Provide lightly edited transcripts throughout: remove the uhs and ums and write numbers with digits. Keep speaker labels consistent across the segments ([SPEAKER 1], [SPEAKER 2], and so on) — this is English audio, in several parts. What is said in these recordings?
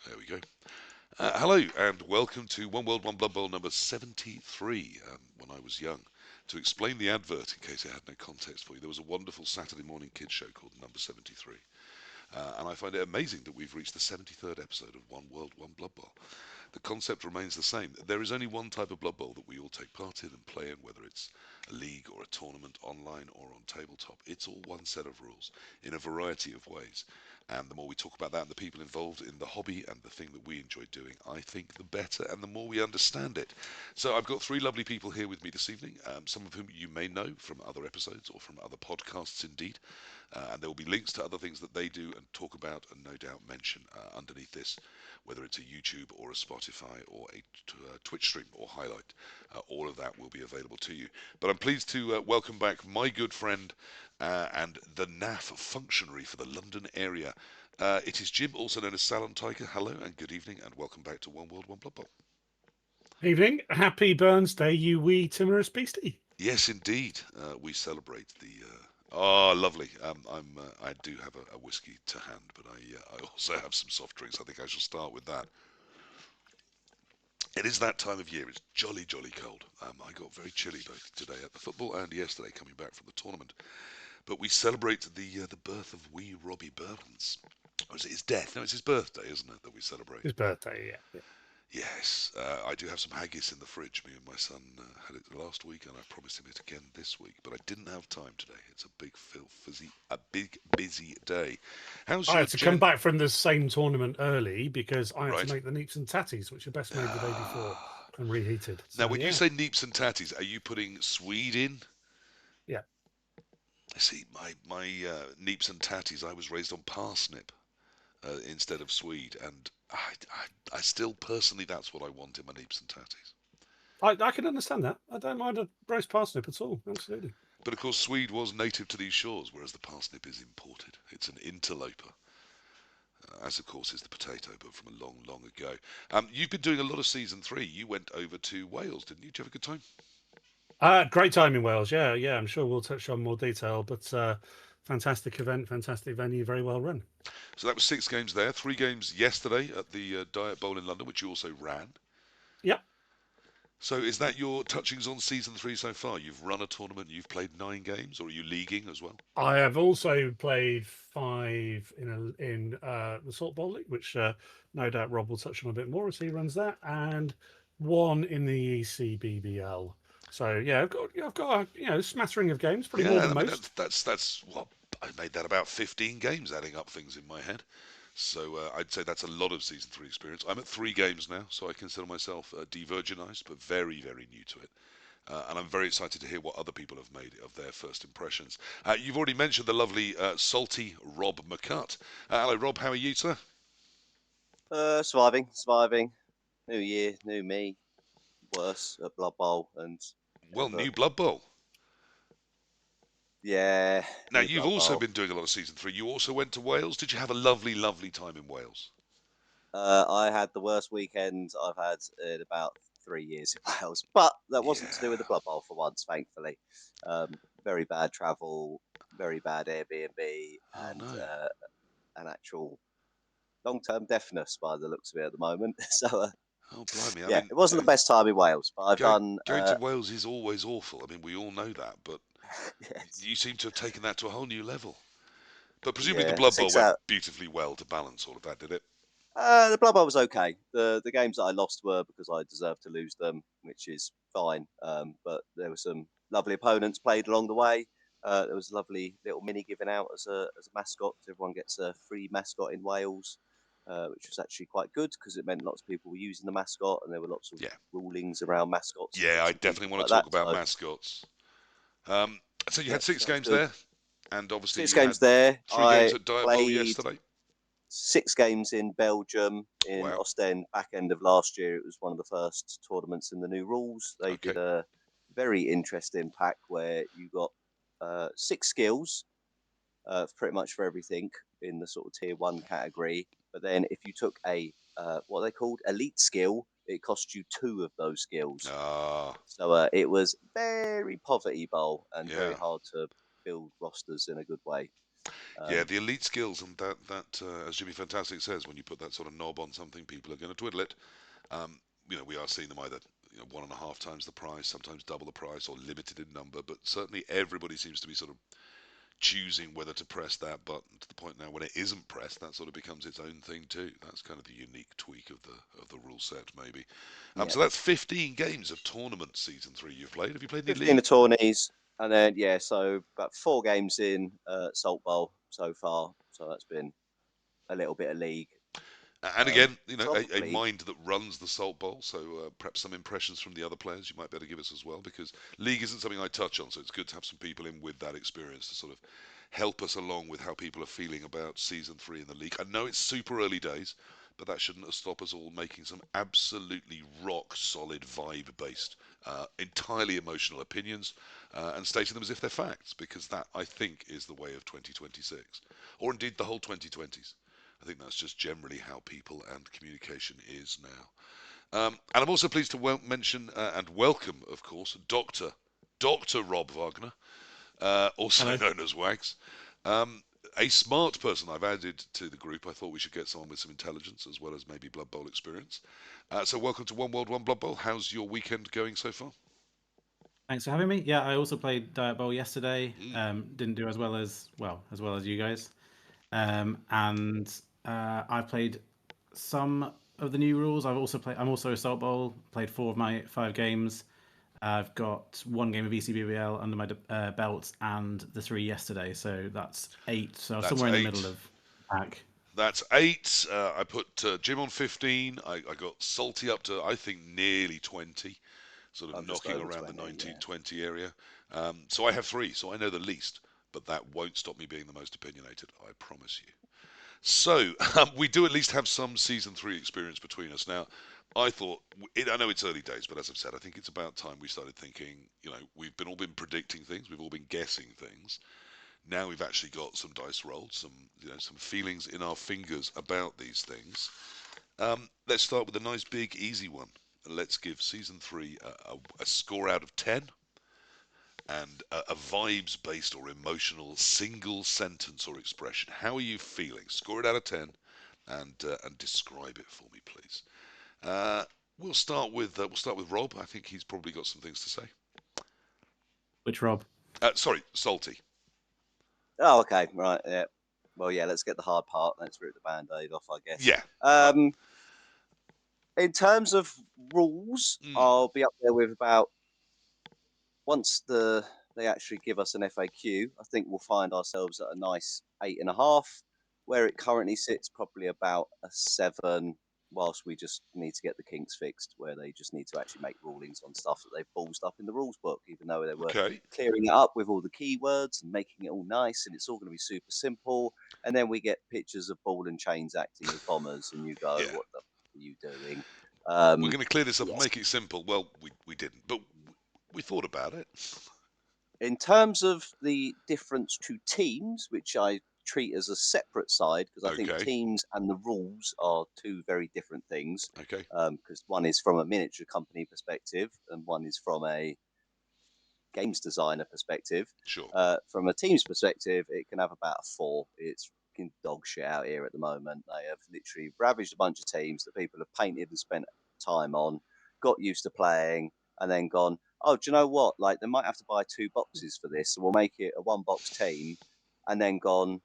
[SPEAKER 1] There we go. Hello and welcome to One World, One Blood Bowl number 73. When I was young, to explain the advert in case it had no context for you, there was a wonderful Saturday morning kids show called Number 73. And I find it amazing that we've reached the 73rd episode of One World, One Blood Bowl. The concept remains the same. There is only one type of Blood Bowl that we all take part in and play in, whether it's a league or a tournament, online or on tabletop. It's all one set of rules in a variety of ways. And the more we talk about that and the people involved in the hobby and the thing that we enjoy doing, I think the better and the more we understand it. So I've got three lovely people here with me this evening, some of whom you may know from other episodes or from other podcasts indeed. And there will be links to other things that they do and talk about and no doubt mention underneath this, whether it's a YouTube or a Spotify or a Twitch stream or highlight. All of that will be available to you. But I'm pleased to welcome back my good friend and the NAF functionary for the London area. It is Jim, also known as Salontiger. Hello and good evening, and welcome back to One World, One Blood Bowl.
[SPEAKER 2] Evening. Happy Burns Day, you wee timorous beastie.
[SPEAKER 1] Yes, indeed, we celebrate the. Oh, lovely. I do have a whiskey to hand, but I also have some soft drinks. I think I shall start with that. It is that time of year. It's jolly, jolly cold. I got very chilly both today at the football and yesterday coming back from the tournament. But we celebrate the birth of wee Robbie Burns. Or is it his death? No, it's his birthday, isn't it, that we celebrate?
[SPEAKER 2] His birthday, yeah.
[SPEAKER 1] Yes, I do have some haggis in the fridge. Me and my son had it last week, and I promised him it again this week. But I didn't have time today. It's a big busy day. How's
[SPEAKER 2] I
[SPEAKER 1] your
[SPEAKER 2] had to come
[SPEAKER 1] Jan?
[SPEAKER 2] back from the same tournament early because I had to
[SPEAKER 1] Right.
[SPEAKER 2] make the neeps and tatties, which are best made the day before
[SPEAKER 1] Ah.
[SPEAKER 2] and reheated.
[SPEAKER 1] Now,
[SPEAKER 2] So
[SPEAKER 1] when you
[SPEAKER 2] yeah,
[SPEAKER 1] say neeps and tatties, are you putting Swede in?
[SPEAKER 2] yeah.
[SPEAKER 1] See, my neeps and tatties, I was raised on parsnip instead of Swede, and I still personally that's what I want in my neeps and tatties.
[SPEAKER 2] I can understand that. I don't mind a roast parsnip at all. Absolutely.
[SPEAKER 1] But of course, Swede was native to these shores, whereas the parsnip is imported. It's an interloper, as of course is the potato, but from a long, long ago. You've been doing a lot of season three. You went over to Wales, didn't you? Did you have a good time?
[SPEAKER 2] Great time in Wales. Yeah, yeah. I'm sure we'll touch on more detail, but fantastic event, fantastic venue, very well run.
[SPEAKER 1] So that was 6 games there, 3 games yesterday at the Diet Bowl in London, which you also ran.
[SPEAKER 2] Yeah.
[SPEAKER 1] So is that your touchings on season three so far? You've run a tournament, you've played 9 games, or are you leaguing as well?
[SPEAKER 2] I have also played five in the Salt Bowl League, which no doubt Rob will touch on a bit more as he runs that, and one in the ECBBL. So yeah, I've got a smattering of games, probably more
[SPEAKER 1] Yeah,
[SPEAKER 2] than
[SPEAKER 1] I mean
[SPEAKER 2] most.
[SPEAKER 1] that's what I made that about 15 games, adding up things in my head. So I'd say that's a lot of season three experience. I'm at 3 games now, so I consider myself de-virginized, but very, very new to it. And I'm very excited to hear what other people have made of their first impressions. You've already mentioned the lovely, salty Rob Murcutt. Hello, Rob. How are you, sir?
[SPEAKER 3] Surviving. New year, new me. Worse at Blood Bowl and
[SPEAKER 1] Well,
[SPEAKER 3] ever.
[SPEAKER 1] new Blood Bowl.
[SPEAKER 3] Yeah,
[SPEAKER 1] Now,
[SPEAKER 3] new
[SPEAKER 1] you've
[SPEAKER 3] Blood
[SPEAKER 1] also
[SPEAKER 3] Bowl.
[SPEAKER 1] been doing a lot of season three. You also went to Wales. Did you have a lovely, lovely time in Wales?
[SPEAKER 3] I had the worst weekend I've had in about 3 years in Wales, but that wasn't to do with
[SPEAKER 1] Yeah.
[SPEAKER 3] the Blood Bowl for once, thankfully. Very bad travel, very bad Airbnb,
[SPEAKER 1] Oh
[SPEAKER 3] and
[SPEAKER 1] no.
[SPEAKER 3] an actual long-term deafness by the looks of it at the moment. So
[SPEAKER 1] Oh blimey. I
[SPEAKER 3] yeah,
[SPEAKER 1] mean,
[SPEAKER 3] it wasn't the best time in Wales, but I've done.
[SPEAKER 1] going to Wales is always awful. I mean, we all know that, but
[SPEAKER 3] Yes,
[SPEAKER 1] you seem to have taken that to a whole new level. But presumably the
[SPEAKER 3] yeah,
[SPEAKER 1] Blood Bowl
[SPEAKER 3] six
[SPEAKER 1] went
[SPEAKER 3] out.
[SPEAKER 1] beautifully well to balance all of that, did it?
[SPEAKER 3] The Blood Bowl was okay. The games that I lost were because I deserved to lose them, which is fine. But there were some lovely opponents played along the way. There was a lovely little mini given out as a mascot. Everyone gets a free mascot in Wales, which was actually quite good because it meant lots of people were using the mascot, and there were lots of
[SPEAKER 1] Yeah.
[SPEAKER 3] rulings around mascots and
[SPEAKER 1] Yeah,
[SPEAKER 3] bits
[SPEAKER 1] I
[SPEAKER 3] and
[SPEAKER 1] definitely
[SPEAKER 3] pieces
[SPEAKER 1] want
[SPEAKER 3] like
[SPEAKER 1] to talk
[SPEAKER 3] that.
[SPEAKER 1] about
[SPEAKER 3] So
[SPEAKER 1] mascots. Um, so you
[SPEAKER 3] yeah,
[SPEAKER 1] had six
[SPEAKER 3] that was
[SPEAKER 1] games
[SPEAKER 3] good.
[SPEAKER 1] there, and obviously
[SPEAKER 3] Six
[SPEAKER 1] you had
[SPEAKER 3] games there.
[SPEAKER 1] 3 games
[SPEAKER 3] I
[SPEAKER 1] at Diet Bowl
[SPEAKER 3] played
[SPEAKER 1] yesterday.
[SPEAKER 3] 6 games in Belgium, in
[SPEAKER 1] Wow.
[SPEAKER 3] Ostend, back end of last year. It was one of the first tournaments in the new rules. They
[SPEAKER 1] Okay.
[SPEAKER 3] did a very interesting pack where you got 6 skills, pretty much for everything in the sort of tier one category. But then if you took a what they called elite skill, it cost you two of those skills.
[SPEAKER 1] Ah,
[SPEAKER 3] So it was very poverty bowl and very
[SPEAKER 1] yeah.
[SPEAKER 3] hard to build rosters in a good way.
[SPEAKER 1] Yeah, the elite skills, and that as Jimmy Fantastic says, when you put that sort of knob on something, people are going to twiddle it. Um, we are seeing them either 1.5 times the price, sometimes double the price, or limited in number. But certainly everybody seems to be sort of choosing whether to press that button to the point now when it isn't pressed, that sort of becomes its own thing too. That's kind of the unique tweak of the rule set, maybe.
[SPEAKER 3] Yeah,
[SPEAKER 1] So that's 15 games of tournament season 3 you've played. Have you played any
[SPEAKER 3] 15
[SPEAKER 1] league?
[SPEAKER 3] of tourneys, and then yeah, so about 4 games in Salt Bowl so far. So that's been a little bit of league.
[SPEAKER 1] And again, a
[SPEAKER 3] Probably,
[SPEAKER 1] mind that runs the Salt Bowl, so perhaps some impressions from the other players you might be able to give us as well, because league isn't something I touch on, so it's good to have some people in with that experience to sort of help us along with how people are feeling about season 3 in the league. I know it's super early days, but that shouldn't stop us all making some absolutely rock solid vibe based, entirely emotional opinions and stating them as if they're facts, because that I think is the way of 2026, or indeed the whole 2020s. I think that's just generally how people and communication is now. And I'm also pleased to mention and welcome, of course, Dr. Rob Wagner, also
[SPEAKER 2] Hello.
[SPEAKER 1] known as Wags. Um, a smart person I've added to the group. I thought we should get someone with some intelligence as well as maybe Blood Bowl experience. So welcome to One World, One Blood Bowl. How's your weekend going so far?
[SPEAKER 4] Thanks for having me. Yeah, I also played Diet Bowl yesterday.
[SPEAKER 1] Mm.
[SPEAKER 4] Didn't do as well as you guys. And I've played some of the new rules. I'm also Assault Bowl. Played 4 of my 5 games. I've got 1 game of ECBBL under my belt and the 3 yesterday. So that's 8. So
[SPEAKER 1] That's
[SPEAKER 4] somewhere in the
[SPEAKER 1] 8.
[SPEAKER 4] middle of the pack.
[SPEAKER 1] That's 8. I put Jim on 15. I got Salty up to, I think, nearly 20. Sort of
[SPEAKER 3] I'm just
[SPEAKER 1] knocking
[SPEAKER 3] over
[SPEAKER 1] around the
[SPEAKER 3] 20.
[SPEAKER 1] 19,
[SPEAKER 3] Yeah.
[SPEAKER 1] 20 area. So I have 3, so I know the least, but that won't stop me being the most opinionated, I promise you. So we do at least have some season 3 experience between us. Now, I know it's early days, but as I've said, I think it's about time we started thinking. We've all been predicting things, we've all been guessing things. Now we've actually got some dice rolled, some feelings in our fingers about these things. Let's start with a nice big easy one. Let's give season 3 a score out of 10 and a vibes based or emotional single sentence or expression. How are you feeling? Score it out of 10 and describe it for me, please. Uh, we'll start with Rob. I think he's probably got some things to say.
[SPEAKER 4] Which Rob?
[SPEAKER 1] Sorry, Salty.
[SPEAKER 3] Oh, okay, right, yeah. Well, yeah, let's get the hard part. Let's rip the band-aid off, I guess.
[SPEAKER 1] Yeah.
[SPEAKER 3] In terms of rules,
[SPEAKER 1] Mm,
[SPEAKER 3] I'll be up there with about once they actually give us an FAQ. I think we'll find ourselves at a nice 8.5. Where it currently sits, probably about a 7. Whilst we just need to get the kinks fixed, where they just need to actually make rulings on stuff that they've ballsed up in the rules book, even though they were
[SPEAKER 1] okay.
[SPEAKER 3] clearing it up with all the keywords and making it all nice, and it's all going to be super simple. And then we get pictures of ball and chains acting as bombers, and you go,
[SPEAKER 1] Yeah.
[SPEAKER 3] "What the f- are you doing?"
[SPEAKER 1] We're going to clear this up and
[SPEAKER 3] Yes.
[SPEAKER 1] make it simple. Well, we didn't, but we thought about it.
[SPEAKER 3] In terms of the difference to teams, which I treat as a separate side, because I think
[SPEAKER 1] Okay.
[SPEAKER 3] teams and the rules are 2 very different things.
[SPEAKER 1] Okay.
[SPEAKER 3] Because one is from a miniature company perspective, and one is from a games designer perspective.
[SPEAKER 1] Sure.
[SPEAKER 3] From a team's perspective, it can have about a 4. It's fucking dog shit out here at the moment. They have literally ravaged a bunch of teams that people have painted and spent time on, got used to playing, and then gone, oh, do you know what? Like, they might have to buy 2 boxes for this, so we'll make it a 1-box team, and then gone,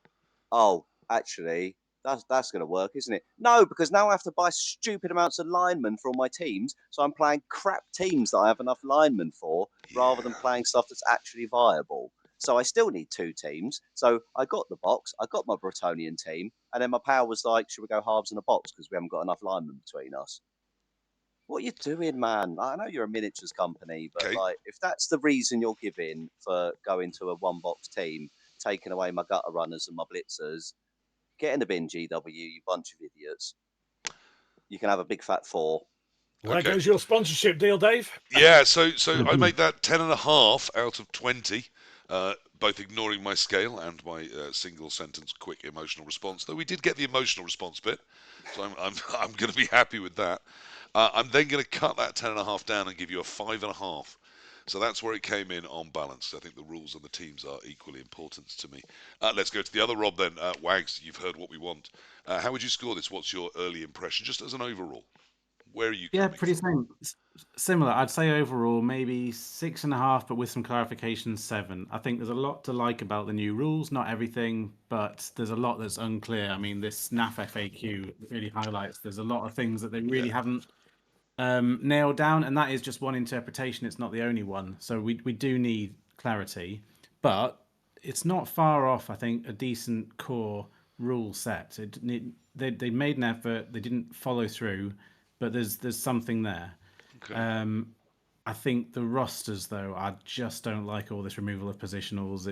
[SPEAKER 3] oh, actually, that's going to work, isn't it? No, because now I have to buy stupid amounts of linemen for all my teams, so I'm playing crap teams that I have enough linemen for, rather than
[SPEAKER 1] Yeah.
[SPEAKER 3] playing stuff that's actually viable. So I still need 2 teams. So I got the box, I got my Bretonian team, and then my pal was like, should we go halves in a box because we haven't got enough linemen between us? What are you doing, man? I know you're a miniatures company, but
[SPEAKER 1] Okay.
[SPEAKER 3] like, if that's the reason you're giving for going to a 1-box team, taking away my gutter runners and my blitzers, get in the bin, GW, you bunch of idiots. You can have a big fat 4.
[SPEAKER 2] Well, there
[SPEAKER 1] Okay.
[SPEAKER 2] goes your sponsorship deal, Dave.
[SPEAKER 1] Yeah. So I make that 10.5 out of 20. Both ignoring my scale and my single sentence quick emotional response. Though we did get the emotional response bit, so I'm going to be happy with that. I'm then going to cut that 10.5 down and give you a 5.5 So that's where it came in on balance. I think the rules and the teams are equally important to me. Let's go to the other Rob then. Wags, you've heard what we want. How would you score this? What's your early impression, just as an overall? Where are you
[SPEAKER 4] Yeah,
[SPEAKER 1] coming
[SPEAKER 4] pretty
[SPEAKER 1] from?
[SPEAKER 4] similar. I'd say overall maybe 6.5, but with some clarifications, 7. I think there's a lot to like about the new rules. Not everything, but there's a lot that's unclear. I mean, this NAF FAQ really highlights there's a lot of things that they really
[SPEAKER 1] Yeah.
[SPEAKER 4] haven't nailed down, and that is just one interpretation. It's not the only one. So we do need clarity, but it's not far off. I think a decent core rule set. They made an effort. They didn't follow through, but there's something there.
[SPEAKER 1] Okay.
[SPEAKER 4] I think the rosters though, I just don't like all this removal of positionals.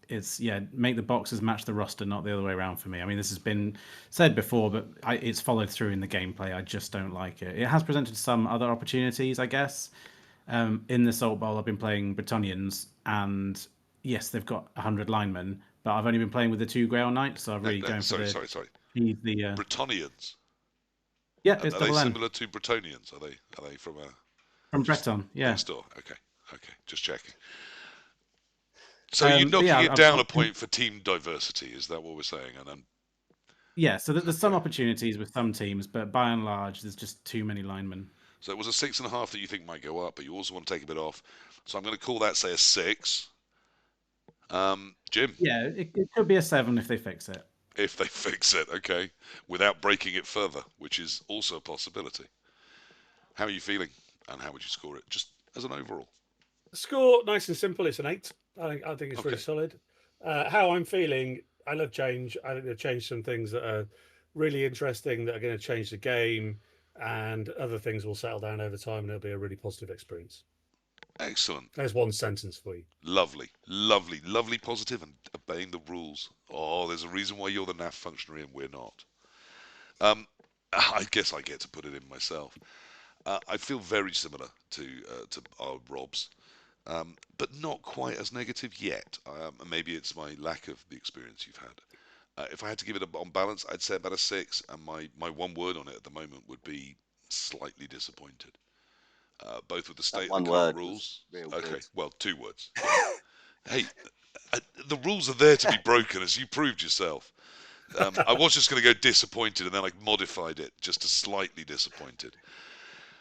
[SPEAKER 4] It's make the boxes match the roster, not the other way around for me. I mean, this has been said before, but it's followed through in the gameplay. I just don't like it. It has presented some other opportunities, I guess. In the Salt Bowl, I've been playing Bretonians, and yes, they've got 100 linemen, but I've only been playing with the 2 Grail Knights, so I've really going for
[SPEAKER 1] Sorry.
[SPEAKER 4] the
[SPEAKER 1] Bretonians.
[SPEAKER 4] yeah, it's
[SPEAKER 1] Are they
[SPEAKER 4] double N
[SPEAKER 1] similar to Bretonians? Are they from
[SPEAKER 4] from
[SPEAKER 1] just
[SPEAKER 4] Breton. Yeah.
[SPEAKER 1] next door? Okay. Just checking. So you're
[SPEAKER 4] But
[SPEAKER 1] knocking
[SPEAKER 4] yeah,
[SPEAKER 1] it down a point for team diversity. Is that what we're saying? And then
[SPEAKER 4] yeah, so there's some opportunities with some teams, but by and large, there's just too many linemen.
[SPEAKER 1] so it was a 6.5 that you think might go up, but you also want to take a bit off. So I'm going to call that, say, a 6. Jim,
[SPEAKER 4] Yeah, it could be a 7 if they fix it.
[SPEAKER 1] if they fix it, okay, without breaking it further, which is also a possibility. How are you feeling, and how would you score it, just as an overall?
[SPEAKER 2] Score nice and simple. It's an 8. I think it's
[SPEAKER 1] Okay.
[SPEAKER 2] really solid. How I'm feeling, I love change. I think they've changed some things that are really interesting that are going to change the game, and other things will settle down over time, and it'll be a really positive experience.
[SPEAKER 1] Excellent.
[SPEAKER 2] There's one sentence for you.
[SPEAKER 1] Lovely, positive, and obeying the rules. Oh, there's a reason why you're the NAF functionary and we're not. I guess I get to put it in myself. I feel very similar to our Rob's, but not quite as negative yet. Maybe it's my lack of the experience you've had. If I had to give it on balance, I'd say about a 6, and my one word on it at the moment would be slightly disappointed. Both with the state
[SPEAKER 3] That
[SPEAKER 1] of
[SPEAKER 3] one
[SPEAKER 1] the current
[SPEAKER 3] word was
[SPEAKER 1] rules.
[SPEAKER 3] real
[SPEAKER 1] Okay,
[SPEAKER 3] good.
[SPEAKER 1] well, 2 words. Hey, the rules are there to be broken, as you proved yourself. I was just going to go disappointed, and then I modified it just to slightly disappointed.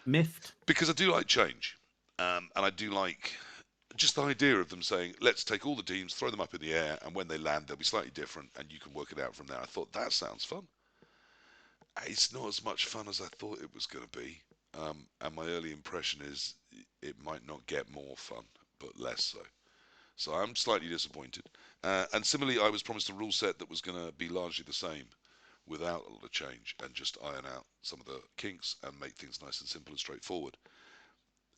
[SPEAKER 4] Miffed.
[SPEAKER 1] Because I do like change, and I do like just the idea of them saying, let's take all the teams, throw them up in the air, and when they land, they'll be slightly different, and you can work it out from there. I thought, that sounds fun. It's not as much fun as I thought it was going to be, and my early impression is it might not get more fun, but less so. So I'm slightly disappointed. And similarly, I was promised a rule set that was going to be largely the same, without a lot of change, and just iron out some of the kinks and make things nice and simple and straightforward.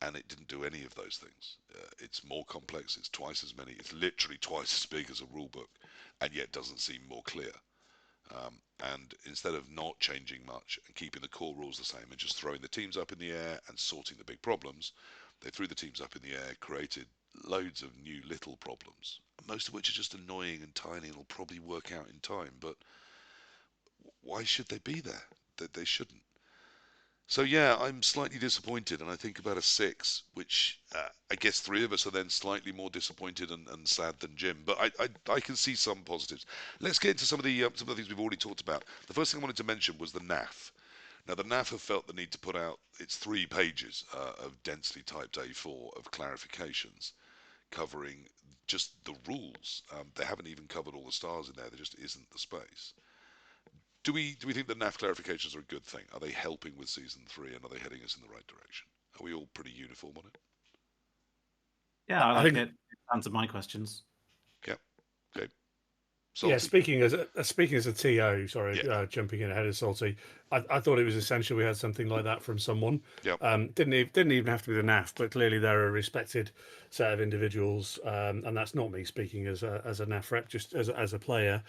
[SPEAKER 1] And it didn't do any of those things. It's more complex. It's twice as many. It's literally twice as big as a rule book, and yet doesn't seem more clear. And instead of not changing much and keeping the core rules the same and just throwing the teams up in the air and sorting the big problems, they threw the teams up in the air, created loads of new little problems, most of which are just annoying and tiny and will probably work out in time. But why should they be there? They shouldn't. So yeah, I'm slightly disappointed, and I think about a 6, which I guess 3 of us are then slightly more disappointed and sad than Jim. But I can see some positives. Let's get into some of the things we've already talked about. The first thing I wanted to mention was the NAF. Now the NAF have felt the need to put out its 3 pages of densely typed A4 of clarifications covering just the rules. They haven't even covered all the stars in there. There just isn't the space. Do we think the NAF clarifications are a good thing? Are they helping with season 3, and are they heading us in the right direction? Are we all pretty uniform on it?
[SPEAKER 4] Yeah, I
[SPEAKER 2] I
[SPEAKER 4] like
[SPEAKER 2] think
[SPEAKER 4] it. It answered my questions.
[SPEAKER 1] Yep. Okay.
[SPEAKER 2] Yeah,
[SPEAKER 1] Salty?
[SPEAKER 2] speaking as a TO, sorry,
[SPEAKER 1] Yeah.
[SPEAKER 2] jumping in ahead of Salty, I thought it was essential we had something like that from someone.
[SPEAKER 1] Yep.
[SPEAKER 2] Didn't even have to be the NAF, but clearly they're a respected set of individuals, and that's not me speaking as a NAF rep, just as a player.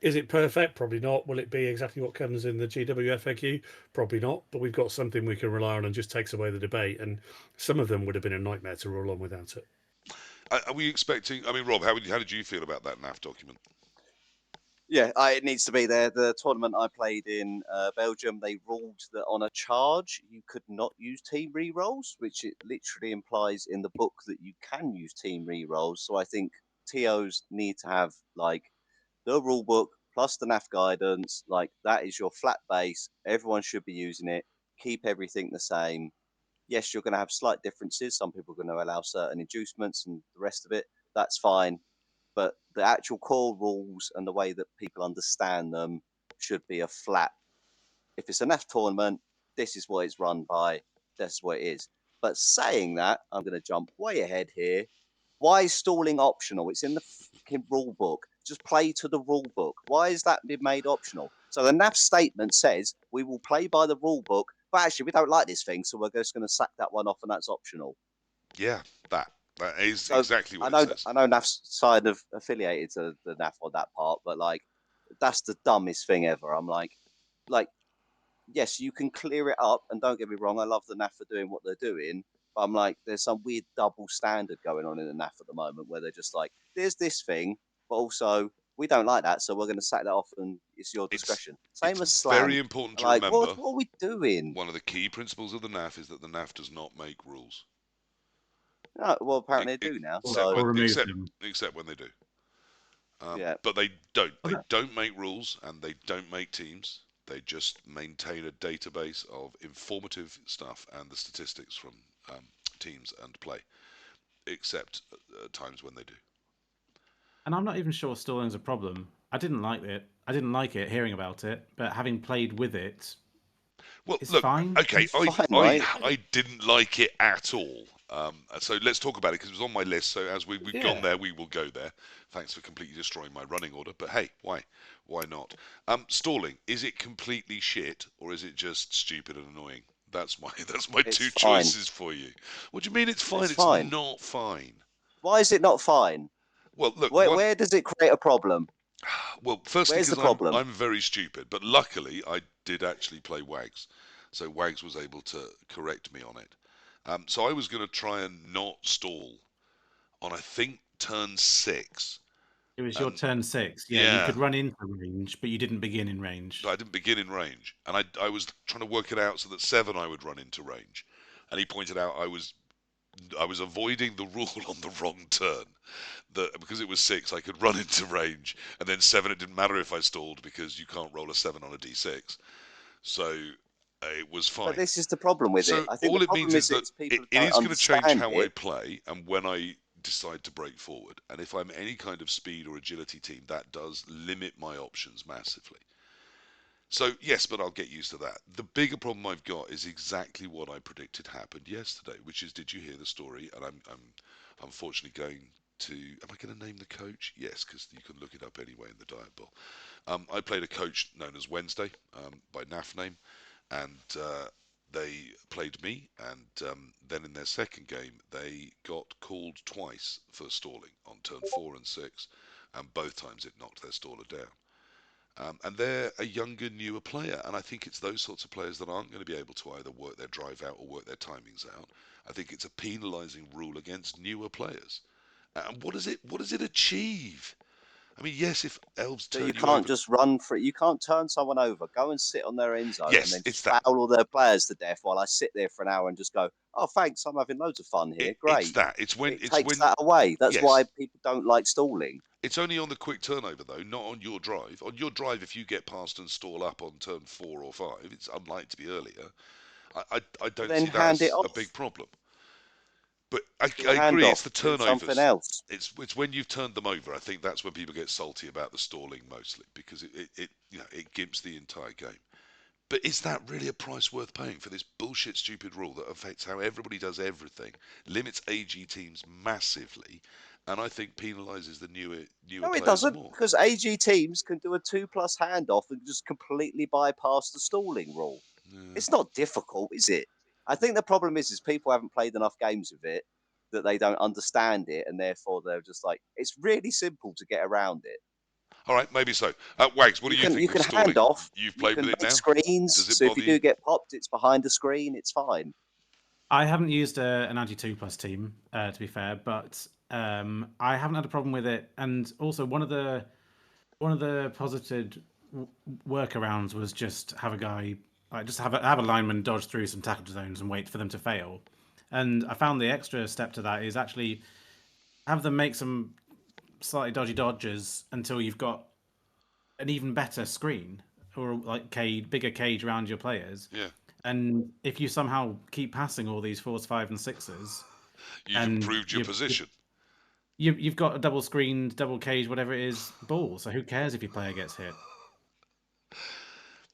[SPEAKER 2] Is it perfect? Probably not. Will it be exactly what comes in the GWFAQ? Probably not. But we've got something we can rely on and just takes away the debate. And some of them would have been a nightmare to roll on without it.
[SPEAKER 1] Are we expecting? I mean, Rob, how did you feel about that NAF document?
[SPEAKER 3] Yeah, it needs to be there. The tournament I played in Belgium, they ruled that on a charge you could not use team rerolls, which it literally implies in the book that you can use team rerolls. So I think TOs need to have like the rule book plus the NAF guidance. Like that is your flat base. Everyone should be using it. Keep everything the same. Yes, you're going to have slight differences. Some people are going to allow certain inducements and the rest of it. That's fine, but the actual core rules and the way that people understand them should be a flat. If it's an F tournament, this is what it's run by. That's what it is. But saying that, I'm going to jump way ahead here. Why is stalling optional? It's in the fucking rule book. Just play to the rule book. Why is that been made optional? So the NAF statement says we will play by the rule book, but actually we don't like this thing, so we're just going to sack that one off, and that's optional.
[SPEAKER 1] Yeah, that is
[SPEAKER 3] So
[SPEAKER 1] exactly
[SPEAKER 3] I
[SPEAKER 1] what it
[SPEAKER 3] know
[SPEAKER 1] says.
[SPEAKER 3] I know NAF's side of affiliated to the NAF on that part, but like that's the dumbest thing ever. I'm like yes, you can clear it up, and don't get me wrong, I love the NAF for doing what they're doing, but I'm like there's some weird double standard going on in the NAF at the moment where they're just like there's this thing, but also we don't like that, so we're going to sack that off, and it's your
[SPEAKER 1] It's
[SPEAKER 3] discretion.
[SPEAKER 1] it's
[SPEAKER 3] Same as
[SPEAKER 1] very
[SPEAKER 3] slang.
[SPEAKER 1] important to
[SPEAKER 3] Like
[SPEAKER 1] remember.
[SPEAKER 3] what are we doing?
[SPEAKER 1] One of the key principles of the NAF is that the NAF does not make rules,
[SPEAKER 3] No, well, apparently they do now.
[SPEAKER 1] except
[SPEAKER 3] So
[SPEAKER 4] Or
[SPEAKER 1] when
[SPEAKER 4] remove them.
[SPEAKER 1] they do.
[SPEAKER 3] yeah,
[SPEAKER 1] But they don't. They
[SPEAKER 4] Okay.
[SPEAKER 1] don't make rules and they don't make teams. They just maintain a database of informative stuff and the statistics from teams and play, except times when they do.
[SPEAKER 4] And I'm not even sure stalling's a problem. I didn't like it. I didn't like it hearing about it, but having played with it,
[SPEAKER 1] Well,
[SPEAKER 4] it's
[SPEAKER 1] look,
[SPEAKER 4] fine.
[SPEAKER 1] okay,
[SPEAKER 3] it's fine, right?
[SPEAKER 1] I didn't like it at all. So let's talk about it because it was on my list. So as we've gone
[SPEAKER 2] Yeah.
[SPEAKER 1] there, we will go there. Thanks for completely destroying my running order. But hey, why not? Stalling, is it completely shit or is it just stupid and annoying? That's my
[SPEAKER 3] It's
[SPEAKER 1] two
[SPEAKER 3] fine.
[SPEAKER 1] choices for you. What do you mean it's fine?
[SPEAKER 3] It's
[SPEAKER 1] It's
[SPEAKER 3] fine.
[SPEAKER 1] not fine.
[SPEAKER 3] Why is it not fine?
[SPEAKER 1] Well, look,
[SPEAKER 3] Where does it create a problem?
[SPEAKER 1] well, firstly,
[SPEAKER 3] Where's the
[SPEAKER 1] because
[SPEAKER 3] problem?
[SPEAKER 1] I'm very stupid, but luckily I did actually play Wags, so Wags was able to correct me on it. So I was going to try and not stall on I think turn 6,
[SPEAKER 4] It was your
[SPEAKER 1] and
[SPEAKER 4] turn 6. Yeah, you
[SPEAKER 1] yeah,
[SPEAKER 4] could run into range, but you didn't begin in range.
[SPEAKER 1] I didn't begin in range, and I was trying to work it out so that 7 I would run into range, and he pointed out I was avoiding the rule on the wrong turn. That because it was 6, I could run into range, and then 7, it didn't matter if I stalled because you can't roll a 7 on a d6. So it was
[SPEAKER 3] But
[SPEAKER 1] fine.
[SPEAKER 3] this is the problem with it.
[SPEAKER 1] So
[SPEAKER 3] I think the
[SPEAKER 1] all it means
[SPEAKER 3] problem
[SPEAKER 1] is
[SPEAKER 3] is
[SPEAKER 1] that
[SPEAKER 3] it's people who
[SPEAKER 1] it
[SPEAKER 3] don't
[SPEAKER 1] is going to change
[SPEAKER 3] understand
[SPEAKER 1] how I
[SPEAKER 3] it.
[SPEAKER 1] play and when I decide to break forward. And if I'm any kind of speed or agility team, that does limit my options massively. So yes, but I'll get used to that. The bigger problem I've got is exactly what I predicted happened yesterday, which is, did you hear the story? And I'm unfortunately going to. Am I going to name the coach? Yes, because you can look it up anyway in the diet bowl. I played a coach known as Wednesday by NAF name, and they played me. And then in their second game, they got called twice for stalling on turn 4 and 6, and both times it knocked their staller down. And they're a younger, newer player, and I think it's those sorts of players that aren't going to be able to either work their drive out or work their timings out. I think it's a penalising rule against newer players. And what does it? What does it achieve? I mean, yes, if elves
[SPEAKER 3] That you
[SPEAKER 1] turn you
[SPEAKER 3] can't
[SPEAKER 1] over,
[SPEAKER 3] just run for it. You can't turn someone over, go and sit on their end zone, and
[SPEAKER 1] yes,
[SPEAKER 3] then
[SPEAKER 1] it's
[SPEAKER 3] just
[SPEAKER 1] that.
[SPEAKER 3] foul all their players to death while I sit there for an hour and just go, "Oh, thanks, I'm having loads of fun here.
[SPEAKER 1] It's
[SPEAKER 3] Great."
[SPEAKER 1] that.
[SPEAKER 3] It takes that away. That's why
[SPEAKER 1] Yes,
[SPEAKER 3] people don't like stalling.
[SPEAKER 1] it's only on the quick turnover though, not on your drive. On your drive, if you get past and stall up on turn 4 or 5, it's unlikely to be earlier. I
[SPEAKER 3] But
[SPEAKER 1] don't
[SPEAKER 3] then
[SPEAKER 1] see that
[SPEAKER 3] hand it
[SPEAKER 1] as a big
[SPEAKER 3] off.
[SPEAKER 1] problem. But
[SPEAKER 3] Do
[SPEAKER 1] I
[SPEAKER 3] a
[SPEAKER 1] agree, it's the
[SPEAKER 3] handoff. Do something
[SPEAKER 1] turnovers.
[SPEAKER 3] else.
[SPEAKER 1] It's when you've turned them over. I think that's when people get salty about the stalling mostly because it gimps the entire game. But is that really a price worth paying for this bullshit, stupid rule that affects how everybody does everything, limits AG teams massively, and I think penalises the newer
[SPEAKER 3] No, it
[SPEAKER 1] players
[SPEAKER 3] doesn't,
[SPEAKER 1] more?
[SPEAKER 3] because AG teams can do a 2+ handoff and just completely bypass the stalling rule.
[SPEAKER 1] Yeah.
[SPEAKER 3] It's not difficult, is it? I think the problem is people haven't played enough games with it, that they don't understand it, and therefore they're just like, it's really simple to get around it.
[SPEAKER 1] All right, maybe so. Wags, what do you
[SPEAKER 3] You
[SPEAKER 1] think of
[SPEAKER 3] can hand
[SPEAKER 1] stalling?
[SPEAKER 3] off,
[SPEAKER 1] You've
[SPEAKER 3] you
[SPEAKER 1] played with
[SPEAKER 3] can
[SPEAKER 1] it
[SPEAKER 3] make
[SPEAKER 1] now.
[SPEAKER 3] screens,
[SPEAKER 1] Does it
[SPEAKER 3] so if you
[SPEAKER 1] bother you?
[SPEAKER 3] do get popped, it's behind the screen, it's fine.
[SPEAKER 4] I haven't used an anti-2+ team, to be fair, but I haven't had a problem with it. And also, one of the one of the positive workarounds was just have a guy, just have a lineman dodge through some tackle zones and wait for them to fail. And I found the extra step to that is actually have them make some slightly dodgy dodges until you've got an even better screen or like bigger cage around your players.
[SPEAKER 1] Yeah,
[SPEAKER 4] And if you somehow keep passing all these 4s, 5s, and 6s,
[SPEAKER 1] you've
[SPEAKER 4] and
[SPEAKER 1] improved your position.
[SPEAKER 4] you've got a double screened, double cage, whatever it is, ball. So who cares if your player gets hit?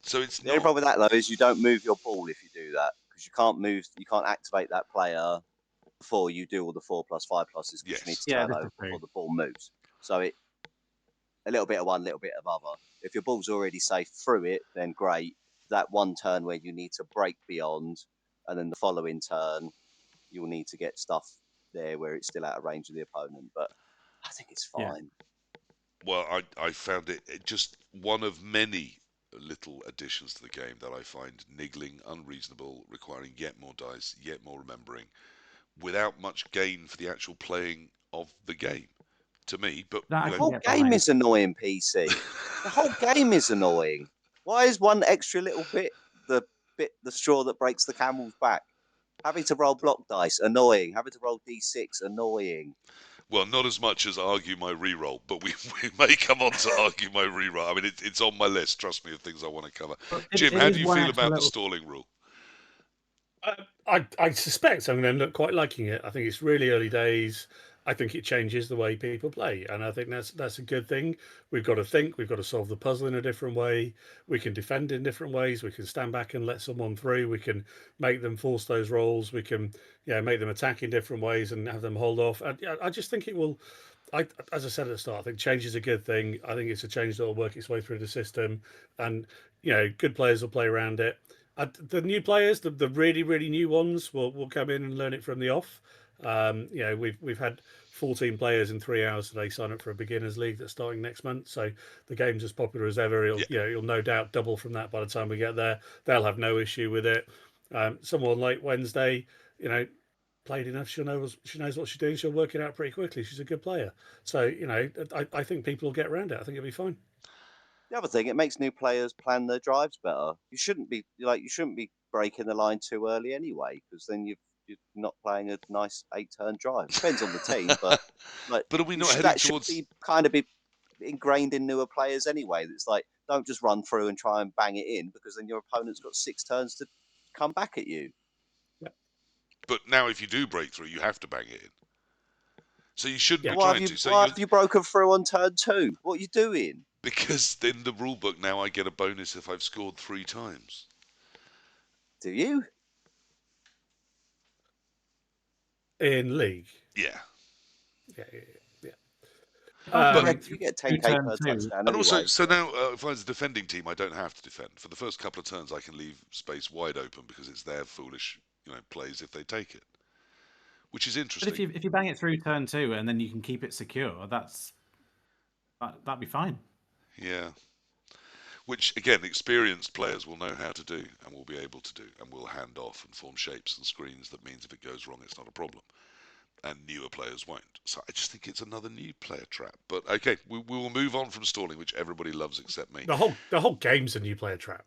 [SPEAKER 1] So it's
[SPEAKER 3] The only
[SPEAKER 1] not.
[SPEAKER 3] problem with that though is you don't move your ball if you do that, because you can't activate that player before you do all the 4+5 pluses, because you need
[SPEAKER 1] Yes.
[SPEAKER 3] to
[SPEAKER 4] Yeah,
[SPEAKER 3] turn
[SPEAKER 4] this
[SPEAKER 3] over
[SPEAKER 4] is
[SPEAKER 3] before
[SPEAKER 4] true.
[SPEAKER 3] the ball moves. So a little bit of one, little bit of other. If your ball's already safe through it, then great. That one turn where you need to break beyond, and then the following turn, you'll need to get stuff there where it's still out of range of the opponent. But I think it's
[SPEAKER 4] Yeah.
[SPEAKER 3] fine.
[SPEAKER 1] Well, I found it just one of many little additions to the game that I find niggling, unreasonable, requiring yet more dice, yet more remembering, without much gain for the actual playing of the game. To me, but
[SPEAKER 4] That I
[SPEAKER 3] The
[SPEAKER 4] can
[SPEAKER 3] whole
[SPEAKER 4] get
[SPEAKER 3] game
[SPEAKER 4] behind.
[SPEAKER 3] is annoying, PC. The whole game is annoying. Why is one extra little bit the straw that breaks the camel's back? Having to roll block dice, annoying. Having to roll d6, annoying.
[SPEAKER 1] well, not as much as argue my reroll, but we may come on to argue my reroll. I mean, it's on my list. Trust me, of things I want to cover.
[SPEAKER 4] But
[SPEAKER 1] Jim,
[SPEAKER 4] it
[SPEAKER 1] how do
[SPEAKER 4] is
[SPEAKER 1] you
[SPEAKER 4] one
[SPEAKER 1] feel
[SPEAKER 4] extra
[SPEAKER 1] about the
[SPEAKER 4] little.
[SPEAKER 1] stalling rule?
[SPEAKER 2] I suspect I'm going to end up quite liking it. I think it's really early days. I think it changes the way people play, and I think that's a good thing. We've got to think. We've got to solve the puzzle in a different way. We can defend in different ways. We can stand back and let someone through. We can make them force those rolls. We can, make them attack in different ways and have them hold off. I just think it will. As I said at the start, I think change is a good thing. I think it's a change that will work its way through the system, and good players will play around it. The new players, the really really new ones, will come in and learn it from the off. We've had 14 players in 3 hours today sign up for a beginners league that's starting next month. So the game's as popular as ever.
[SPEAKER 1] Yeah.
[SPEAKER 2] It'll no doubt double from that by the time we get there. They'll have no issue with it. Someone like Wednesday, played enough. She knows what she's doing. She'll work it out pretty quickly. She's a good player. So I think people will get around it. I think it'll be fine.
[SPEAKER 3] The other thing, it makes new players plan their drives better. You shouldn't be breaking the line too early anyway, because then you're not playing a nice 8-turn drive. Depends on the team, but like
[SPEAKER 1] But are we not heading
[SPEAKER 3] that should
[SPEAKER 1] towards?
[SPEAKER 3] be kind of be ingrained in newer players anyway. It's like, don't just run through and try and bang it in, because then your opponent's got 6 turns to come back at you.
[SPEAKER 1] But now, if you do break through, you have to bang it in. So you shouldn't
[SPEAKER 2] Yeah.
[SPEAKER 1] be
[SPEAKER 3] Why have
[SPEAKER 1] trying to.
[SPEAKER 3] you
[SPEAKER 1] So
[SPEAKER 3] why
[SPEAKER 1] you
[SPEAKER 3] have you broken through on turn 2? What are you doing?
[SPEAKER 1] because in the rule book now I get a bonus if I've scored 3 times.
[SPEAKER 3] Do you?
[SPEAKER 2] In league.
[SPEAKER 1] Yeah.
[SPEAKER 2] Yeah, yeah, yeah.
[SPEAKER 4] If I can
[SPEAKER 1] But
[SPEAKER 4] break
[SPEAKER 3] You
[SPEAKER 4] through
[SPEAKER 3] get 10k
[SPEAKER 4] turn
[SPEAKER 3] per
[SPEAKER 4] two,
[SPEAKER 3] touchdown
[SPEAKER 1] and also,
[SPEAKER 3] anyway.
[SPEAKER 1] so now if I was a defending team, I don't have to defend. For the first couple of turns, I can leave space wide open because it's their foolish, plays if they take it, which is
[SPEAKER 4] but
[SPEAKER 1] interesting.
[SPEAKER 4] if you bang it through turn 2 and then you can keep it secure, that'd be fine.
[SPEAKER 1] Yeah. Which again, experienced players will know how to do and will be able to do, and will hand off and form shapes and screens. That means if it goes wrong, it's not a problem. And newer players won't. So I just think it's another new player trap. But okay, we will move on from stalling, which everybody loves except me.
[SPEAKER 2] The whole game's a new player trap.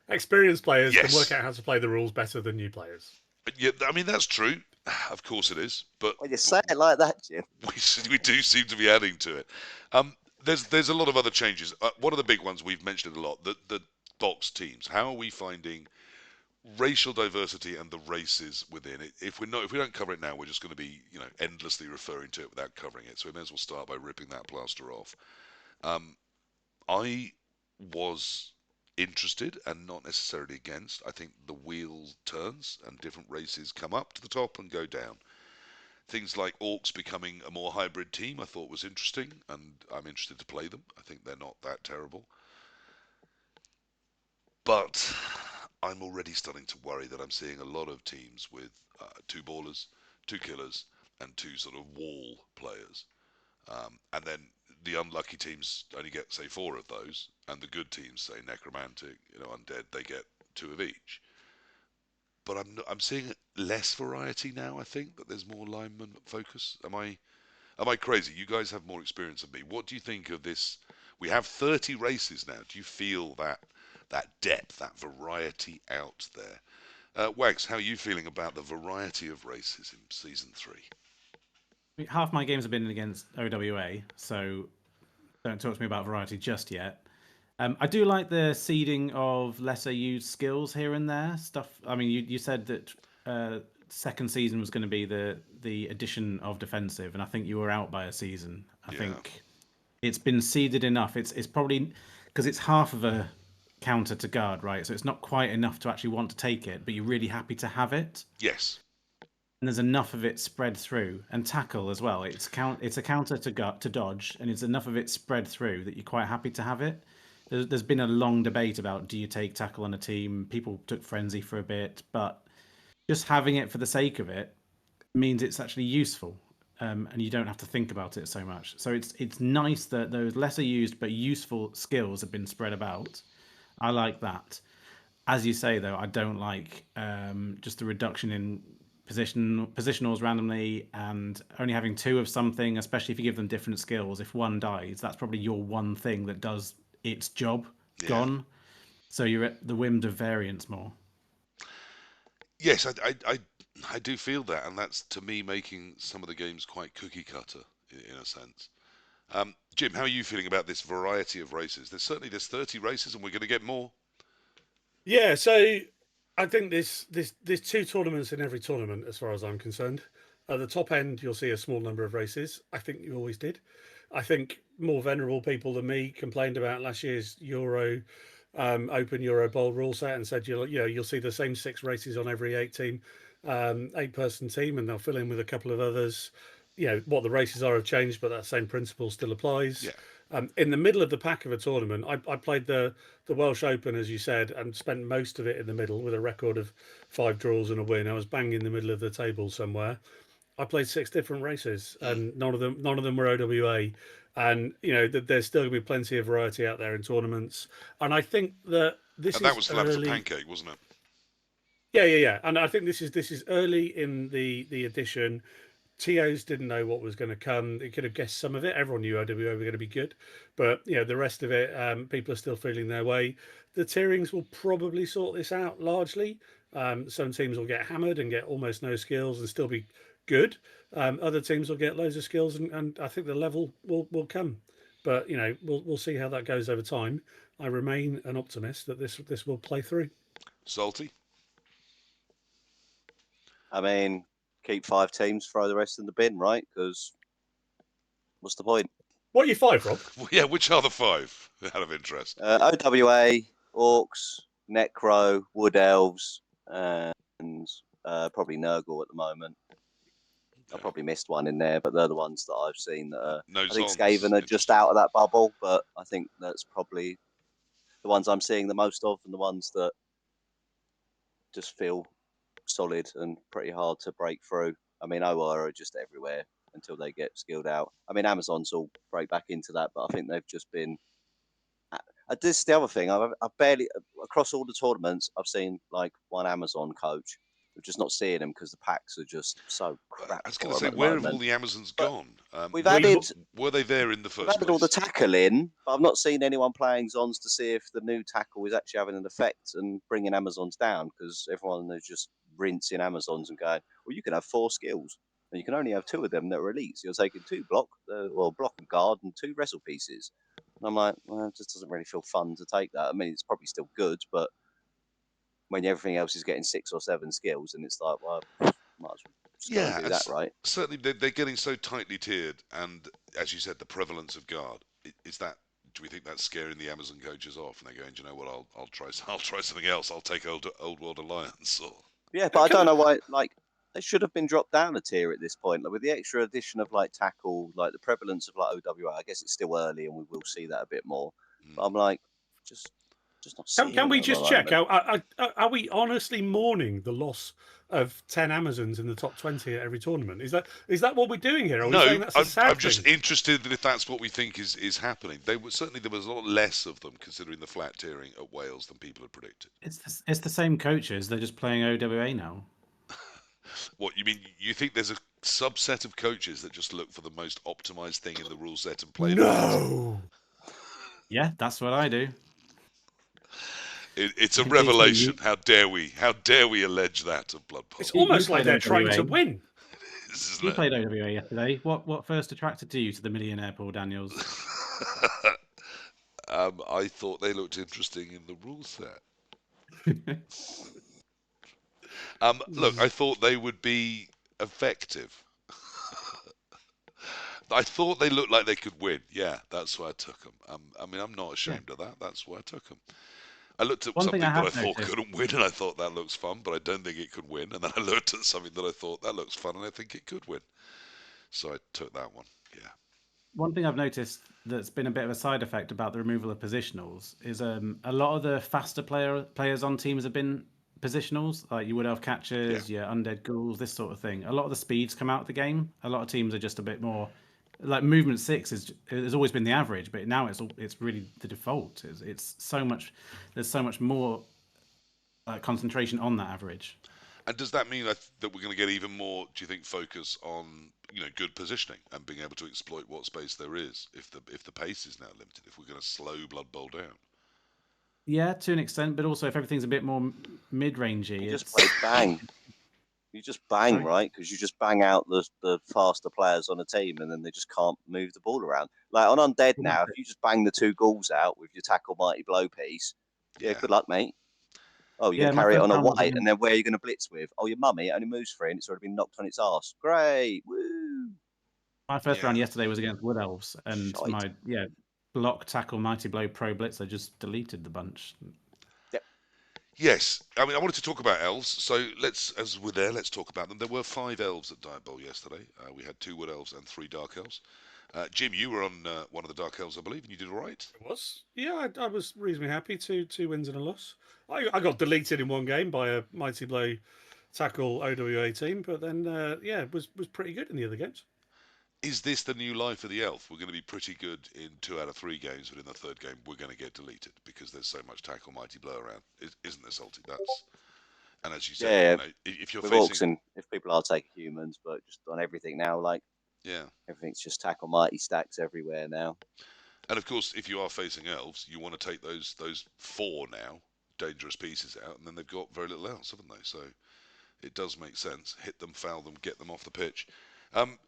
[SPEAKER 2] Experienced players can work
[SPEAKER 1] Yes.
[SPEAKER 2] out how to play the rules better than new players.
[SPEAKER 1] Yeah, I mean that's true. Of course it is. But
[SPEAKER 3] When you say it like that, Jim.
[SPEAKER 1] we do seem to be adding to it. There's a lot of other changes. One of the big ones we've mentioned it a lot. The box teams. How are we finding racial diversity and the races within it? If we don't cover it now, we're just going to be endlessly referring to it without covering it. So we may as well start by ripping that plaster off. I was interested and not necessarily against. I think the wheel turns and different races come up to the top and go down. Things like orcs becoming a more hybrid team I thought was interesting, and I'm interested to play them. I think they're not that terrible. But I'm already starting to worry that I'm seeing a lot of teams with 2 ballers, 2 killers, and 2 sort of wall players. And then the unlucky teams only get, say, 4 of those, and the good teams, say, necromantic, undead, they get 2 of each. But I'm seeing less variety now. I think that there's more lineman focus. Am I crazy? You guys have more experience than me. What do you think of this? We have 30 races now. Do you feel that depth, that variety out there? Wags, how are you feeling about the variety of races in Season 3?
[SPEAKER 4] Half my games have been against OWA, so don't talk to me about variety just yet. I do like the seeding of lesser used skills here and there. Stuff. I mean, you said that second season was going to be the addition of defensive, and I think you were out by a season. I think it's been seeded enough. It's probably because it's half of a counter to guard, right? So it's not quite enough to actually want to take it, but you're really happy to have it.
[SPEAKER 1] Yes.
[SPEAKER 4] And there's enough of it spread through, and tackle as well. It's a counter to dodge, and it's enough of it spread through that you're quite happy to have it. There's been a long debate about do you take tackle on a team. People took frenzy for a bit, but just having it for the sake of it means it's actually useful, and you don't have to think about it so much. So it's nice that those lesser used but useful skills have been spread about. I like that. As you say, though, I don't like just the reduction in positionals randomly and only having two of something, especially if you give them different skills. If one dies, that's probably your one thing that does its job gone. So you're at the whim of variance more.
[SPEAKER 1] Yes, I do feel that, and that's to me making some of the games quite cookie cutter in a sense. Jim, how are you feeling about this variety of races? There's 30 races, and we're going to get more.
[SPEAKER 2] Yeah, so I think there's 2 tournaments in every tournament, as far as I'm concerned. At the top end, you'll see a small number of races. I think you always did. I think more venerable people than me complained about last year's Euro Open Euro Bowl rule set and said you'll see the same 6 races on every 8-person team, and they'll fill in with a couple of others. What the races are have changed, but that same principle still applies.
[SPEAKER 1] Yeah.
[SPEAKER 2] In the middle of the pack of a tournament, I played the Welsh Open, as you said, and spent most of it in the middle with a record of 5 draws and a win. I was bang in the middle of the table somewhere. I played 6 different races, and none of them were OWA. And there's still going to be plenty of variety out there in tournaments. And I think that
[SPEAKER 1] that was Slabs of Pancake, wasn't it?
[SPEAKER 2] Yeah. And I think this is early in the edition. TOs didn't know what was going to come. They could have guessed some of it. Everyone knew OWA were going to be good, but the rest of it, people are still feeling their way. The tierings will probably sort this out largely. Some teams will get hammered and get almost no skills and still be good. Other teams will get loads of skills, and I think the level will come. But we'll see how that goes over time. I remain an optimist that this will play through.
[SPEAKER 1] Salty.
[SPEAKER 3] I mean, keep 5 teams, throw the rest in the bin, right? Because what's the point?
[SPEAKER 2] What are you 5, Rob?
[SPEAKER 1] Well, yeah, which are the 5? Out of interest.
[SPEAKER 3] OWA, Orcs, Necro, Wood Elves, and probably Nurgle at the moment. I probably missed one in there, but they're the ones that I've seen that are. I think Skaven are just out of that bubble, but I think that's probably the ones I'm seeing the most of, and the ones that just feel solid and pretty hard to break through. I mean, OR are just everywhere until they get skilled out. I mean, Amazons will break back into that, but I think they've just been. This is the other thing. I've barely across all the tournaments I've seen like one Amazon coach. We're just not seeing them because the packs are just so crap.
[SPEAKER 1] I was going to say, where have all the Amazons gone?
[SPEAKER 3] We've added.
[SPEAKER 1] Were they there in the first place?
[SPEAKER 3] We've added all the tackle in, but I've not seen anyone playing Zons to see if the new tackle is actually having an effect and bringing Amazons down, because everyone is just rinsing Amazons and going, well, you can have 4 skills and you can only have 2 of them that are elite. So you're taking 2 block and guard and 2 wrestle pieces. And I'm like, well, it just doesn't really feel fun to take that. I mean, it's probably still good, but when everything else is getting 6 or 7 skills, and it's like, well, might as well just go and do that, right?
[SPEAKER 1] Certainly, they're getting so tightly tiered, and as you said, the prevalence of guard is that. Do we think that's scaring the Amazon coaches off, and they're going, do you know what? I'll try something else. I'll take old World Alliance. Or
[SPEAKER 3] yeah, but I don't know why. Like, they should have been dropped down a tier at this point. Like, with the extra addition of like tackle, like the prevalence of like OWA. I guess it's still early, and we will see that a bit more. But I'm like, just not.
[SPEAKER 2] Can we just check? Are we honestly mourning the loss of 10 Amazons in the top 20 at every tournament? Is that what we're doing here? Are we saying that's a sad
[SPEAKER 1] I'm just
[SPEAKER 2] thing?
[SPEAKER 1] interested that if that's what we think is happening. There was a lot less of them considering the flat tiering at Wales than people had predicted.
[SPEAKER 4] It's the same coaches. They're just playing OWA now.
[SPEAKER 1] What you mean? You think there's a subset of coaches that just look for the most optimized thing in the rule set and play?
[SPEAKER 2] No.
[SPEAKER 4] Yeah, that's what I do.
[SPEAKER 1] It's a
[SPEAKER 4] Jason,
[SPEAKER 1] revelation. How dare we? How dare we allege that of Blood
[SPEAKER 2] It's
[SPEAKER 1] Bowl?
[SPEAKER 4] you
[SPEAKER 2] almost like
[SPEAKER 4] played
[SPEAKER 2] they're trying to
[SPEAKER 4] OWA.
[SPEAKER 2] win.
[SPEAKER 1] Isn't
[SPEAKER 4] You
[SPEAKER 1] it?
[SPEAKER 4] played OWA yesterday. What first attracted you to the Millionaire Paul Daniels?
[SPEAKER 1] I thought they looked interesting in the rule set. Look, I thought they would be effective. I thought they looked like they could win. Yeah, that's why I took them. I mean, I'm not
[SPEAKER 4] Yeah.
[SPEAKER 1] ashamed of that. That's why I took them. I looked at
[SPEAKER 4] One thing
[SPEAKER 1] something
[SPEAKER 4] I
[SPEAKER 1] that I
[SPEAKER 4] have
[SPEAKER 1] thought
[SPEAKER 4] noticed.
[SPEAKER 1] couldn't win, and I thought that looks fun, but I don't think it could win. And then I looked at something that I thought that looks fun, and I think it could win. So I took that one. Yeah.
[SPEAKER 4] One thing I've noticed that's been a bit of a side effect about the removal of positionals is a lot of the faster players on teams have been positionals, like your Wood Elf catchers, your Undead Ghouls, this sort of thing. A lot of the speeds come out of the game. A lot of teams are just a bit more like movement 6 has always been the average, but now it's really the default. It's so much. There's so much more concentration on that average.
[SPEAKER 1] And does that mean that we're going to get even more, do you think, focus on good positioning and being able to exploit what space there is if the pace is now limited? If we're going to slow Blood Bowl down?
[SPEAKER 4] Yeah, to an extent, but also if everything's a bit more mid-rangey,
[SPEAKER 3] You just
[SPEAKER 4] it's
[SPEAKER 3] play bang. You just bang,
[SPEAKER 4] Sorry?
[SPEAKER 3] right? Because you just bang out the faster players on a team, and then they just can't move the ball around. Like on Undead
[SPEAKER 4] Well,
[SPEAKER 3] now,
[SPEAKER 4] that's
[SPEAKER 3] if
[SPEAKER 4] it.
[SPEAKER 3] you just bang the 2 ghouls out with your tackle mighty blow piece, yeah,
[SPEAKER 1] Yeah.
[SPEAKER 3] good luck, mate. Oh, you're going
[SPEAKER 4] Yeah,
[SPEAKER 3] to
[SPEAKER 4] my
[SPEAKER 3] carry it
[SPEAKER 4] first
[SPEAKER 3] on a
[SPEAKER 4] round was
[SPEAKER 3] white, and
[SPEAKER 4] against
[SPEAKER 3] then where are you going to blitz with? Oh, your mummy, it only moves 3, and it's already been knocked on its ass. Great, woo,
[SPEAKER 4] my first
[SPEAKER 1] Yeah.
[SPEAKER 4] round yesterday was against Wood Elves, and
[SPEAKER 3] shite.
[SPEAKER 4] my block tackle mighty blow pro blitz. I just deleted the bunch.
[SPEAKER 3] Yep.
[SPEAKER 1] Yes. I mean, I wanted to talk about elves, so as we're there, let's talk about them. There were 5 elves at Diet Bowl yesterday. We had 2 wood elves and 3 dark elves. Jim, you were on one of the dark elves, I believe, and you did all right.
[SPEAKER 2] It was. Yeah, I was reasonably happy. Two wins and a loss. I got deleted in one game by a mighty blow tackle OWA team, but then yeah, it was pretty good in the other games.
[SPEAKER 1] Is this the new life of the elf? We're going to be pretty good in 2 out of 3 games, but in the third game we're going to get deleted because there's so much tackle mighty blow around. Isn't there, Salty? That's and as you said,
[SPEAKER 3] Yeah,
[SPEAKER 1] if you're
[SPEAKER 3] with
[SPEAKER 1] facing,
[SPEAKER 3] orcs and if people are taking humans, but just on everything now, like
[SPEAKER 1] yeah,
[SPEAKER 3] everything's just tackle mighty stacks everywhere now.
[SPEAKER 1] and of course if you are facing elves, you want to take those 4 now dangerous pieces out, and then they've got very little else, haven't they? So it does make sense. Hit them, foul them, get them off the pitch. Um,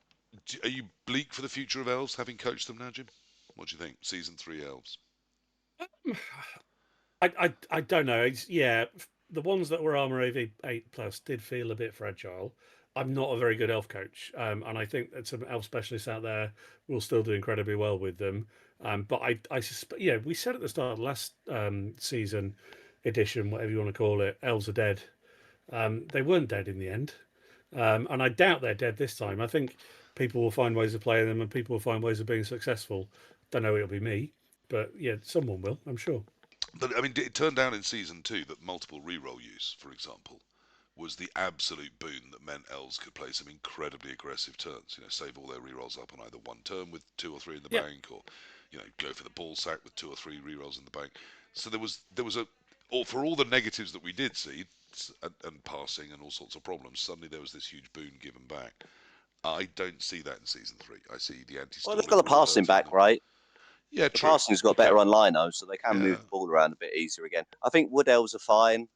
[SPEAKER 1] are you bleak for the future of elves, having coached them now, Jim? What do you think? Season 3 elves.
[SPEAKER 2] I don't know. Yeah, the ones that were Armor AV 8 plus did feel a bit fragile. I'm not a very good elf coach, and I think that some elf specialists out there will still do incredibly well with them. But I suspect, yeah, we said at the start of the last season edition, whatever you want to call it, elves are dead. They weren't dead in the end, and I doubt they're dead this time. I think people will find ways of playing them, and people will find ways of being successful. Don't know it'll be me, but yeah, someone will, I'm sure.
[SPEAKER 1] But I mean, it turned out in season 2 that multiple reroll use, for example, was the absolute boon that meant elves could play some incredibly aggressive turns. Save all their rerolls up on either one turn with 2 or 3 in the
[SPEAKER 2] Yeah,
[SPEAKER 1] bank, or go for the ball sack with 2 or 3 rerolls in the bank. So there was a, or for all the negatives that we did see, and passing and all sorts of problems, suddenly there was this huge boon given back. I don't see that in season 3. I see the
[SPEAKER 3] Well, they've
[SPEAKER 1] anti-stalling
[SPEAKER 3] got the
[SPEAKER 1] really
[SPEAKER 3] passing
[SPEAKER 1] hurting
[SPEAKER 3] back,
[SPEAKER 1] them.
[SPEAKER 3] right?
[SPEAKER 1] Yeah,
[SPEAKER 3] The
[SPEAKER 1] true.
[SPEAKER 3] passing's got
[SPEAKER 1] Okay.
[SPEAKER 3] better on lino, so they can
[SPEAKER 1] Yeah.
[SPEAKER 3] move the ball around a bit easier again. I think wood elves are fine.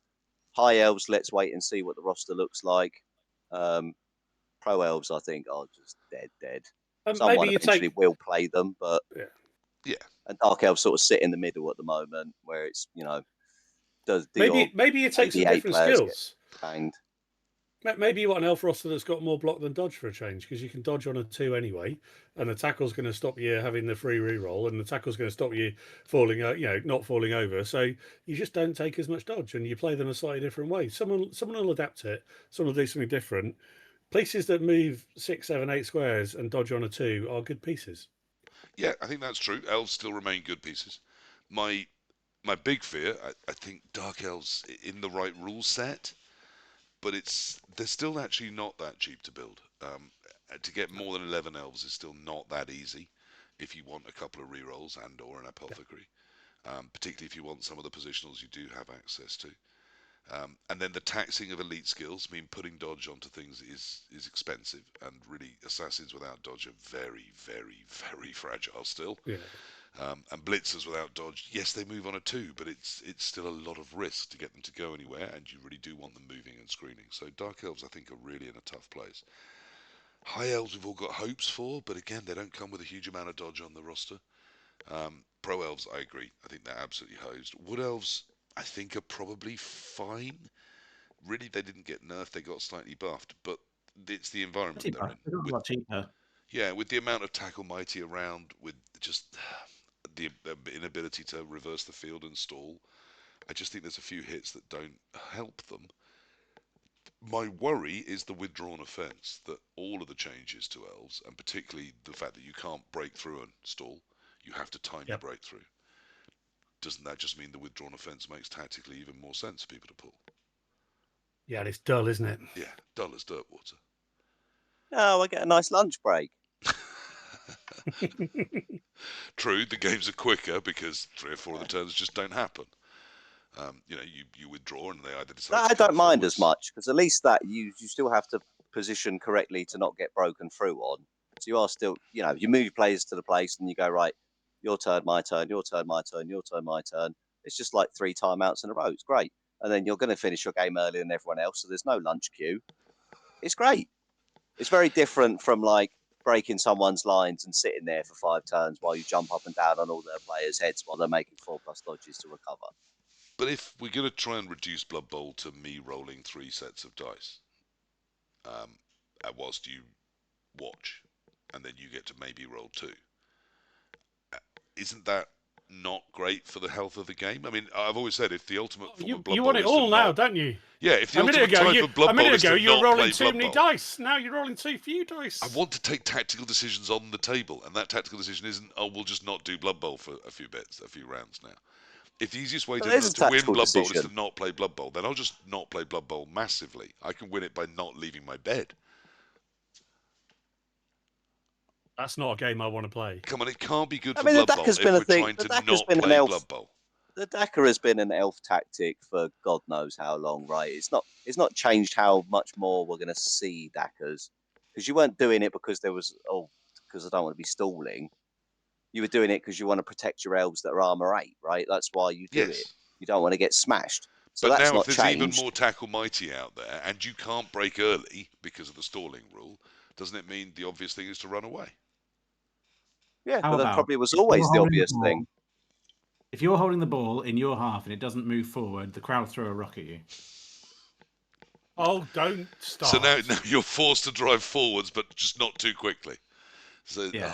[SPEAKER 3] High elves, let's wait and see what the roster looks like. Um, Pro elves, I think, are just dead.
[SPEAKER 2] maybe
[SPEAKER 3] Someone
[SPEAKER 2] you
[SPEAKER 3] eventually
[SPEAKER 2] take.
[SPEAKER 3] will play them, but
[SPEAKER 2] Yeah,
[SPEAKER 1] Yeah.
[SPEAKER 3] and dark elves sort of sit in the middle at the moment, where it's does the odd
[SPEAKER 2] maybe you take some
[SPEAKER 3] AV8
[SPEAKER 2] different
[SPEAKER 3] players get
[SPEAKER 2] skills.
[SPEAKER 3] banged?
[SPEAKER 2] Maybe you want an elf roster that's got more block than dodge for a change, because you can dodge on a 2 anyway, and the tackle's going to stop you having the free reroll, and the tackle's going to stop you falling, not falling over. So you just don't take as much dodge, and you play them a slightly different way. Someone will adapt it. Someone will do something different. Places that move 6, 7, 8 squares and dodge on a 2 are good pieces.
[SPEAKER 1] Yeah, I think that's true. Elves still remain good pieces. My my big fear, I think Dark Elves in the right rule set, but they're still actually not that cheap to build. To get more than 11 elves is still not that easy if you want a couple of rerolls and or an
[SPEAKER 2] Yeah.
[SPEAKER 1] apothecary, particularly if you want some of the positionals you do have access to. And then the taxing of elite skills, I mean, putting dodge onto things is expensive, and really assassins without dodge are very, very, very fragile still.
[SPEAKER 2] Yeah.
[SPEAKER 1] And blitzers without dodge, yes, they move on a 2, but it's still a lot of risk to get them to go anywhere, and you really do want them moving and screening. So Dark Elves, I think, are really in a tough place. High Elves we've all got hopes for, but again, they don't come with a huge amount of dodge on the roster. Pro Elves, I agree. I think they're absolutely hosed. Wood Elves, I think, are probably fine. Really, they didn't get nerfed; they got slightly buffed, but it's the environment they're in.
[SPEAKER 4] They got a lot cheaper.
[SPEAKER 1] Yeah, with the amount of tackle mighty around, with just the inability to reverse the field and stall, I just think there's a few hits that don't help them. My worry is the withdrawn offence, that all of the changes to elves, and particularly the fact that you can't break through and stall, you have to time your breakthrough. Doesn't that just mean the withdrawn offence makes tactically even more sense for people to pull?
[SPEAKER 2] Yeah, it's dull, isn't it?
[SPEAKER 1] Yeah, dull as dirt water.
[SPEAKER 3] Oh, I get a nice lunch break.
[SPEAKER 1] True, the games are quicker because 3 or 4 of the turns just don't happen. You withdraw and they either decide.
[SPEAKER 3] I don't mind as much because at least that you still have to position correctly to not get broken through on. So you are still, you move your players to the place and you go, right, your turn, my turn, your turn, my turn, your turn, my turn. It's just like 3 timeouts in a row. It's great. And then you're going to finish your game earlier than everyone else. So there's no lunch queue. It's great. It's very different from like breaking someone's lines and sitting there for 5 turns while you jump up and down on all their players' heads while they're making 4+ dodges to recover.
[SPEAKER 1] But if we're going to try and reduce Blood Bowl to me rolling 3 sets of dice, whilst you watch, and then you get to maybe roll 2, isn't that not great for the health of the game? I mean, I've always said if the ultimate form of Blood
[SPEAKER 2] You
[SPEAKER 1] Bowl
[SPEAKER 2] want it
[SPEAKER 1] is
[SPEAKER 2] all
[SPEAKER 1] to
[SPEAKER 2] now,
[SPEAKER 1] not,
[SPEAKER 2] don't you?
[SPEAKER 1] yeah, if the
[SPEAKER 2] A minute
[SPEAKER 1] ultimate
[SPEAKER 2] ago,
[SPEAKER 1] type of Blood Bowl is to
[SPEAKER 2] you were
[SPEAKER 1] not
[SPEAKER 2] rolling
[SPEAKER 1] play
[SPEAKER 2] too
[SPEAKER 1] Blood
[SPEAKER 2] many
[SPEAKER 1] Bowl,
[SPEAKER 2] dice. Now you're rolling too few dice.
[SPEAKER 1] I want to take tactical decisions on the table, and that tactical decision isn't, oh, we'll just not do Blood Bowl for a few rounds now. If the easiest way to win Blood Bowl is to not play Blood Bowl, then I'll just not play Blood Bowl massively. I can win it by not leaving my bed.
[SPEAKER 2] That's not a game I want to play.
[SPEAKER 1] Come on, it can't be good for Blood Bowl if we're trying to not play Blood Bowl.
[SPEAKER 3] The Dakar has been an elf tactic for God knows how long, right? It's not changed how much more we're going to see Dakars, because you weren't doing it because because I don't want to be stalling. You were doing it because you want to protect your elves that are armor 8, right? That's why you do it. You don't want to get smashed. So
[SPEAKER 1] but
[SPEAKER 3] that's
[SPEAKER 1] now,
[SPEAKER 3] not
[SPEAKER 1] if there's
[SPEAKER 3] changed.
[SPEAKER 1] even more tackle mighty out there, and you can't break early because of the stalling rule, doesn't it mean the obvious thing is to run away?
[SPEAKER 3] Yeah, but that probably was always the obvious thing.
[SPEAKER 4] If you're holding the ball in your half and it doesn't move forward, the crowd throw a rock at you.
[SPEAKER 2] Oh, don't start.
[SPEAKER 1] So now you're forced to drive forwards, but just not too quickly. So,
[SPEAKER 4] yeah.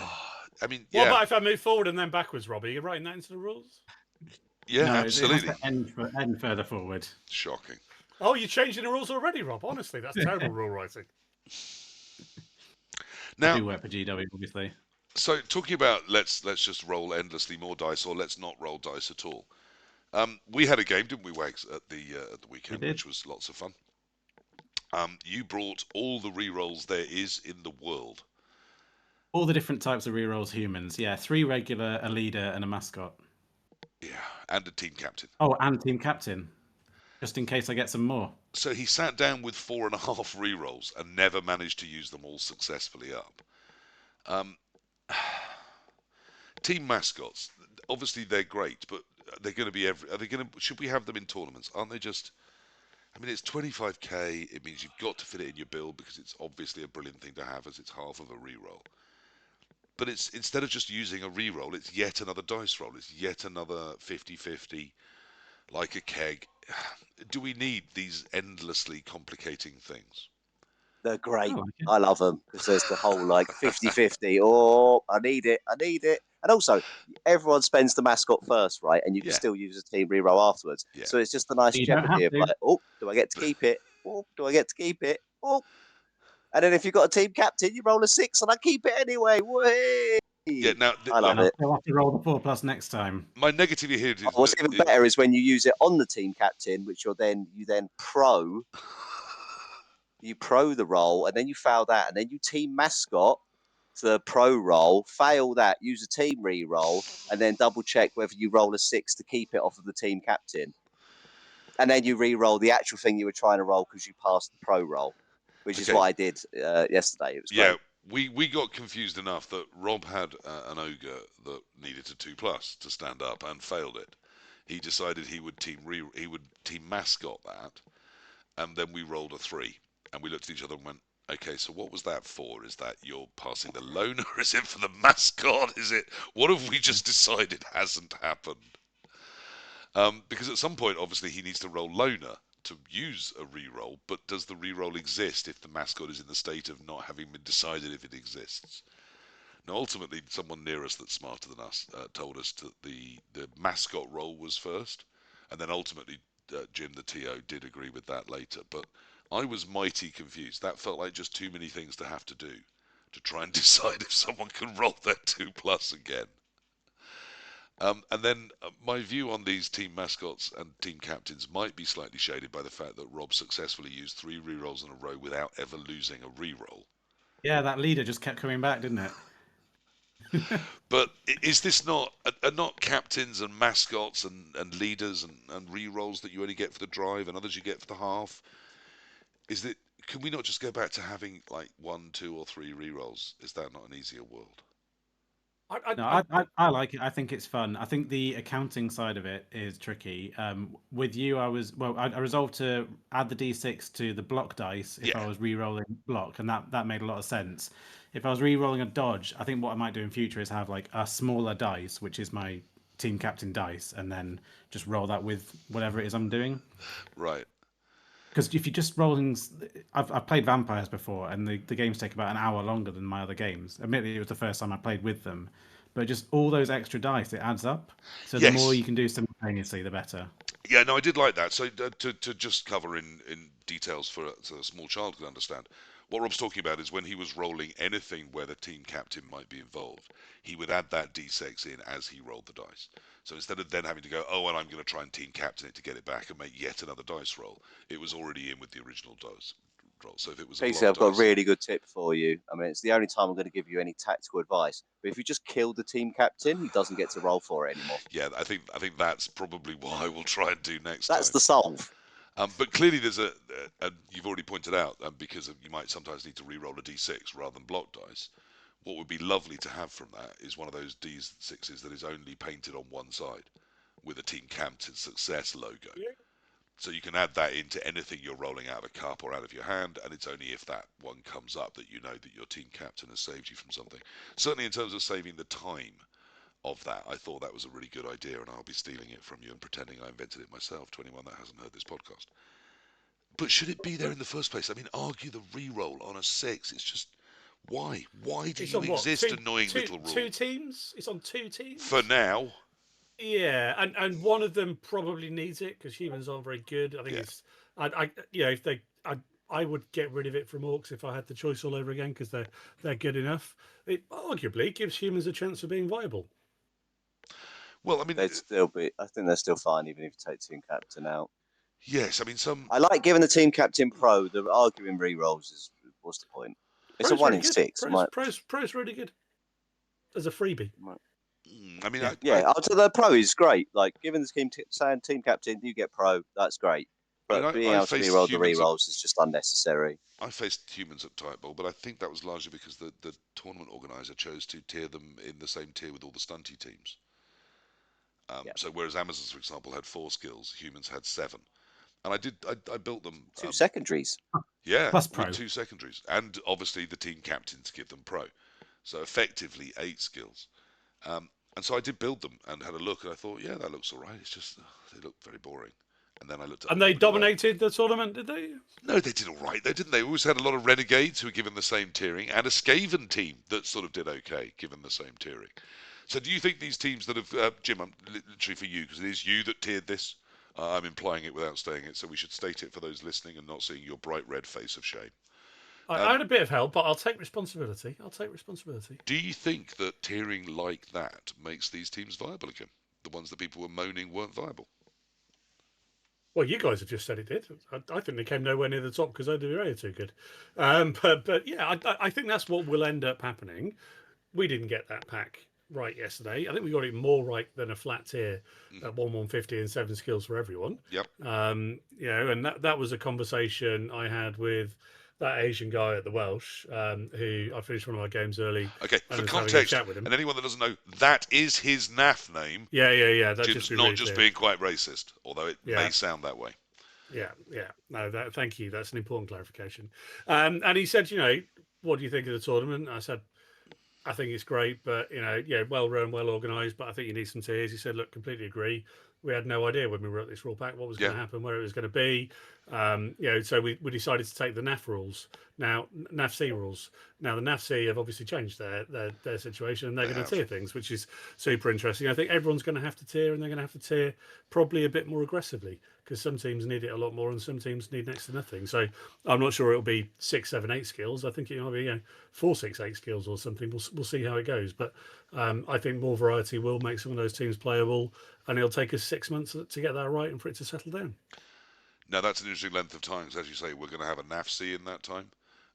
[SPEAKER 1] I mean,
[SPEAKER 2] what about if I move forward and then backwards, Robbie? You're writing that into the rules?
[SPEAKER 1] Yeah,
[SPEAKER 4] no,
[SPEAKER 1] absolutely.
[SPEAKER 4] It has to end further forward.
[SPEAKER 1] Shocking.
[SPEAKER 2] Oh, you're changing the rules already, Rob. Honestly, that's terrible rule writing.
[SPEAKER 4] Now, I do work for GW, obviously.
[SPEAKER 1] So, talking about let's just roll endlessly more dice, or let's not roll dice at all. We had a game, didn't we, Wags, at the weekend, which was lots of fun. You brought all the rerolls there is in the world.
[SPEAKER 4] All the different types of rerolls humans. Yeah, 3 regular, a leader, and a mascot.
[SPEAKER 1] Yeah, and a team captain.
[SPEAKER 4] Oh, and team captain. Just in case I get some more.
[SPEAKER 1] So he sat down with 4.5 rerolls and never managed to use them all successfully up. Team mascots, obviously they're great, but they're going to be should we have them in tournaments? Aren't they just, I mean, it's 25k, it means you've got to fit it in your build because it's obviously a brilliant thing to have as it's half of a reroll. But it's, instead of just using a reroll, it's yet another dice roll. It's yet another 50-50, like a keg. Do we need these endlessly complicating things?
[SPEAKER 3] They're great. I love them because there's the whole like 50-50. Oh, I need it. And also, everyone spends the mascot first, right? And you can still use a team reroll afterwards. Yeah. So it's just a nice jeopardy of like, oh, do I get to keep it? Oh, do I get to keep it? Oh. And then if you've got a team captain, you roll a 6 and I keep it anyway. Whee!
[SPEAKER 1] Yeah, now
[SPEAKER 3] I love it.
[SPEAKER 4] I'll have to roll the 4+ next time.
[SPEAKER 1] My negative here is
[SPEAKER 3] what's even better is when you use it on the team captain, which you then pro. You pro the roll, and then you fail that, and then you team mascot the pro roll, fail that, use a team re-roll, and then double check whether you roll a 6 to keep it off of the team captain. and then you re-roll the actual thing you were trying to roll because you passed the pro roll, which is
[SPEAKER 1] Okay.
[SPEAKER 3] what I did yesterday. It was
[SPEAKER 1] Yeah,
[SPEAKER 3] great.
[SPEAKER 1] we got confused enough that Rob had an ogre that needed a 2+ to stand up and failed it. He decided he would team mascot that, and then we rolled a 3, and we looked at each other and went, okay, so what was that for? Is that you're passing the loner? Is it for the mascot? Is it, what have we just decided hasn't happened? Because at some point, obviously, he needs to roll loner to use a reroll, but does the reroll exist if the mascot is in the state of not having been decided if it exists? Now, ultimately, someone near us that's smarter than us told us that the mascot roll was first, and then ultimately Jim, the TO, did agree with that later. But I was mighty confused. That felt like just too many things to have to do to try and decide if someone can roll their 2+ again. And then my view on these team mascots and team captains might be slightly shaded by the fact that Rob successfully used 3 rerolls in a row without ever losing a reroll.
[SPEAKER 4] Yeah, that leader just kept coming back, didn't it?
[SPEAKER 1] But is this not are not captains and mascots and leaders and rerolls that you only get for the drive and others you get for the half? Is that, can we not just go back to having like 1, 2, or 3 rerolls? Is that not an easier world?
[SPEAKER 4] No, I like it. I think it's fun. I think the accounting side of it is tricky. With you, I resolved to add the d6 to the block dice if I was re-rolling block, and that made a lot of sense. If I was re-rolling a dodge, I think what I might do in future is have like a smaller dice, which is my team captain dice, and then just roll that with whatever it is I'm doing.
[SPEAKER 1] Right.
[SPEAKER 4] Because if you're just rolling, I've played vampires before, and the games take about an hour longer than my other games. Admittedly, it was the first time I played with them, but just all those extra dice, it adds up. So the more you can do simultaneously, the better.
[SPEAKER 1] Yeah, no, I did like that. So to just cover in details so a small child can understand, what Rob's talking about is when he was rolling anything where the team captain might be involved, he would add that d6 in as he rolled the dice. So instead of then having to go, oh, and I'm going to try and team captain it to get it back and make yet another dice roll, it was already in with the original dice roll. So if it was a
[SPEAKER 3] Casey,
[SPEAKER 1] block
[SPEAKER 3] I've got a
[SPEAKER 1] dice,
[SPEAKER 3] really good tip for you. I mean, it's the only time I'm going to give you any tactical advice. But if you just kill the team captain, he doesn't get to roll for it anymore.
[SPEAKER 1] yeah, I think that's probably what I will try and do next
[SPEAKER 3] That's
[SPEAKER 1] time.
[SPEAKER 3] the solve.
[SPEAKER 1] But clearly, there's you've already pointed out, because you might sometimes need to re-roll a d6 rather than block dice. What would be lovely to have from that is one of those d6s that is only painted on one side with a team captain success logo.
[SPEAKER 2] Yeah.
[SPEAKER 1] So you can add that into anything you're rolling out of a cup or out of your hand, and it's only if that one comes up that you know that your team captain has saved you from something. Certainly in terms of saving the time of that, I thought that was a really good idea, and I'll be stealing it from you and pretending I invented it myself to anyone that hasn't heard this podcast. But should it be there in the first place? I mean, argue the re-roll on a 6. It's just, why? Why do
[SPEAKER 2] It's
[SPEAKER 1] you
[SPEAKER 2] on what?
[SPEAKER 1] exist, annoying little rule?
[SPEAKER 2] 2 teams? It's on 2 teams?
[SPEAKER 1] For now.
[SPEAKER 2] Yeah, and one of them probably needs it because humans aren't very good. I think it's, if I would get rid of it from orcs if I had the choice all over again because they're good enough. It arguably gives humans a chance of being viable.
[SPEAKER 1] Well, I mean,
[SPEAKER 3] They'd still be. I think they're still fine even if you take team captain out.
[SPEAKER 1] yes, I mean
[SPEAKER 3] I like giving the team captain pro. The arguing re-rolls is what's the point? It's
[SPEAKER 2] Pro's
[SPEAKER 3] a 1
[SPEAKER 2] really
[SPEAKER 3] in
[SPEAKER 2] good.
[SPEAKER 3] 6.
[SPEAKER 2] Pro's really good as a freebie.
[SPEAKER 1] I mean,
[SPEAKER 3] Yeah, the pro is great. Like giving the team captain, you get pro. That's great. But being able to re-roll the re-rolls is just unnecessary.
[SPEAKER 1] I faced humans at Type Bowl, but I think that was largely because the tournament organizer chose to tier them in the same tier with all the stunty teams. So whereas Amazons, for example, had 4 skills, humans had 7. And I built them
[SPEAKER 3] 2 secondaries.
[SPEAKER 1] Yeah,
[SPEAKER 4] Plus pro.
[SPEAKER 1] with 2 secondaries, and obviously the team captains give them pro, so effectively 8 skills. And so I did build them and had a look, and I thought, yeah, that looks all right. It's just they look very boring. And then I looked at
[SPEAKER 2] and they dominated the tournament, did they?
[SPEAKER 1] No, they did all right, though, didn't they? We always had a lot of renegades who were given the same tiering, and a Skaven team that sort of did okay, given the same tiering. So do you think these teams that have, Jim, I'm literally for you, because it is you that tiered this. I'm implying it without saying it, so we should state it for those listening and not seeing your bright red face of shame.
[SPEAKER 2] I had a bit of help, but I'll take responsibility.
[SPEAKER 1] Do you think that tiering like that makes these teams viable again? The ones that people were moaning weren't viable?
[SPEAKER 2] Well, you guys have just said it did. I think they came nowhere near the top because OWA are too good. But yeah, I think that's what will end up happening. We didn't get that pack. right yesterday. I think we got it more right than a flat tier at 1/150 and 7 skills for everyone.
[SPEAKER 1] Yep.
[SPEAKER 2] And that was a conversation I had with that Asian guy at the Welsh, who I finished one of my games early.
[SPEAKER 1] Okay,
[SPEAKER 2] and
[SPEAKER 1] for
[SPEAKER 2] was having a
[SPEAKER 1] context,
[SPEAKER 2] chat with him.
[SPEAKER 1] and anyone that doesn't know, that is his NAF name.
[SPEAKER 2] Yeah. That's just
[SPEAKER 1] not
[SPEAKER 2] really
[SPEAKER 1] just
[SPEAKER 2] clear.
[SPEAKER 1] being quite racist, although it may sound that way.
[SPEAKER 2] Yeah. No, thank you. That's an important clarification. And he said, what do you think of the tournament? I said, I think it's great, but well run, well organised. But I think you need some tiers. He said, "Look, completely agree. We had no idea when we wrote this rule pack what was going to happen, where it was going to be. So we decided to take the NAF rules now, NAF C rules. Now the NAF C have obviously changed their situation, and they're going to tier things, which is super interesting. I think everyone's going to have to tier, and they're going to have to tier probably a bit more aggressively because some teams need it a lot more, and some teams need next to nothing. So I'm not sure it'll be 6, 7, 8 skills. I think it might be 4, 6, 8 skills or something. We'll see how it goes, but I think more variety will make some of those teams playable, and it'll take us 6 months to get that right and for it to settle down.
[SPEAKER 1] Now, that's an interesting length of time, because as you say, we're going to have a NAFC in that time.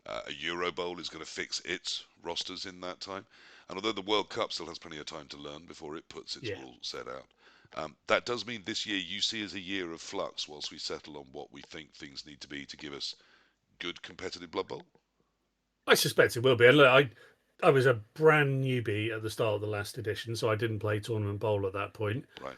[SPEAKER 1] A Euro Bowl is going to fix its rosters in that time. And although the World Cup still has plenty of time to learn before it puts its rule set out, that does mean this year you see as a year of flux whilst we settle on what we think things need to be to give us good competitive Blood Bowl.
[SPEAKER 2] I suspect it will be. And look, I was a brand newbie at the start of the last edition, so I didn't play Tournament Bowl at that point.
[SPEAKER 1] Right.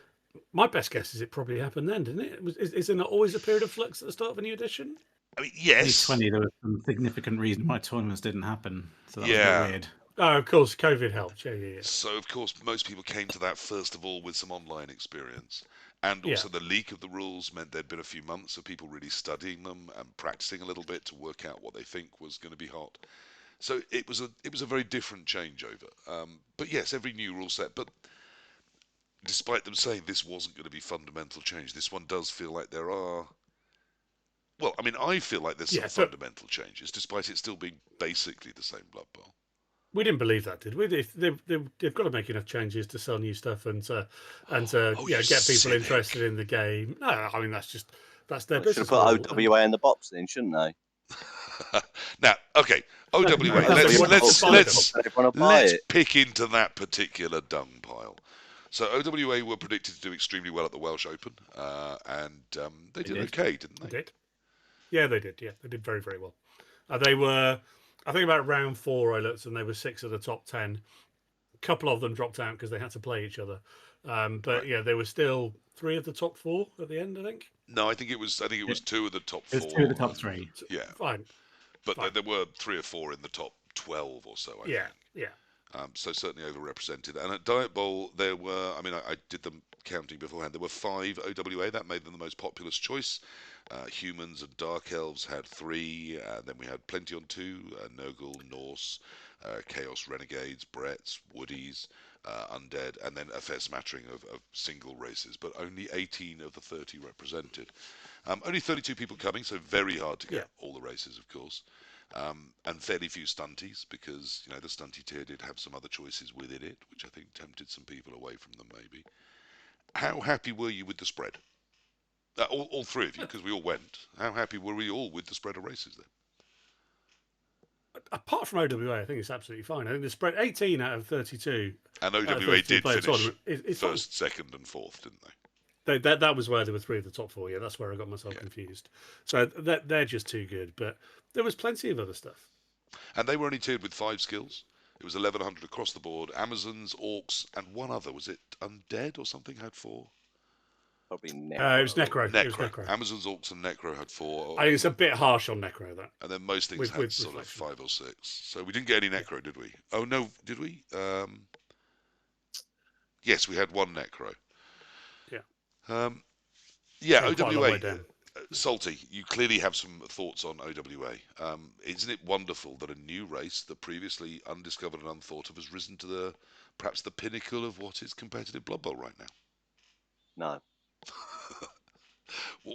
[SPEAKER 2] My best guess is it probably happened then, didn't it? Is there not always a period of flux at the start of a new edition?
[SPEAKER 1] I mean, yes.
[SPEAKER 4] 2020, there was some significant reason why tournaments didn't happen, so that was a bit weird.
[SPEAKER 2] Oh, of course, COVID helped. Yeah.
[SPEAKER 1] So, of course, most people came to that first of all with some online experience. And also the leak of the rules meant there'd been a few months of people really studying them and practicing a little bit to work out what they think was going to be hot. So it was a very different changeover. But yes, every new rule set. But despite them saying this wasn't going to be fundamental change, this one does feel like there are. Well, I mean, I feel like there's some fundamental changes, despite it still being basically the same Blood Bowl.
[SPEAKER 2] We didn't believe that, did we? They've got to make enough changes to sell new stuff and to get people interested in the game. No, I mean that's their business.
[SPEAKER 3] Should have put OWA in the box then, shouldn't they?
[SPEAKER 1] Now, okay, OWA. Let's pick into that particular dung pile. So OWA were predicted to do extremely well at the Welsh Open, and they did okay, didn't they?
[SPEAKER 2] They did. Yeah, they did. Yeah, they did very, very well. They were, I think, about round 4. I looked, and they were 6 of the top 10. A couple of them dropped out because they had to play each other. But yeah, they were still 3 of the top 4 at the end, I think.
[SPEAKER 1] No, I think it was 2 of the top 4.
[SPEAKER 4] It was 2 of the top 3.
[SPEAKER 1] Yeah,
[SPEAKER 2] fine.
[SPEAKER 1] But there were 3 or 4 in the top 12 or so. I think.
[SPEAKER 2] Yeah.
[SPEAKER 1] So certainly overrepresented. And at Diet Bowl, there were, I mean, I did them counting beforehand, there were 5 OWA. That made them the most populous choice. Humans and Dark Elves had 3. Then we had plenty on 2. Nurgle, Norse, Chaos Renegades, Bretts, Woodies, Undead, and then a fair smattering of single races, but only 18 of the 30 represented. Only 32 people coming, so very hard to get all the races, of course. And fairly few stunties, because the stunty tier did have some other choices within it, which I think tempted some people away from them maybe. How happy were you with the spread? All 3 of you, because we all went. How happy were we all with the spread of races then?
[SPEAKER 2] Apart from OWA, I think it's absolutely fine. I think the spread 18 out of 32.
[SPEAKER 1] And OWA did finish first, second, and fourth, didn't they?
[SPEAKER 2] That was where there were 3 of the top 4. Yeah, that's where I got myself confused. So they're just too good. But there was plenty of other stuff.
[SPEAKER 1] And they were only tiered with 5 skills. It was 1100 across the board. Amazons, Orcs, and one other. Was it Undead or something had 4?
[SPEAKER 3] Probably Necro.
[SPEAKER 2] It was Necro.
[SPEAKER 1] Necro. Amazons, Orcs, and Necro had 4.
[SPEAKER 2] I think it's a bit harsh on Necro, that.
[SPEAKER 1] And then most things had sort of 5 or 6. So we didn't get any Necro, did we? Oh, no, did we? Yes, we had 1 Necro.
[SPEAKER 2] Yeah.
[SPEAKER 1] OWA. Salty, you clearly have some thoughts on OWA. Isn't it wonderful that a new race that previously undiscovered and unthought of has risen to perhaps the pinnacle of what is competitive Blood Bowl right now?
[SPEAKER 3] No.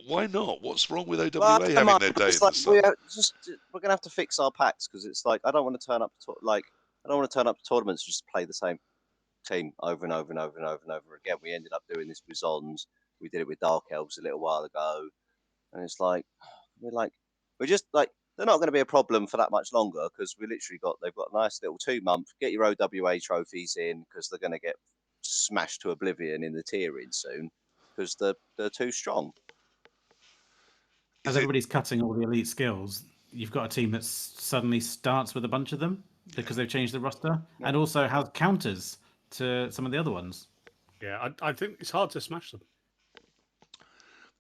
[SPEAKER 1] Why not? What's wrong with OWA having their day in the sun?
[SPEAKER 3] We're going to have to fix our packs, because it's like I don't want to turn up to tournaments just to play the same team over and over and over and over and over again. We ended up doing this with Zons. We did it with Dark Elves a little while ago, and it's like we're just like they're not going to be a problem for that much longer because they've got a nice little 2 month. Get your OWA trophies in because they're going to get smashed to oblivion in the tiering soon because they're too strong.
[SPEAKER 4] As everybody's cutting all the elite skills, you've got a team that suddenly starts with a bunch of them because they've changed the roster, and also has counters to some of the other ones.
[SPEAKER 2] Yeah, I think it's hard to smash them.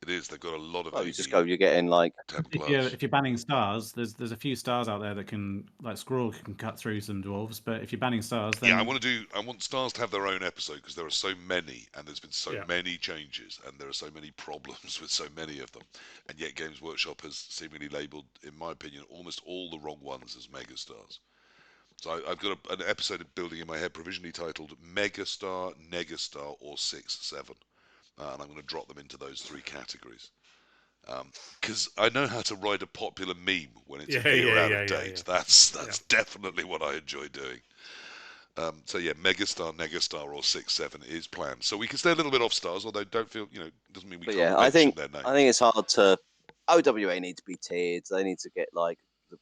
[SPEAKER 1] It is. They've got a lot of.
[SPEAKER 3] Well, you're getting like
[SPEAKER 1] 10 plus.
[SPEAKER 4] If you're banning stars, there's a few stars out there that can, like Scrawl can cut through some dwarves, but if you're banning stars, then
[SPEAKER 1] I want stars to have their own episode because there are so many, and there's been so many changes, and there are so many problems with so many of them, and yet Games Workshop has seemingly labelled, in my opinion, almost all the wrong ones as megastars. So I've got an episode of building in my head provisionally titled Megastar, Negastar, or 6-7, and I'm going to drop them into those 3 categories. Because I know how to write a popular meme when it's a year out of date. That's definitely what I enjoy doing. So yeah, Megastar, Negastar, or 6-7 is planned. So we can stay a little bit off stars, although don't feel, doesn't mean we can't mention their name.
[SPEAKER 3] I think it's hard to. OWA need to be tiered. They need to get like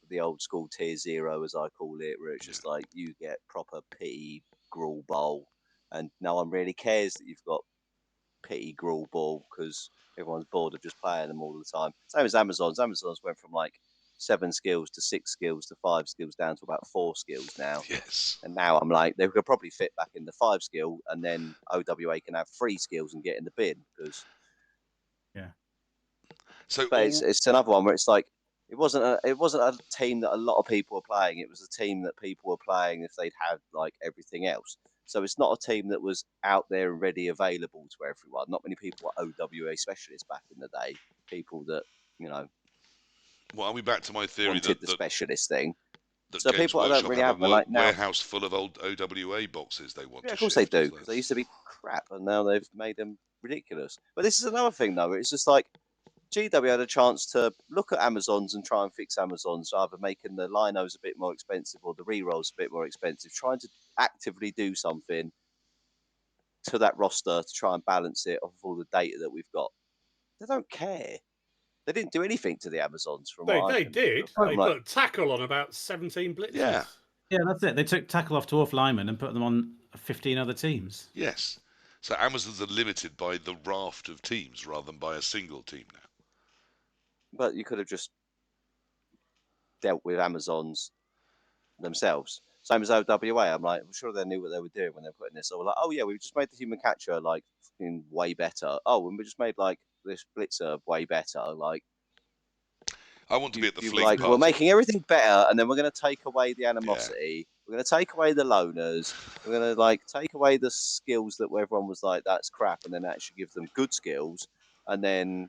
[SPEAKER 3] the old school tier 0, as I call it, where it's just like you get proper pity Gruul Bowl, and no one really cares that you've got pity Gruul Bowl because everyone's bored of just playing them all the time. Same as Amazon's. Amazon's went from like 7 skills to 6 skills to 5 skills down to about 4 skills now.
[SPEAKER 1] Yes.
[SPEAKER 3] And now I'm like, they could probably fit back in the 5 skill, and then OWA can have 3 skills and get in the bin because.
[SPEAKER 1] So,
[SPEAKER 3] but it's another one where it's like it wasn't a team that a lot of people were playing. It was a team that people were playing if they'd had like everything else. So it's not a team that was out there and ready, available to everyone. Not many people were OWA specialists back in the day. People that
[SPEAKER 1] well, are we back to my theory
[SPEAKER 3] wanted
[SPEAKER 1] that
[SPEAKER 3] the specialist thing?
[SPEAKER 1] That
[SPEAKER 3] So
[SPEAKER 1] Games
[SPEAKER 3] people I
[SPEAKER 1] Workshop
[SPEAKER 3] don't really
[SPEAKER 1] have
[SPEAKER 3] have
[SPEAKER 1] a
[SPEAKER 3] like now.
[SPEAKER 1] warehouse full of old OWA boxes they want to
[SPEAKER 3] of course
[SPEAKER 1] shift,
[SPEAKER 3] they do, because they used to be crap and now they've made them ridiculous. But this is another thing though. It's just like GW had a chance to look at Amazons and try and fix Amazons, either making the linos a bit more expensive or the rerolls a bit more expensive, trying to actively do something to that roster to try and balance it off of all the data that we've got. They don't care. They didn't do anything to the Amazons from what
[SPEAKER 2] They did. They put tackle on about 17 blitzes.
[SPEAKER 4] Yeah, that's it. They took tackle off dwarf linemen and put them on 15 other teams.
[SPEAKER 1] Yes. So Amazons are limited by the raft of teams rather than by a single team now.
[SPEAKER 3] But you could have just dealt with Amazons themselves. Same as OWA. I'm like, I'm sure they knew what they were doing when they were putting this. So we're like, oh yeah, we've just made the human catcher like way better. Oh, and we just made like this blitzer way better. Like,
[SPEAKER 1] I want to be at the fleet
[SPEAKER 3] like,
[SPEAKER 1] party.
[SPEAKER 3] we're making everything better, and then we're going to take away the animosity. Yeah. We're going to take away the loners. We're going to like take away the skills that everyone was like, that's crap, and then actually give them good skills. And then,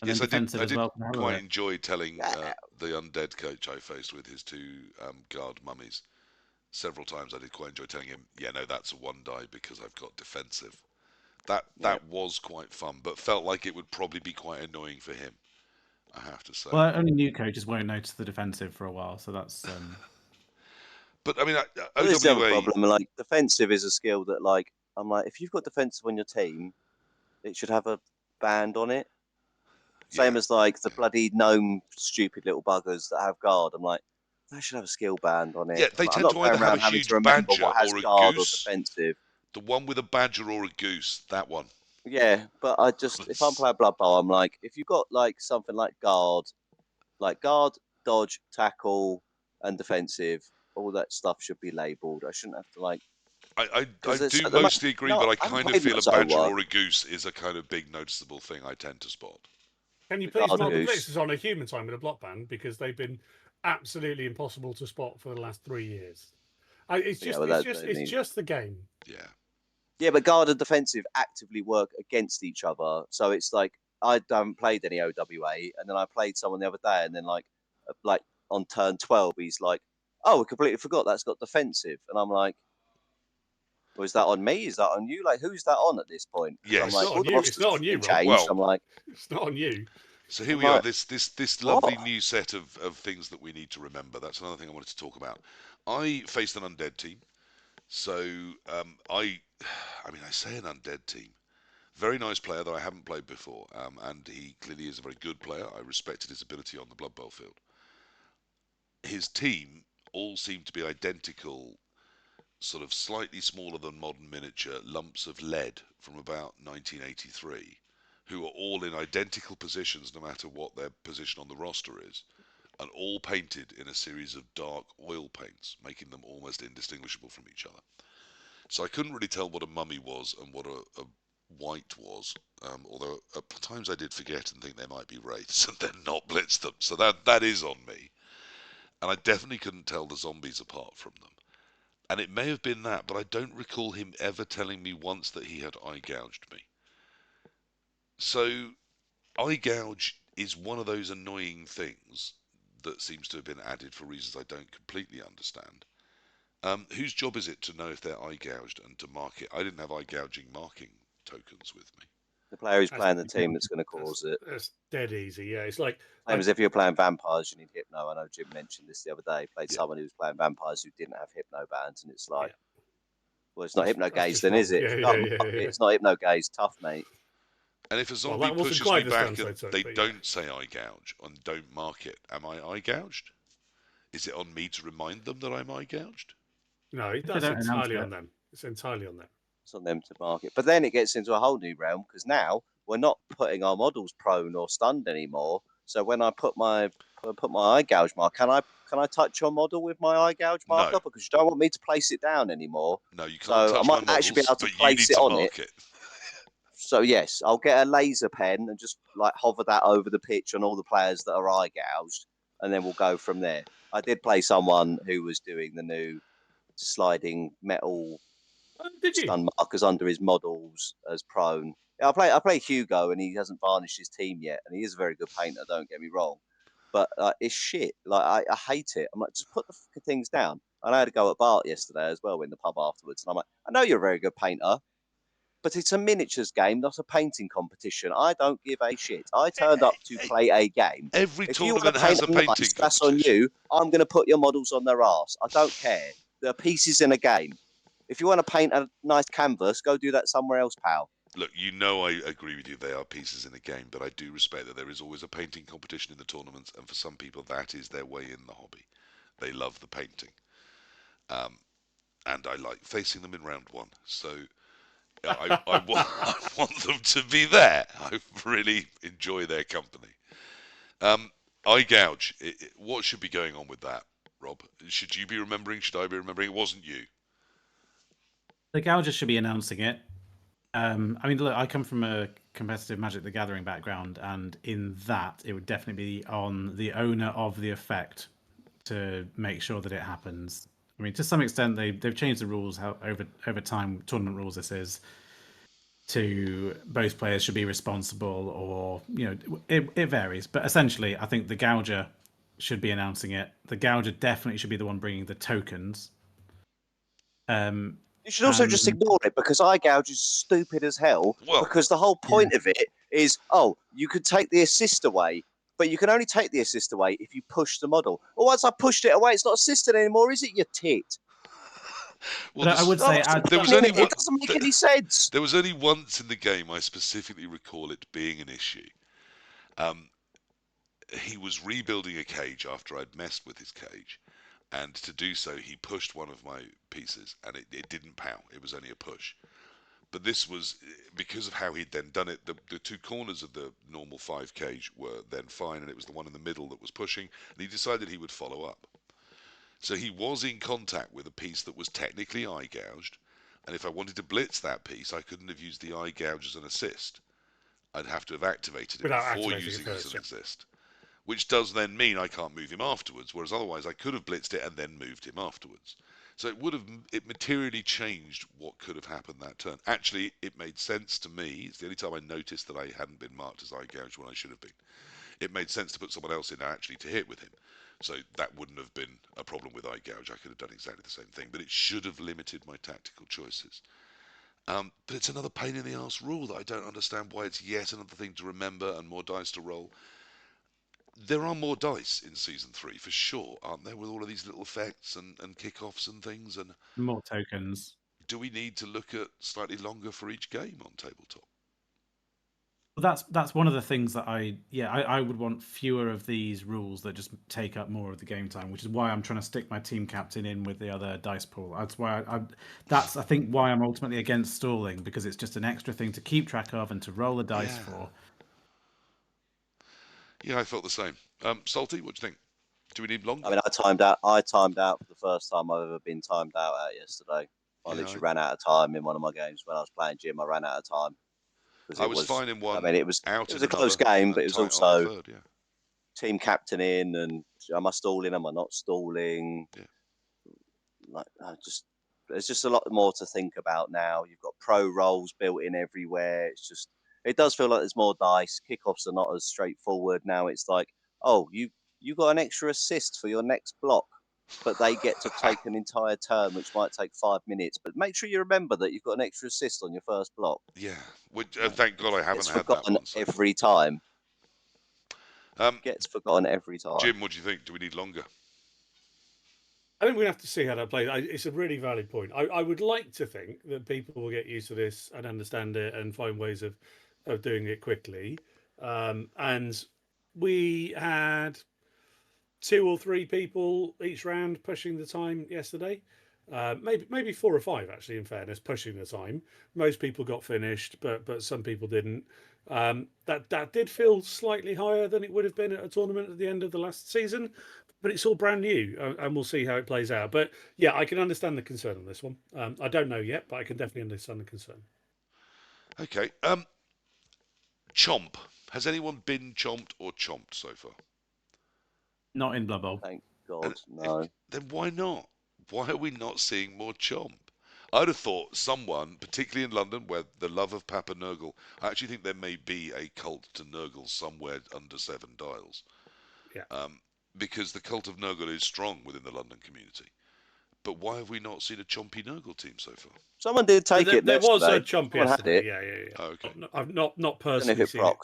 [SPEAKER 1] Yes, I did
[SPEAKER 4] well,
[SPEAKER 1] quite enjoy telling the undead coach I faced with his 2 guard mummies. Several times I did quite enjoy telling him, no, that's a 1 die because I've got defensive. That was quite fun, but felt like it would probably be quite annoying for him, I have to say.
[SPEAKER 4] Well, only new coaches won't notice the defensive for a while, so that's...
[SPEAKER 1] But, I mean,
[SPEAKER 3] OWA... There's the other problem, like, defensive is a skill that, like, I'm like, if you've got defensive on your team, it should have a band on it. Same as, like, the bloody gnome stupid little buggers that have guard. I'm like, they should have a skill band on it.
[SPEAKER 1] Yeah, they tend to either have a huge badger or a goose.
[SPEAKER 3] Or defensive.
[SPEAKER 1] The one with a badger or a goose, that one.
[SPEAKER 3] Yeah, but I just, if I'm playing Blood Bowl, I'm like, if you've got like something like guard, dodge, tackle, and defensive, all that stuff should be labelled. I shouldn't have to like.
[SPEAKER 1] I do mostly agree, but I kind of feel a badger or a goose is a kind of big noticeable thing I tend to spot.
[SPEAKER 2] Can you please mark the blitzes on a human time with a block band, because they've been absolutely impossible to spot for the last 3 years. It's just the game.
[SPEAKER 1] Yeah.
[SPEAKER 3] Yeah, but guard and defensive actively work against each other. So it's like I haven't played any OWA, and then I played someone the other day, and then like on turn 12, he's like, "Oh, we completely forgot that's got defensive," and I'm like, "Was that on me? Is that on you? Like, who's that on at this point?"
[SPEAKER 1] Yes,
[SPEAKER 3] I'm like,
[SPEAKER 2] it's not on you.
[SPEAKER 3] Well, I'm like,
[SPEAKER 2] it's not on you.
[SPEAKER 1] So here we are. This lovely new set of things that we need to remember. That's another thing I wanted to talk about. I faced an undead team. So I say an undead team. Very nice player that I haven't played before, and he clearly is a very good player. I respected his ability on the Blood Bowl field. His team all seemed to be identical, sort of slightly smaller than modern miniature lumps of lead from about 1983, who are all in identical positions no matter what their position on the roster is, and all painted in a series of dark oil paints, making them almost indistinguishable from each other. So I couldn't really tell what a mummy was and what a white was, although at times I did forget and think they might be wraiths and then not blitz them. So that is on me. And I definitely couldn't tell the zombies apart from them. And it may have been that, but I don't recall him ever telling me once that he had eye gouged me. So eye gouge is one of those annoying things that seems to have been added for reasons I don't completely understand. Whose job is it to know if they're eye gouged and to mark it? I didn't have eye gouging marking tokens with me.
[SPEAKER 3] The player who's
[SPEAKER 2] That's
[SPEAKER 3] playing the team that's going to
[SPEAKER 2] that's,
[SPEAKER 3] cause it.
[SPEAKER 2] that's dead easy. Yeah, it's like
[SPEAKER 3] Same as if you're playing vampires, you need hypno. I know Jim mentioned this the other day. He played
[SPEAKER 1] Yeah.
[SPEAKER 3] someone who was playing vampires who didn't have hypno bands, and it's like,
[SPEAKER 2] Yeah.
[SPEAKER 3] well, it's not hypno
[SPEAKER 2] that's
[SPEAKER 3] gaze,
[SPEAKER 2] just
[SPEAKER 3] then
[SPEAKER 2] wrong.
[SPEAKER 3] is it?
[SPEAKER 2] Yeah,
[SPEAKER 3] If you
[SPEAKER 2] yeah,
[SPEAKER 3] can't
[SPEAKER 2] yeah,
[SPEAKER 3] mark
[SPEAKER 2] yeah.
[SPEAKER 3] it, it's not hypno gaze. Tough, mate.
[SPEAKER 1] And if a
[SPEAKER 2] Well,
[SPEAKER 1] zombie
[SPEAKER 2] that wasn't
[SPEAKER 1] pushes
[SPEAKER 2] quite
[SPEAKER 1] me
[SPEAKER 2] the
[SPEAKER 1] back
[SPEAKER 2] stance I
[SPEAKER 1] and
[SPEAKER 2] took,
[SPEAKER 1] they
[SPEAKER 2] but yeah.
[SPEAKER 1] don't say eye gouge and don't mark it, am I eye gouged? Is it on me to remind them that I'm eye gouged?
[SPEAKER 2] No,
[SPEAKER 4] If they
[SPEAKER 2] that's
[SPEAKER 4] don't announce
[SPEAKER 2] entirely
[SPEAKER 4] it,
[SPEAKER 2] on them. It's entirely on them.
[SPEAKER 3] It's on them to mark it. But then it gets into a whole new realm because now we're not putting our models prone or stunned anymore. So when I put my eye gouge mark, can I touch your model with my eye gouge
[SPEAKER 1] No,
[SPEAKER 3] marker? Because you don't want me to place it down anymore.
[SPEAKER 1] no, you can't
[SPEAKER 3] So I
[SPEAKER 1] touch my
[SPEAKER 3] might actually be
[SPEAKER 1] models,
[SPEAKER 3] able to
[SPEAKER 1] but you
[SPEAKER 3] place
[SPEAKER 1] need
[SPEAKER 3] it
[SPEAKER 1] to
[SPEAKER 3] on it.
[SPEAKER 1] mark it.
[SPEAKER 3] So yes, I'll get a laser pen and just like hover that over the pitch on all the players that are eye gouged, and then we'll go from there. I did play someone who was doing the new sliding metal
[SPEAKER 2] Oh, did you?
[SPEAKER 3] stun markers under his models as prone. Yeah, I play Hugo, and he hasn't varnished his team yet, and he is a very good painter. Don't get me wrong, but it's shit. Like I hate it. I'm like, just put the fucking things down. And I had to go at Bart yesterday as well in the pub afterwards, and I'm like, I know you're a very good painter, but it's a miniatures game, not a painting competition. I don't give a shit. I turned up to play a game.
[SPEAKER 1] Every
[SPEAKER 3] If you want
[SPEAKER 1] tournament
[SPEAKER 3] to paint
[SPEAKER 1] has a
[SPEAKER 3] them
[SPEAKER 1] painting
[SPEAKER 3] nice, that's on
[SPEAKER 1] competition.
[SPEAKER 3] you. I'm going to put your models on their ass. I don't care. There are pieces in a game. If you want to paint a nice canvas, go do that somewhere else, pal.
[SPEAKER 1] Look, you know I agree with you. They are pieces in a game, but I do respect that there is always a painting competition in the tournaments, and for some people that is their way in the hobby. They love the painting, and I like facing them in round one. So I want them to be there. I really enjoy their company. Um, eye gouge. What should be going on with that, Rob? Should you be remembering? Should I be remembering? It wasn't you.
[SPEAKER 4] the Gouger should be announcing it. I mean, look, I come from a competitive Magic the Gathering background, and in that, it would definitely be on the owner of the effect to make sure that it happens. I mean, to some extent, they've changed the rules over time. Tournament rules, this is to both players should be responsible, or it varies. But essentially, I think the Gouger should be announcing it. The Gouger definitely should be the one bringing the tokens.
[SPEAKER 3] You should also just
[SPEAKER 4] And
[SPEAKER 3] ignore it because eye gouge is stupid as hell.
[SPEAKER 1] Well,
[SPEAKER 3] Because the whole point of it is, oh, you could take the assist away, but you can only take the assist away if you push the model. Well, once I pushed it away, it's not assisted anymore, is it? You tit.
[SPEAKER 1] well,
[SPEAKER 4] but I would say,
[SPEAKER 1] there was only one.
[SPEAKER 3] It doesn't make any sense.
[SPEAKER 1] There was only once in the game I specifically recall it being an issue. He was rebuilding a cage after I'd messed with his cage, and to do so, he pushed one of my pieces, and it didn't pout. It was only a push. But this was because of how he'd then done it. The two corners of the normal 5 cage were then fine, and it was the one in the middle that was pushing, and he decided he would follow up. So he was in contact with a piece that was technically eye gouged, and if I wanted to blitz that piece, I couldn't have used the eye gouge as an assist. I'd have to have activated it
[SPEAKER 2] Without
[SPEAKER 1] before
[SPEAKER 2] activating it
[SPEAKER 1] using it as
[SPEAKER 2] first,
[SPEAKER 1] an assist. Which does then mean I can't move him afterwards, whereas otherwise I could have blitzed it and then moved him afterwards. So it materially changed what could have happened that turn. Actually, it made sense to me. It's the only time I noticed that I hadn't been marked as eye gouge when I should have been. It made sense to put someone else in actually to hit with him. So that wouldn't have been a problem with eye gouge. I could have done exactly the same thing, but it should have limited my tactical choices. But it's another pain in the arse rule that I don't understand why it's yet another thing to remember and more dice to roll. There are more dice in season 3 for sure, aren't there, with all of these little effects and kickoffs and things? And
[SPEAKER 4] more tokens.
[SPEAKER 1] do we need to look at slightly longer for each game on tabletop?
[SPEAKER 4] Well, that's one of the things that I would want fewer of these rules that just take up more of the game time, which is why I'm trying to stick my team captain in with the other dice pool. That's why that's I think why I'm ultimately against stalling, because it's just an extra thing to keep track of and to roll the dice for.
[SPEAKER 1] Yeah, I felt the same. Salty, what do you think? Do we need longer?
[SPEAKER 3] I mean, I timed out for the first time I've ever been timed out at yesterday. I literally ran out of time in one of my games when I was playing Jim. I ran out of time because
[SPEAKER 1] I was fine in one,
[SPEAKER 3] I mean, it was
[SPEAKER 1] out in
[SPEAKER 3] a close
[SPEAKER 1] another,
[SPEAKER 3] game, but
[SPEAKER 1] and
[SPEAKER 3] it was
[SPEAKER 1] tight on the
[SPEAKER 3] also
[SPEAKER 1] third. Yeah.
[SPEAKER 3] team captaining and am I stalling? Am I not stalling?
[SPEAKER 1] Yeah.
[SPEAKER 3] Like, there's just a lot more to think about now. You've got pro rolls built in everywhere. It does feel like there's more dice. Kickoffs are not as straightforward now. It's like, oh, you got an extra assist for your next block, but they get to take an entire turn, which might take 5 minutes. But make sure you remember that you've got an extra assist on your first block.
[SPEAKER 1] Yeah. Which, thank God I haven't
[SPEAKER 3] It's
[SPEAKER 1] had that
[SPEAKER 3] forgotten
[SPEAKER 1] one. So.
[SPEAKER 3] every time.
[SPEAKER 1] Um,
[SPEAKER 3] Gets forgotten every time.
[SPEAKER 1] Jim, what do you think? Do we need longer?
[SPEAKER 2] I think we have to see how that plays. It's a really valid point. I would like to think that people will get used to this and understand it and find ways of doing it quickly. And we had 2 or 3 people each round pushing the time yesterday. Maybe 4 or 5 actually. In fairness, pushing the time. Most people got finished, but some people didn't. That did feel slightly higher than it would have been at a tournament at the end of the last season, but it's all brand new, and we'll see how it plays out. But yeah, I can understand the concern on this one. I don't know yet, but I can definitely understand the concern.
[SPEAKER 1] Okay. Chomp. Has anyone been chomped or chomped so far?
[SPEAKER 4] Not in Blood Bowl.
[SPEAKER 3] Thank God, no.
[SPEAKER 1] Then why not? Why are we not seeing more chomp? I'd have thought someone, particularly in London, where the love of Papa Nurgle, I actually think there may be a cult to Nurgle somewhere under 7 dials.
[SPEAKER 2] Yeah.
[SPEAKER 1] Because the cult of Nurgle is strong within the London community. But why have we not seen a chompy Nurgle team so far?
[SPEAKER 3] Someone did take it.
[SPEAKER 2] There was a
[SPEAKER 3] yesterday.
[SPEAKER 2] chomp
[SPEAKER 3] Someone
[SPEAKER 2] yesterday.
[SPEAKER 3] had
[SPEAKER 2] Yeah.
[SPEAKER 1] Oh, okay.
[SPEAKER 2] I've not
[SPEAKER 3] I don't know
[SPEAKER 2] personally
[SPEAKER 3] if it
[SPEAKER 2] seen it.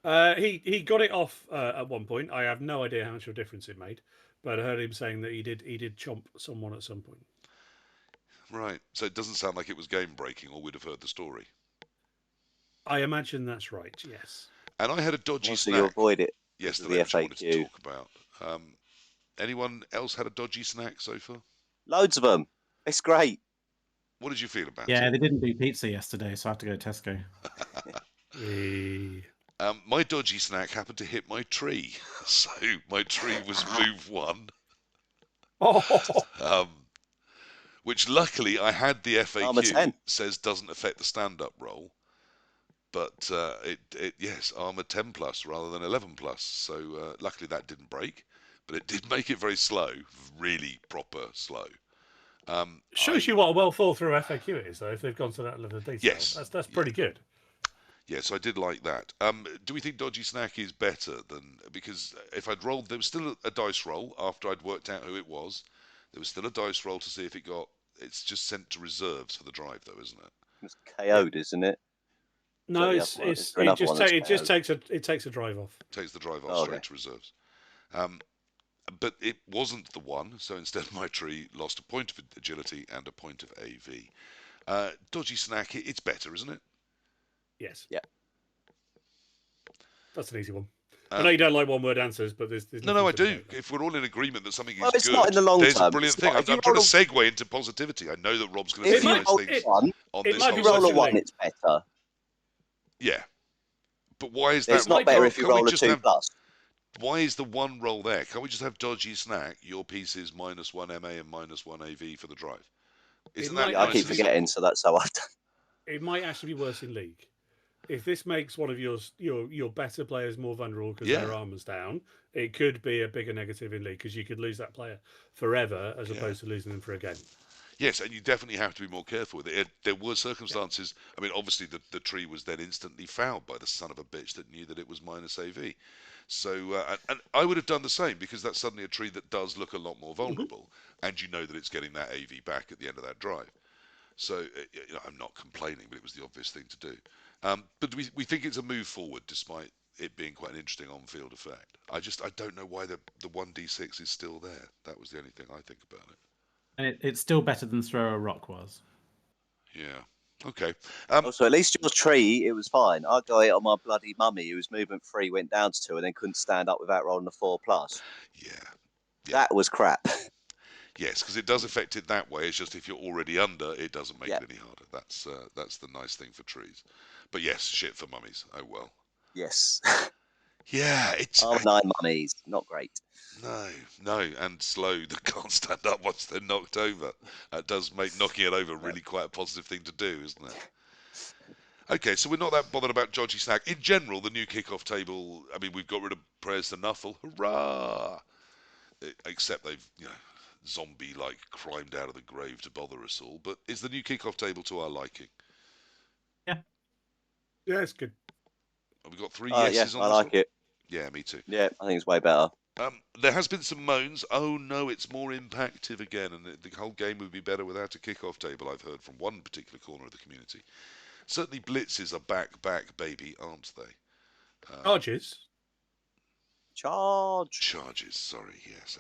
[SPEAKER 3] procced.
[SPEAKER 2] He got it off at one point. I have no idea how much of a difference it made, but I heard him saying that he did chomp someone at some point.
[SPEAKER 1] Right. So it doesn't sound like it was game breaking, or we'd have heard the story.
[SPEAKER 2] I imagine that's right. Yes.
[SPEAKER 1] And I had a dodgy
[SPEAKER 3] So you
[SPEAKER 1] snack
[SPEAKER 3] avoid it because of
[SPEAKER 1] yesterday,
[SPEAKER 3] the
[SPEAKER 1] which I wanted to
[SPEAKER 3] FAQ.
[SPEAKER 1] talk about. Anyone else had a dodgy snack so far?
[SPEAKER 3] Loads of them. It's great.
[SPEAKER 1] What did you feel about
[SPEAKER 4] Yeah,
[SPEAKER 1] it?
[SPEAKER 4] they didn't do pizza yesterday, so I have to go to Tesco.
[SPEAKER 1] My dodgy snack happened to hit my tree, so my tree was move 1.
[SPEAKER 2] Oh,
[SPEAKER 1] Which luckily I had the
[SPEAKER 3] Armour 10.
[SPEAKER 1] FAQ says doesn't affect the stand-up roll, but yes, armor 10 plus rather than 11 plus. So luckily that didn't break, but it did make it very slow, really proper slow.
[SPEAKER 2] shows you what a well thought through FAQ it is, though. If they've gone to that level of detail,
[SPEAKER 1] Yes,
[SPEAKER 2] that's pretty good.
[SPEAKER 1] Yes, I did like that. Do we think Dodgy Snack is better than, because if I'd rolled, there was still a dice roll after I'd worked out who it was. There was still a dice roll to see if it's just sent to reserves for the drive though, isn't it?
[SPEAKER 3] It's KO'd, isn't it?
[SPEAKER 2] No,
[SPEAKER 3] Is there another one
[SPEAKER 2] it just
[SPEAKER 3] KO'd?
[SPEAKER 2] takes a drive off.
[SPEAKER 1] Takes the drive off
[SPEAKER 3] Oh,
[SPEAKER 1] straight
[SPEAKER 3] okay.
[SPEAKER 1] to reserves. But it wasn't the one, so instead my tree lost a point of agility and a point of AV. Dodgy Snack, it's better, isn't it?
[SPEAKER 2] Yes.
[SPEAKER 3] Yeah.
[SPEAKER 2] That's an easy one. I know you don't like one-word answers, but there's
[SPEAKER 1] No, I
[SPEAKER 2] to
[SPEAKER 1] do.
[SPEAKER 2] debate there.
[SPEAKER 1] If we're all in agreement that something is
[SPEAKER 3] Well, it's
[SPEAKER 1] good,
[SPEAKER 3] not in the long
[SPEAKER 1] there's
[SPEAKER 3] term.
[SPEAKER 1] a brilliant
[SPEAKER 3] It's
[SPEAKER 1] thing.
[SPEAKER 3] not.
[SPEAKER 1] I'm
[SPEAKER 3] If you
[SPEAKER 1] trying to
[SPEAKER 3] roll
[SPEAKER 1] segue into positivity. I know that Rob's going to
[SPEAKER 3] If
[SPEAKER 1] say
[SPEAKER 3] you
[SPEAKER 1] nice
[SPEAKER 3] roll
[SPEAKER 1] things
[SPEAKER 3] one,
[SPEAKER 1] on
[SPEAKER 2] it
[SPEAKER 1] this
[SPEAKER 2] might
[SPEAKER 3] if
[SPEAKER 2] be
[SPEAKER 3] you
[SPEAKER 1] whole
[SPEAKER 3] roll a
[SPEAKER 2] worse
[SPEAKER 1] subject.
[SPEAKER 3] one, it's better.
[SPEAKER 1] Yeah, but why is
[SPEAKER 3] It's
[SPEAKER 1] that?
[SPEAKER 3] not better if you
[SPEAKER 1] Can't we
[SPEAKER 3] roll a
[SPEAKER 1] just
[SPEAKER 3] 2
[SPEAKER 1] have?
[SPEAKER 3] plus.
[SPEAKER 1] Why is the one roll there? Can't we just have dodgy snack? Your piece is -1 MA and -1 AV for the drive. Isn't that
[SPEAKER 3] I
[SPEAKER 1] nice
[SPEAKER 3] keep
[SPEAKER 1] and
[SPEAKER 3] forgetting,
[SPEAKER 1] simple?
[SPEAKER 3] so that's how I've done.
[SPEAKER 2] It might actually be worse in league. If this makes one of your better players more vulnerable because their
[SPEAKER 1] Yeah,
[SPEAKER 2] armor's down, it could be a bigger negative in league because you could lose that player forever as
[SPEAKER 1] yeah.
[SPEAKER 2] opposed to losing them for a game.
[SPEAKER 1] Yes, and you definitely have to be more careful with it. There were
[SPEAKER 2] Yeah.
[SPEAKER 1] circumstances. I mean, obviously the tree was then instantly fouled by the son of a bitch that knew that it was -AV. So, and I would have done the same because that's suddenly a tree that does look a lot more vulnerable, and you know that it's getting that AV back at the end of that drive. So, I'm not complaining, but it was the obvious thing to do. But we think it's a move forward, despite it being quite an interesting on-field effect. I don't know why the 1d6 is still there. That was the only thing I think about it.
[SPEAKER 4] And it's still better than Throw a Rock was.
[SPEAKER 1] Yeah, Okay.
[SPEAKER 3] Also, at least your tree, it was fine. I got it on my bloody mummy, who was movement 3, went down to 2, and then couldn't stand up without rolling a 4+.
[SPEAKER 1] Yeah. Yeah.
[SPEAKER 3] That was crap.
[SPEAKER 1] Yes, because it does affect it that way. It's just if you're already under, it doesn't make
[SPEAKER 3] Yeah.
[SPEAKER 1] it any harder. That's the nice thing for trees. But yes, shit for mummies. Oh well.
[SPEAKER 3] Yes.
[SPEAKER 1] Yeah, it's
[SPEAKER 3] Armor 9 mummies, not great.
[SPEAKER 1] no, and slow that can't stand up once they're knocked over. That does make knocking it over really quite a positive thing to do, isn't it? Okay, so we're not that bothered about Dodgy Snag. In general, the new kickoff table, I mean, we've got rid of Prayers to Nuffle. Hurrah! Except they've, zombie-like climbed out of the grave to bother us all. But is the new kickoff table to our liking?
[SPEAKER 2] Yeah, it's good.
[SPEAKER 1] Have we got 3
[SPEAKER 3] Yeah,
[SPEAKER 1] yeses on
[SPEAKER 3] I
[SPEAKER 1] this
[SPEAKER 3] like
[SPEAKER 1] one?
[SPEAKER 3] it.
[SPEAKER 1] Yeah, me too.
[SPEAKER 3] Yeah, I think it's way better.
[SPEAKER 1] There has been some moans. Oh no, it's more impactive again, and the whole game would be better without a kickoff table. I've heard from one particular corner of the community. Certainly, blitzes are back, baby, aren't they?
[SPEAKER 2] Charges.
[SPEAKER 1] Charges. Sorry, yes.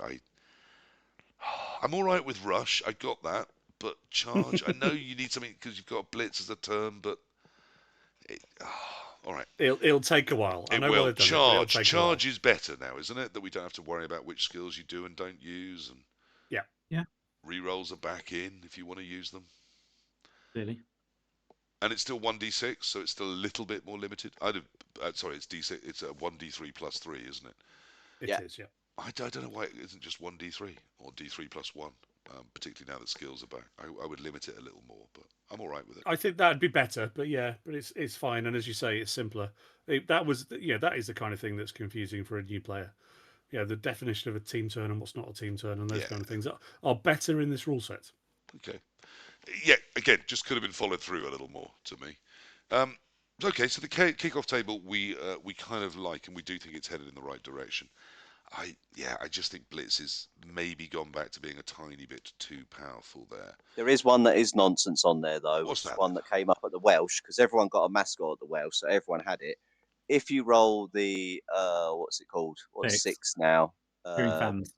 [SPEAKER 1] I'm all right with rush. I got that, but charge. I know you need something because you've got blitz as a term, but all right.
[SPEAKER 2] It'll take a while. I
[SPEAKER 1] It
[SPEAKER 2] know why
[SPEAKER 1] will.
[SPEAKER 2] they've done it, but it'll take a while.
[SPEAKER 1] Charge is better now, isn't it? That we don't have to worry about which skills you do and don't use, and
[SPEAKER 2] Yeah.
[SPEAKER 1] rerolls are back in if you want to use them.
[SPEAKER 4] Really?
[SPEAKER 1] And it's still 1d6, so it's still a little bit more limited. Sorry, it's d6. It's a 1d3 plus 3, isn't it?
[SPEAKER 2] It is, yeah.
[SPEAKER 1] I don't know why it isn't just 1d3 or d3 plus 1. Particularly now that skills are back, I would limit it a little more, but I'm all right with it.
[SPEAKER 2] I think that'd be better, but it's fine. And as you say, it's simpler. That is the kind of thing that's confusing for a new player. Yeah, the definition of a team turn and what's not a team turn and those kind of things are better in this rule set.
[SPEAKER 1] Okay. Yeah, again, just could have been followed through a little more to me. Okay, so the kickoff table we kind of like, and we do think it's headed in the right direction. I just think Blitz has maybe gone back to being a tiny bit too powerful there.
[SPEAKER 3] There is one that is nonsense on there, though.
[SPEAKER 1] What's
[SPEAKER 3] which
[SPEAKER 1] that
[SPEAKER 3] is one
[SPEAKER 1] then?
[SPEAKER 3] that came up at the Welsh, because everyone got a mascot at the Welsh, so everyone had it. If you roll the, what's it called? What's 6 now?
[SPEAKER 4] Cheering fans.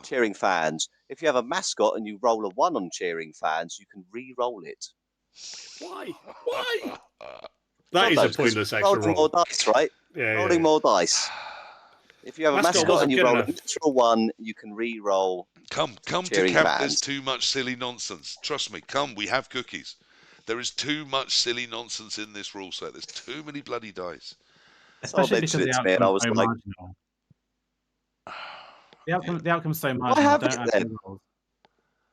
[SPEAKER 3] Cheering fans. If you have a mascot and you roll a 1 on cheering fans, you can re-roll it.
[SPEAKER 2] Why? That is
[SPEAKER 3] God
[SPEAKER 2] a
[SPEAKER 3] knows, 'cause
[SPEAKER 2] pointless extra
[SPEAKER 3] rolling
[SPEAKER 2] roll.
[SPEAKER 3] more dice, right?
[SPEAKER 2] Yeah,
[SPEAKER 3] Rolling more dice. If you have a
[SPEAKER 2] Mascot
[SPEAKER 3] mascot
[SPEAKER 2] wasn't
[SPEAKER 3] and you
[SPEAKER 2] good
[SPEAKER 3] roll
[SPEAKER 2] enough.
[SPEAKER 3] a natural 1, you can re-roll.
[SPEAKER 1] Come to
[SPEAKER 3] cheering
[SPEAKER 1] camp.
[SPEAKER 3] fans.
[SPEAKER 1] There's too much silly nonsense. Trust me. Come, we have cookies. There is too much silly nonsense in this rule set. There's too many bloody dice.
[SPEAKER 4] Especially because
[SPEAKER 3] mentioned
[SPEAKER 4] the
[SPEAKER 3] it to me and I
[SPEAKER 4] outcome
[SPEAKER 3] was
[SPEAKER 4] is so
[SPEAKER 3] like-
[SPEAKER 4] marginal. The outcome's so
[SPEAKER 3] I
[SPEAKER 4] marginal.
[SPEAKER 3] have
[SPEAKER 4] Don't
[SPEAKER 3] it
[SPEAKER 4] add
[SPEAKER 3] then.
[SPEAKER 4] rerolls.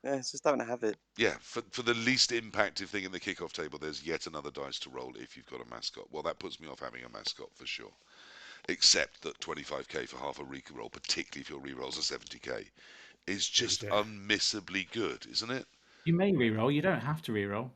[SPEAKER 3] Yeah, just don't have it.
[SPEAKER 1] Yeah, for the least impactive thing in the kickoff table, there's yet another dice to roll if you've got a mascot. Well, that puts me off having a mascot for sure. Except that 25k for half a re-roll, particularly if your re-rolls are 70k, is just unmissably good, isn't it?
[SPEAKER 4] You may reroll. You don't have to reroll.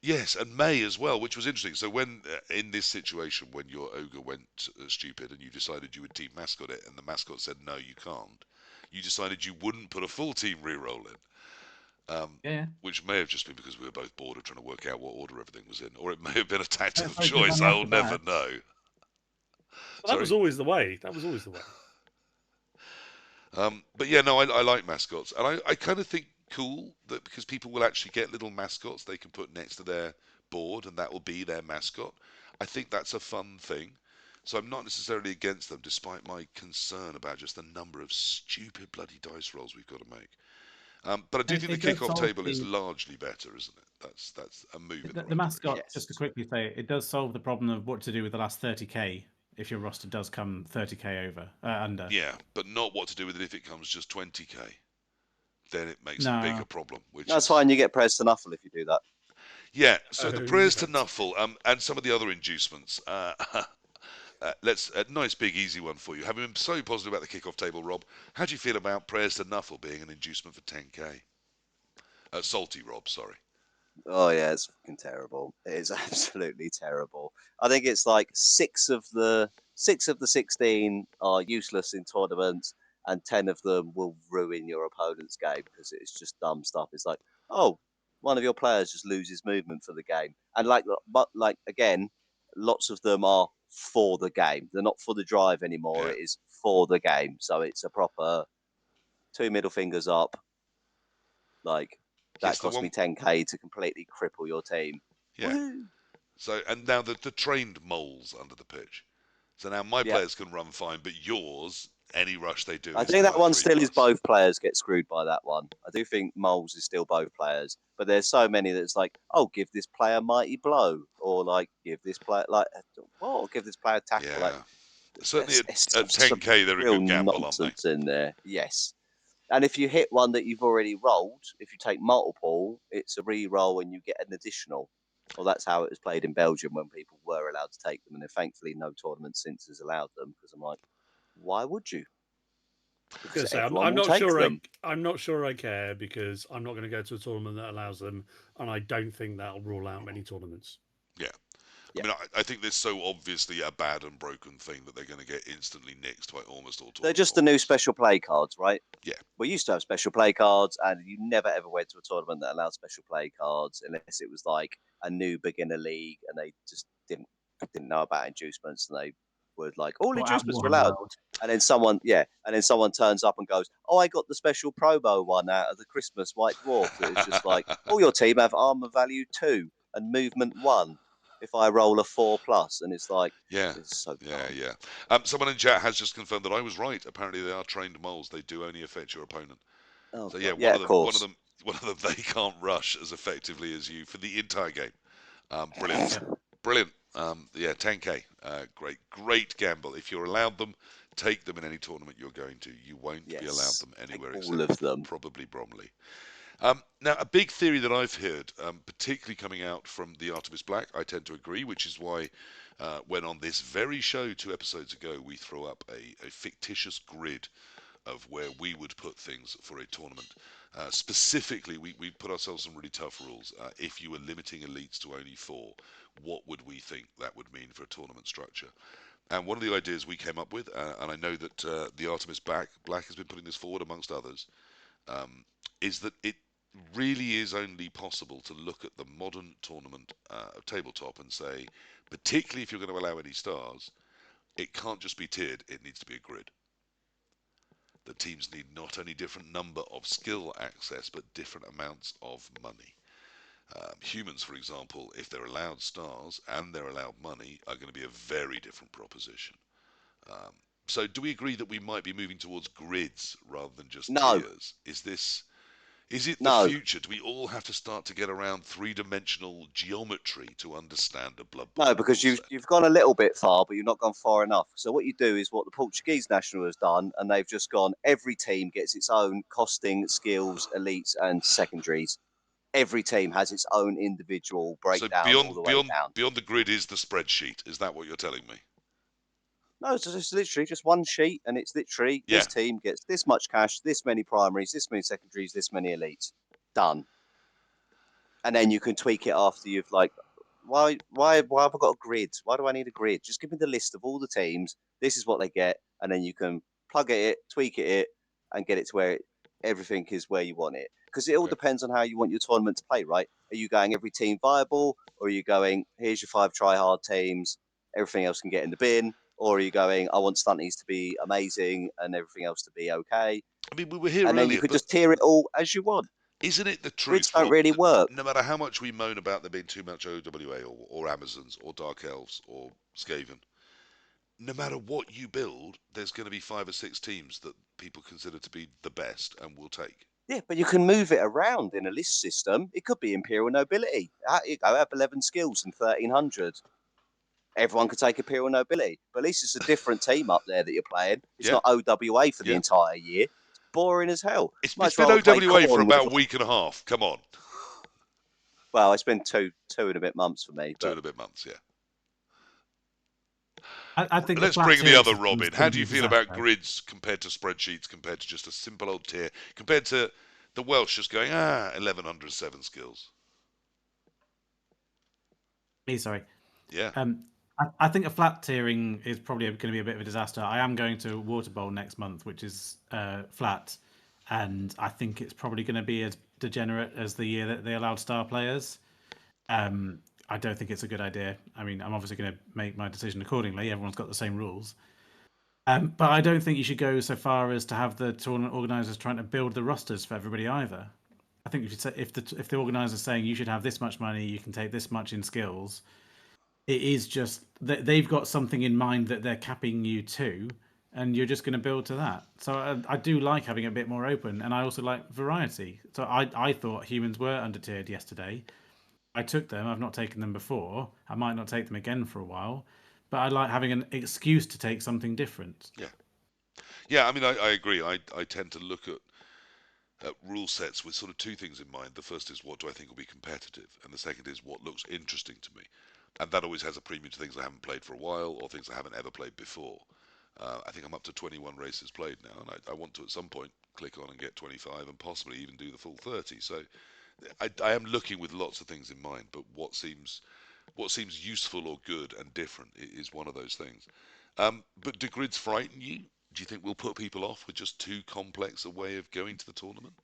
[SPEAKER 1] Yes, and May as well, which was interesting. So when in this situation, when your ogre went stupid and you decided you would team mascot it, and the mascot said no, you can't, you decided you wouldn't put a full team re-roll in.
[SPEAKER 4] Yeah.
[SPEAKER 1] Which may have just been because we were both bored of trying to work out what order everything was in, or it may have been a tactical
[SPEAKER 4] That's
[SPEAKER 1] choice.
[SPEAKER 4] like
[SPEAKER 1] I'll never know.
[SPEAKER 2] That was always the way. That was always the way.
[SPEAKER 1] But yeah, no, I like mascots, and I kind of think cool that because people will actually get little mascots they can put next to their board, and that will be their mascot. I think that's a fun thing. So I'm not necessarily against them, despite my concern about just the number of stupid bloody dice rolls we've got to make. But I do think the kickoff table is largely better, isn't it? That's a move in the right
[SPEAKER 4] mascot,
[SPEAKER 3] direction.
[SPEAKER 4] just to quickly say, it does solve the problem of what to do with the last 30k if your roster does come 30k under.
[SPEAKER 1] Yeah, but not what to do with it if it comes just 20k. Then it makes a bigger problem.
[SPEAKER 3] That's fine. You get prayers to Nuffle if you do that.
[SPEAKER 1] Yeah. So the prayers to Nuffle and some of the other inducements. Let's a nice big easy one for you. Having been so positive about the kickoff table, Rob, how do you feel about prayers to Nuffle being an inducement for 10k? Salty Rob, sorry.
[SPEAKER 3] Oh yeah, it's fucking terrible. It is absolutely terrible. I think it's like 6 of the 16 are useless in tournaments, and 10 of them will ruin your opponent's game because it's just dumb stuff. It's like, oh, one of your players just loses movement for the game, and but again, lots of them are for the game. They're not for the drive anymore.
[SPEAKER 1] Yeah.
[SPEAKER 3] It is for the game. So it's a proper 2 middle fingers up, like. That
[SPEAKER 1] Yes, the
[SPEAKER 3] cost me
[SPEAKER 1] one.
[SPEAKER 3] 10k to completely cripple your team.
[SPEAKER 1] Yeah.
[SPEAKER 3] Woohoo!
[SPEAKER 1] So and now the trained moles under the pitch. So now my
[SPEAKER 3] Yeah.
[SPEAKER 1] players can run fine, but yours, any rush they do
[SPEAKER 3] I
[SPEAKER 1] is
[SPEAKER 3] think
[SPEAKER 1] still
[SPEAKER 3] that
[SPEAKER 1] a
[SPEAKER 3] one
[SPEAKER 1] 3+.
[SPEAKER 3] still is both players get screwed by that one. I do think Moles is still both players, but there's so many that's like, oh, give this player mighty blow, or like give this player like what, or give this player tackle. Like
[SPEAKER 1] Yeah. Certainly
[SPEAKER 3] it's
[SPEAKER 1] at
[SPEAKER 3] some
[SPEAKER 1] 10k, they're a
[SPEAKER 3] real
[SPEAKER 1] good gamble, aren't they?
[SPEAKER 3] nonsense in there. Yes, and if you hit one that you've already rolled, if you take multiple, it's a re-roll and you get an additional. Well, that's how it was played in Belgium when people were allowed to take them, and then thankfully no tournament since has allowed them because I'm like, why would you? Because
[SPEAKER 2] Gonna say,
[SPEAKER 3] everyone
[SPEAKER 2] I'm
[SPEAKER 3] will
[SPEAKER 2] not
[SPEAKER 3] take
[SPEAKER 2] sure.
[SPEAKER 3] them.
[SPEAKER 2] I'm not sure I care because I'm not going to go to a tournament that allows them, and I don't think that'll rule out many tournaments.
[SPEAKER 1] Yeah.
[SPEAKER 3] Yeah.
[SPEAKER 1] I mean, I think there's so obviously a bad and broken thing that they're going to get instantly nixed by almost all
[SPEAKER 3] They're
[SPEAKER 1] tournament
[SPEAKER 3] just the new
[SPEAKER 1] holders.
[SPEAKER 3] special play cards, right?
[SPEAKER 1] Yeah.
[SPEAKER 3] We used to have special play cards, and you never ever went to a tournament that allowed special play cards unless it was like a new beginner league, and they just didn't know about inducements, and they were like, all
[SPEAKER 4] Or at
[SPEAKER 3] inducements are
[SPEAKER 4] Warhammer
[SPEAKER 3] allowed.
[SPEAKER 4] World.
[SPEAKER 3] And then someone turns up and goes, "Oh, I got the special promo one out of the Christmas White Dwarf." That is just like, "Oh, your team have armor value 2 and movement 1. If I roll a 4+," and it's like,
[SPEAKER 1] Yeah.
[SPEAKER 3] it's so
[SPEAKER 1] Yeah,
[SPEAKER 3] dumb.
[SPEAKER 1] yeah. Someone in chat has just confirmed that I was right. Apparently, they are trained moles. They do only affect your opponent.
[SPEAKER 3] Oh
[SPEAKER 1] So yeah,
[SPEAKER 3] god, yeah, of course.
[SPEAKER 1] one of them, they can't rush as effectively as you for the entire game. Brilliant,
[SPEAKER 4] Yep.
[SPEAKER 1] brilliant. Yeah, 10k. Great gamble. If you're allowed them, take them in any tournament you're going to. You won't be allowed
[SPEAKER 3] Yes,
[SPEAKER 1] them
[SPEAKER 3] take
[SPEAKER 1] anywhere
[SPEAKER 3] all
[SPEAKER 1] except
[SPEAKER 3] of them.
[SPEAKER 1] probably Bromley. Now, a big theory that I've heard, particularly coming out from the Artemis Black, I tend to agree, which is why when on this very show 2 episodes ago we throw up a fictitious grid of where we would put things for a tournament. Specifically, we put ourselves some really tough rules. If you were limiting elites to only 4, what would we think that would mean for a tournament structure? And one of the ideas we came up with, and I know that the Artemis Black has been putting this forward amongst others, is that it really is only possible to look at the modern tournament tabletop and say, particularly if you're going to allow any stars, it can't just be tiered, it needs to be a grid. The teams need not only different number of skill access, but different amounts of money. Humans, for example, if they're allowed stars and they're allowed money, are going to be a very different proposition. Um, so, do we agree that we might be moving towards grids rather than just
[SPEAKER 3] No,
[SPEAKER 1] tiers? Is it the
[SPEAKER 3] no,
[SPEAKER 1] future? Do we all have to start to get around three-dimensional geometry to understand a Blood Bowl
[SPEAKER 3] no,
[SPEAKER 1] rule
[SPEAKER 3] because you've
[SPEAKER 1] set?
[SPEAKER 3] you've gone a little bit far, but you've not gone far enough. So what you do is what the Portuguese national has done, and they've just gone. Every team gets its own costing, skills, elites, and secondaries. Every team has its own individual
[SPEAKER 1] So
[SPEAKER 3] breakdown all the way down.
[SPEAKER 1] beyond the grid is the spreadsheet. Is that what you're telling me?
[SPEAKER 3] No, it's just literally just one sheet, and it's literally
[SPEAKER 1] Yeah.
[SPEAKER 3] this team gets this much cash, this many primaries, this many secondaries, this many elites. Done. And then you can tweak it after you've like, why have I got a grid? Why do I need a grid? Just give me the list of all the teams. This is what they get, and then you can plug it, tweak it, and get it to where everything is where you want it. Because it all
[SPEAKER 1] Okay.
[SPEAKER 3] depends on how you want your tournament to play, right? Are you going every team viable, or are you going here's your 5 try hard teams, everything else can get in the bin, or are you going I want stunties to be amazing and everything else to be okay,
[SPEAKER 1] I mean, we were here
[SPEAKER 3] and then you
[SPEAKER 1] earlier,
[SPEAKER 3] could
[SPEAKER 1] but
[SPEAKER 3] just tier it all as you want.
[SPEAKER 1] isn't it the
[SPEAKER 3] Grids
[SPEAKER 1] truth?
[SPEAKER 3] don't really work.
[SPEAKER 1] No matter how much we moan about there being too much OWA or Amazons or Dark Elves or Skaven, no matter what you build, there's going to be 5 or 6 teams that people consider to be the best and will take.
[SPEAKER 3] Yeah, but you can move it around in a list system. It could be Imperial Nobility. You go, have 11 skills and 1300. Everyone could take Imperial Nobility. But at least it's a different team up there that you're playing. It's
[SPEAKER 1] Yeah,
[SPEAKER 3] not OWA for the
[SPEAKER 1] yeah.
[SPEAKER 3] entire year. It's boring as hell.
[SPEAKER 1] It's
[SPEAKER 3] Much
[SPEAKER 1] been
[SPEAKER 3] rather play
[SPEAKER 1] OWA for
[SPEAKER 3] Corn with,
[SPEAKER 1] about a week and a half. Come on,
[SPEAKER 3] well, it's been two and a bit months for me.
[SPEAKER 1] two
[SPEAKER 3] But
[SPEAKER 1] and a bit months. Yeah.
[SPEAKER 4] I think the
[SPEAKER 1] Let's
[SPEAKER 4] flat
[SPEAKER 1] bring the
[SPEAKER 4] tiering
[SPEAKER 1] other
[SPEAKER 4] system
[SPEAKER 1] Rob
[SPEAKER 4] is
[SPEAKER 1] in.
[SPEAKER 4] going
[SPEAKER 1] How
[SPEAKER 4] to
[SPEAKER 1] do
[SPEAKER 4] be
[SPEAKER 1] you
[SPEAKER 4] a
[SPEAKER 1] feel about
[SPEAKER 4] disaster.
[SPEAKER 1] grids compared to spreadsheets, compared to just a simple old tier, compared to the Welsh just going 1107 skills?
[SPEAKER 4] Sorry.
[SPEAKER 1] Yeah.
[SPEAKER 4] I think a flat tiering is probably going to be a bit of a disaster. I am going to Water Bowl next month, which is flat, and I think it's probably going to be as degenerate as the year that they allowed star players. I don't think it's a good idea. I mean, I'm obviously going to make my decision accordingly. Everyone's got the same rules. But I don't think you should go so far as to have the tournament organisers trying to build the rosters for everybody either. I think if the organizer's saying you should have this much money, you can take this much in skills, it is just that they've got something in mind that they're capping you to, and you're just going to build to that. So I do like having it a bit more open, and I also like variety. So I thought humans were undertiered yesterday. I took them. I've not taken them before. I might not take them again for a while, but I like having an excuse to take something different.
[SPEAKER 1] Yeah. I mean, I agree. I tend to look at rule sets with sort of two things in mind. The first is what do I think will be competitive, and the second is what looks interesting to me. And that always has a premium to things I haven't played for a while or things I haven't ever played before. I think I'm up to 21 races played now, and I want to at some point click on and get 25 and possibly even do the full 30. So I am looking with lots of things in mind, but what seems useful or good and different is one of those things. But do grids frighten you? Do you think we'll put people off with just too complex a way of going to the tournament?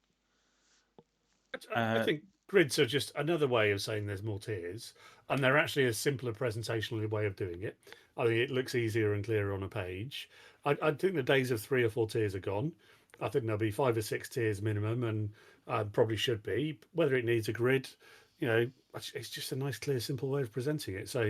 [SPEAKER 2] I
[SPEAKER 4] Uh,
[SPEAKER 2] think grids are just another way of saying there's more tiers, and they're actually a simpler presentational way of doing it. I think it looks easier and clearer on a page. I think the days of 3 or 4 tiers are gone. I think there'll be 5 or 6 tiers minimum, and probably should be. Whether it needs a grid, it's just a nice, clear, simple way of presenting it. So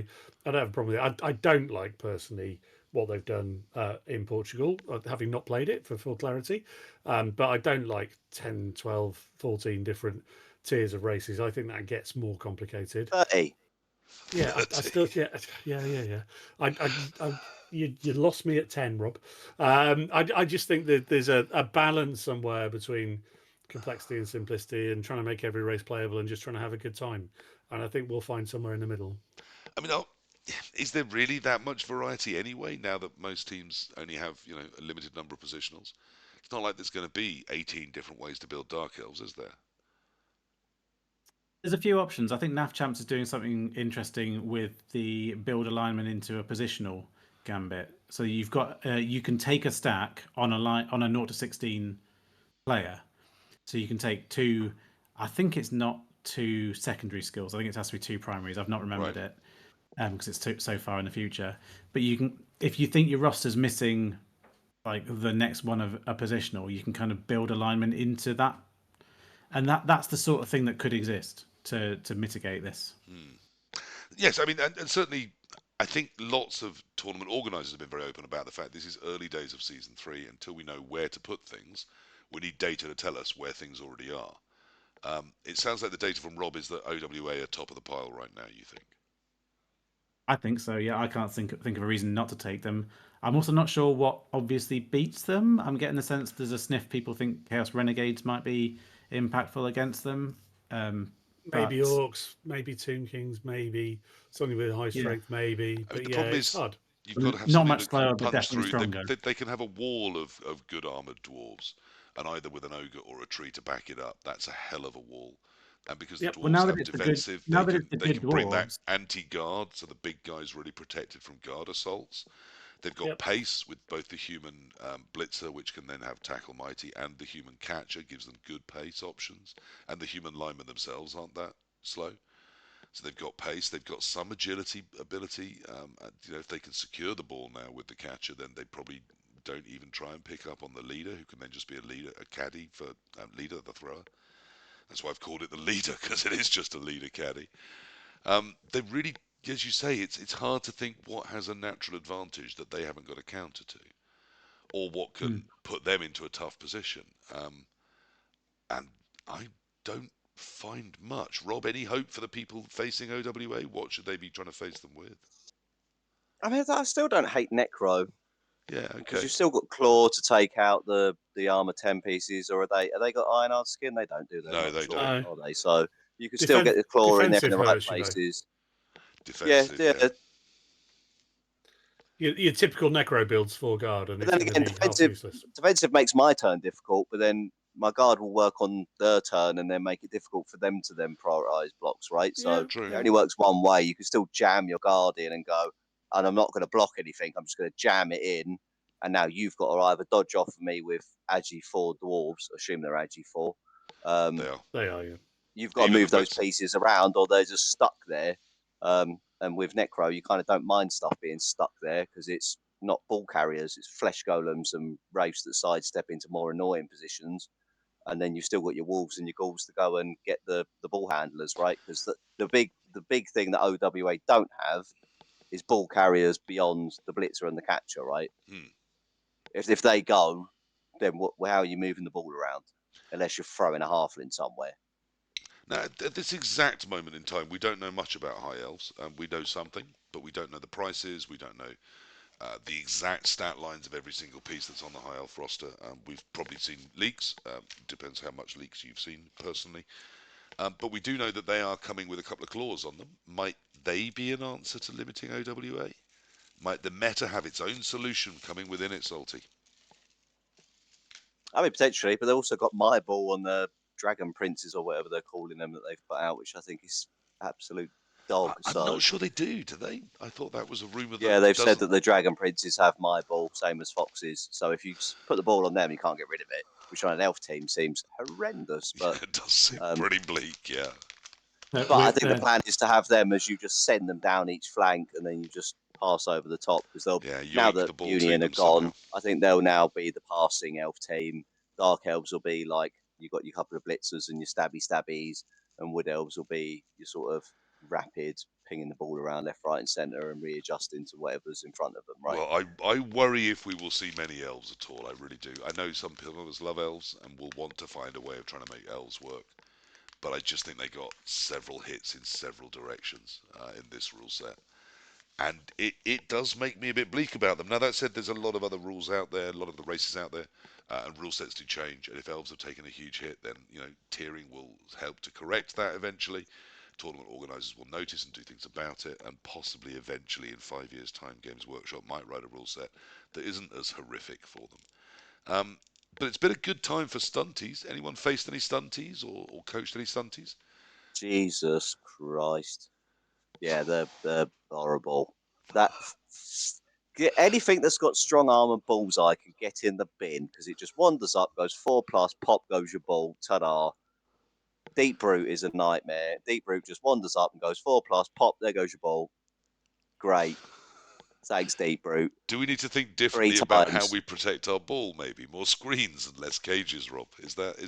[SPEAKER 2] I don't have a problem with it. I don't like personally what they've done in Portugal, having not played it for full clarity. But I don't like 10, 12, 14 different tiers of races. I think that gets more complicated.
[SPEAKER 3] 30.
[SPEAKER 2] Yeah, I
[SPEAKER 1] 30.
[SPEAKER 2] still, yeah. I you lost me at 10, Rob. I just think that there's a balance somewhere between complexity and simplicity and trying to make every race playable and just trying to have a good time. And I think we'll find somewhere in the middle.
[SPEAKER 1] I mean, is there really that much variety anyway? Now that most teams only have a limited number of positionals, it's not like there's going to be 18 different ways to build Dark Elves, is there?
[SPEAKER 4] There's a few options. I think NAF Champs is doing something interesting with the build alignment into a positional gambit. So you've got you can take a stack on a line on a 0 to 16 player. So you can take two. I think it's not two secondary skills. I think it has to be two primaries. I've not remembered
[SPEAKER 1] Right.
[SPEAKER 4] it because it's so far in the future. But you can, if you think your roster's missing like the next one of a positional, you can kind of build alignment into that, and that's the sort of thing that could exist to mitigate this.
[SPEAKER 1] Yes, I mean, and certainly, I think lots of tournament organisers have been very open about the fact this is early days of season 3. Until we know where to put things, we need data to tell us where things already are. It sounds like the data from Rob is that OWA are top of the pile right now. You think?
[SPEAKER 4] I think so. Yeah, I can't think of a reason not to take them. I'm also not sure what obviously beats them. I'm getting the sense there's a sniff people think Chaos Renegades might be impactful against them.
[SPEAKER 2] Maybe
[SPEAKER 4] But
[SPEAKER 2] orcs, maybe Tomb Kings, maybe something with high
[SPEAKER 4] yeah,
[SPEAKER 2] strength, maybe.
[SPEAKER 1] I mean,
[SPEAKER 2] But
[SPEAKER 1] the
[SPEAKER 2] yeah,
[SPEAKER 1] problem
[SPEAKER 2] it's
[SPEAKER 1] is
[SPEAKER 2] hard.
[SPEAKER 1] you've got to have
[SPEAKER 4] not
[SPEAKER 1] something
[SPEAKER 4] much
[SPEAKER 1] that can
[SPEAKER 4] slower, but
[SPEAKER 1] punch
[SPEAKER 4] definitely
[SPEAKER 1] through.
[SPEAKER 4] stronger.
[SPEAKER 1] They can have a wall of good armoured dwarves, and either with an ogre or a tree to back it up, that's a hell of a wall. And because the
[SPEAKER 2] Yep.
[SPEAKER 4] Well,
[SPEAKER 1] dwarves have defensive,
[SPEAKER 4] now that it's the
[SPEAKER 1] they
[SPEAKER 4] good
[SPEAKER 1] can bring that
[SPEAKER 4] dwarves,
[SPEAKER 1] anti-guard, so the big guy's really protected from guard assaults. They've got
[SPEAKER 2] Yep.
[SPEAKER 1] pace with both the human blitzer, which can then have tackle mighty, and the human catcher gives them good pace options. And the human linemen themselves aren't that slow. So they've got pace, they've got some agility ability. If they can secure the ball now with the catcher, then they probably don't even try and pick up on the leader, who can then just be a leader, a caddy for leader, the thrower. That's why I've called it the leader, because it is just a leader caddy. They really, as you say, it's hard to think what has a natural advantage that they haven't got a counter to, or what can put them into a tough position. And I don't find much. Rob, any hope for the people facing OWA? What should they be trying to face them with?
[SPEAKER 3] I mean, I still don't hate Necro
[SPEAKER 1] Yeah,
[SPEAKER 3] because
[SPEAKER 1] okay.
[SPEAKER 3] you've still got Claw to take out the armor 10 pieces, or are they got Ironhard skin? They don't, do they? I'm
[SPEAKER 1] No,
[SPEAKER 3] not
[SPEAKER 1] they
[SPEAKER 3] sure,
[SPEAKER 1] don't.
[SPEAKER 2] No.
[SPEAKER 3] are they? So you can still get the Claw in there in
[SPEAKER 2] Defensive
[SPEAKER 3] the right
[SPEAKER 2] hurts you though.
[SPEAKER 3] places. Yeah,
[SPEAKER 1] Defensive,
[SPEAKER 3] yeah.
[SPEAKER 1] yeah.
[SPEAKER 2] Your typical necro builds 4 guard, and
[SPEAKER 3] But
[SPEAKER 2] it's
[SPEAKER 3] then
[SPEAKER 2] going to
[SPEAKER 3] again,
[SPEAKER 2] be half useless.
[SPEAKER 3] defensive makes my turn difficult, but then my guard will work on their turn and then make it difficult for them to then prioritize blocks, right?
[SPEAKER 2] Yeah,
[SPEAKER 3] So
[SPEAKER 1] True.
[SPEAKER 3] it only works one way. You can still jam your guard in and go, and I'm not going to block anything. I'm just going to jam it in. And now you've got to either dodge off of me with Agi 4 dwarves, assume they're Agi 4.
[SPEAKER 1] They are.
[SPEAKER 2] they are. Yeah.
[SPEAKER 3] You've got to
[SPEAKER 1] Even the
[SPEAKER 3] move those
[SPEAKER 1] blitz.
[SPEAKER 3] pieces around or they're just stuck there. And with Necro, you kind of don't mind stuff being stuck there because it's not ball carriers, it's flesh golems and wraiths that sidestep into more annoying positions. and then you've still got your wolves and your ghouls to go and get the ball handlers, right? Because the big thing that OWA don't have is ball carriers beyond the blitzer and the catcher, right? If they go, then how are you moving the ball around? Unless you're throwing a halfling somewhere.
[SPEAKER 1] Now, at this exact moment in time, we don't know much about high elves. We know something, but we don't know the prices. We don't know the exact stat lines of every single piece that's on the high elf roster. We've probably seen leaks. Depends how much leaks you've seen personally. But we do know that they are coming with a couple of claws on them. Might they be an answer to limiting OWA? Might the meta have its own solution coming within it, Salty?
[SPEAKER 3] I mean, potentially, but they also got my ball on the Dragon Princes or whatever they're calling them that they've put out, which I think is absolute dog.
[SPEAKER 1] I'm not sure they do they? I thought that was a rumour that
[SPEAKER 3] yeah, they've
[SPEAKER 1] doesn't.
[SPEAKER 3] said that the Dragon Princes have my ball, same as Foxes. So if you put the ball on them, you can't get rid of it, which on an elf team seems horrendous. But
[SPEAKER 1] Yeah, it does seem pretty bleak, yeah.
[SPEAKER 3] But I think the plan is to have them as you just send them down each flank and then you just pass over the top because they'll now that Union are gone, somehow. I think they'll now be the passing elf team. Dark elves will be like you've got your couple of blitzers and your stabbies, and wood elves will be your sort of rapid pinging the ball around left, right, and centre and readjusting to whatever's in front of them. Right.
[SPEAKER 1] Well, I worry if we will see many elves at all. I really do. I know some people love elves and will want to find a way of trying to make elves work. But I just think they got several hits in several directions in this rule set. And it does make me a bit bleak about them. Now, that said, there's a lot of other rules out there, a lot of the races out there, and rule sets do change. And if elves have taken a huge hit, then, tiering will help to correct that eventually. Tournament organisers will notice and do things about it, and possibly eventually in 5 years' time, Games Workshop might write a rule set that isn't as horrific for them. But it's been a good time for stunties. Anyone faced any stunties or coached any stunties?
[SPEAKER 3] Jesus Christ. Yeah, they're horrible. That anything that's got strong arm and bullseye can get in the bin because it just wanders up, goes 4+, pop goes your ball, ta-da. Deep Brute is a nightmare. Deep Brute just wanders up and goes 4+, pop, there goes your ball. Great. Thanks, Deep Brute.
[SPEAKER 1] Do we need to think differently about how we protect our ball, maybe? More screens and less cages, Rob?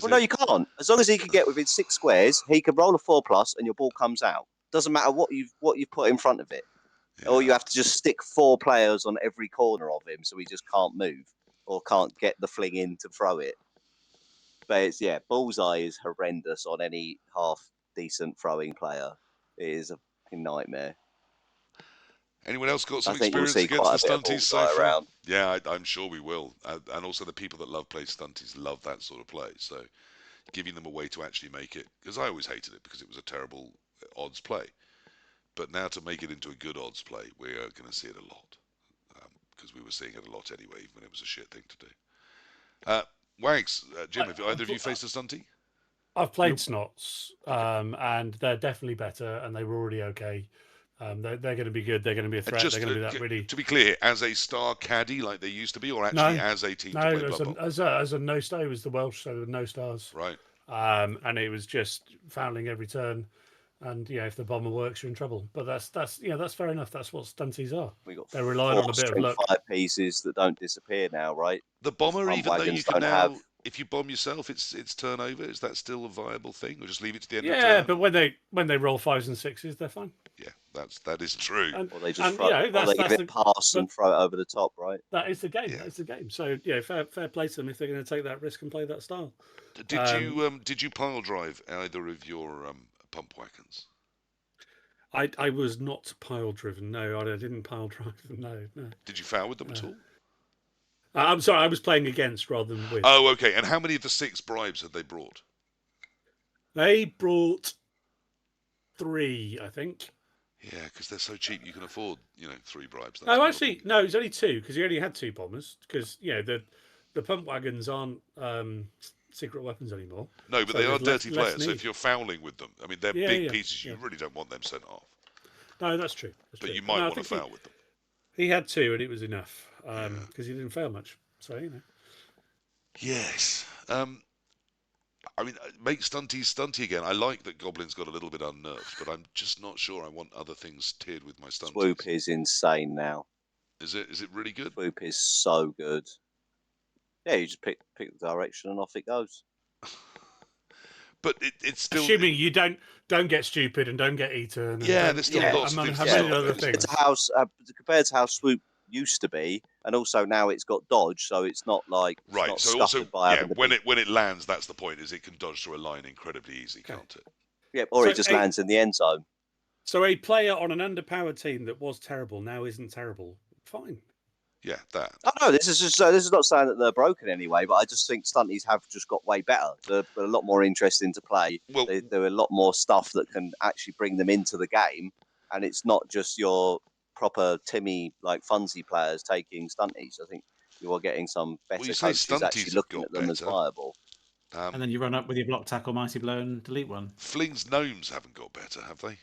[SPEAKER 3] No, you can't. As long as he can get within 6 squares, he can roll a 4+ and your ball comes out. Doesn't matter what you've put in front of it. Yeah. Or you have to just stick 4 players on every corner of him so he just can't move or can't get the fling in to throw it. But bullseye is horrendous on any half decent throwing player. It is a nightmare.
[SPEAKER 1] Anyone else got some experience against the stunties so far? Around. Yeah, I'm sure we will. And also the people that love play stunties love that sort of play. So giving them a way to actually make it, because I always hated it because it was a terrible odds play. But now to make it into a good odds play, we are going to see it a lot. Because we were seeing it a lot anyway, even when it was a shit thing to do. Wags, Jim, have either of you faced a stuntie?
[SPEAKER 2] I've played Snots, and they're definitely better, and they were already okay. They're going to be good. They're going to be a threat. They're going to be that really.
[SPEAKER 1] To be clear, as a star caddy like they used to be, or actually as a team to play Blood Bowl?
[SPEAKER 2] As a no star, it was the Welsh, so there were no stars.
[SPEAKER 1] Right.
[SPEAKER 2] And it was just fouling every turn, and if the bomber works, you're in trouble. But that's fair enough. That's what stunties are. They're relying on a bit of luck.
[SPEAKER 3] 5 pieces that don't disappear now, right?
[SPEAKER 1] The bomber, even though you can now, if you bomb yourself, it's turnover. Is that still a viable thing, or just leave it to the end of the turn?
[SPEAKER 2] Yeah, but when they roll 5s and 6s, they're fine.
[SPEAKER 1] Yeah, that is true.
[SPEAKER 3] Or they just give it pass and throw it over the top, right?
[SPEAKER 2] That is the game. Yeah. That's the game. So fair play to them if they're going to take that risk and play that style.
[SPEAKER 1] Did you pile drive either of your pump wagons?
[SPEAKER 2] I was not pile driven. No, I didn't pile drive them. No.
[SPEAKER 1] Did you foul with them at all?
[SPEAKER 2] I'm sorry, I was playing against rather than with.
[SPEAKER 1] Oh, okay. And how many of the 6 bribes had they brought?
[SPEAKER 2] They brought 3, I think.
[SPEAKER 1] Yeah, because they're so cheap, you can afford 3 bribes.
[SPEAKER 2] Actually, no, it was only 2 because he only had 2 bombers. Because the pump wagons aren't secret weapons anymore.
[SPEAKER 1] No, but so they are dirty players. So if you're fouling with them, I mean, they're big pieces. You really don't want them sent off.
[SPEAKER 2] No, that's true.
[SPEAKER 1] You might want to foul with them.
[SPEAKER 2] He had 2, and it was enough because he didn't fail much. So
[SPEAKER 1] Yes. I mean, make stunties stunty again. I like that Goblin's got a little bit unnerved, but I'm just not sure I want other things tiered with my stunties.
[SPEAKER 3] Swoop is insane now.
[SPEAKER 1] Is it really good?
[SPEAKER 3] Swoop is so good. Yeah, you just pick the direction and off it goes.
[SPEAKER 1] But it's still
[SPEAKER 2] Assuming you don't get stupid and don't get eaten. And
[SPEAKER 1] Yeah,
[SPEAKER 2] don't,
[SPEAKER 1] there's still
[SPEAKER 3] Yeah.
[SPEAKER 1] lots of
[SPEAKER 2] among
[SPEAKER 1] things
[SPEAKER 2] how
[SPEAKER 1] to
[SPEAKER 2] many
[SPEAKER 1] stop
[SPEAKER 2] other
[SPEAKER 1] it.
[SPEAKER 2] things.
[SPEAKER 3] Compared to how Swoop used to be, and also now it's got dodge, so it's not like it's
[SPEAKER 1] Right.
[SPEAKER 3] not
[SPEAKER 1] So
[SPEAKER 3] scuppered
[SPEAKER 1] also,
[SPEAKER 3] by
[SPEAKER 1] yeah,
[SPEAKER 3] having to
[SPEAKER 1] when
[SPEAKER 3] be,
[SPEAKER 1] it lands, that's the point. Is it can dodge through a line incredibly easy,
[SPEAKER 2] Okay.
[SPEAKER 1] can't it?
[SPEAKER 3] yeah, or
[SPEAKER 2] So
[SPEAKER 3] it just lands in the end zone.
[SPEAKER 2] So a player on an underpowered team that was terrible now isn't terrible. Fine.
[SPEAKER 1] Yeah, that.
[SPEAKER 3] Oh no, this is not saying that they're broken anyway, but I just think stunties have just got way better. They're a lot more interesting to play.
[SPEAKER 1] Well,
[SPEAKER 3] There are a lot more stuff that can actually bring them into the game, and it's not just your proper Timmy like funsy players taking stunties. I think you are getting some better
[SPEAKER 1] you say
[SPEAKER 3] coaches actually
[SPEAKER 1] stunties have
[SPEAKER 3] looking
[SPEAKER 1] got
[SPEAKER 3] at them as
[SPEAKER 1] better.
[SPEAKER 3] viable.
[SPEAKER 4] And then you run up with your block, tackle, mighty blow, and delete one.
[SPEAKER 1] Fling's gnomes haven't got better, have they?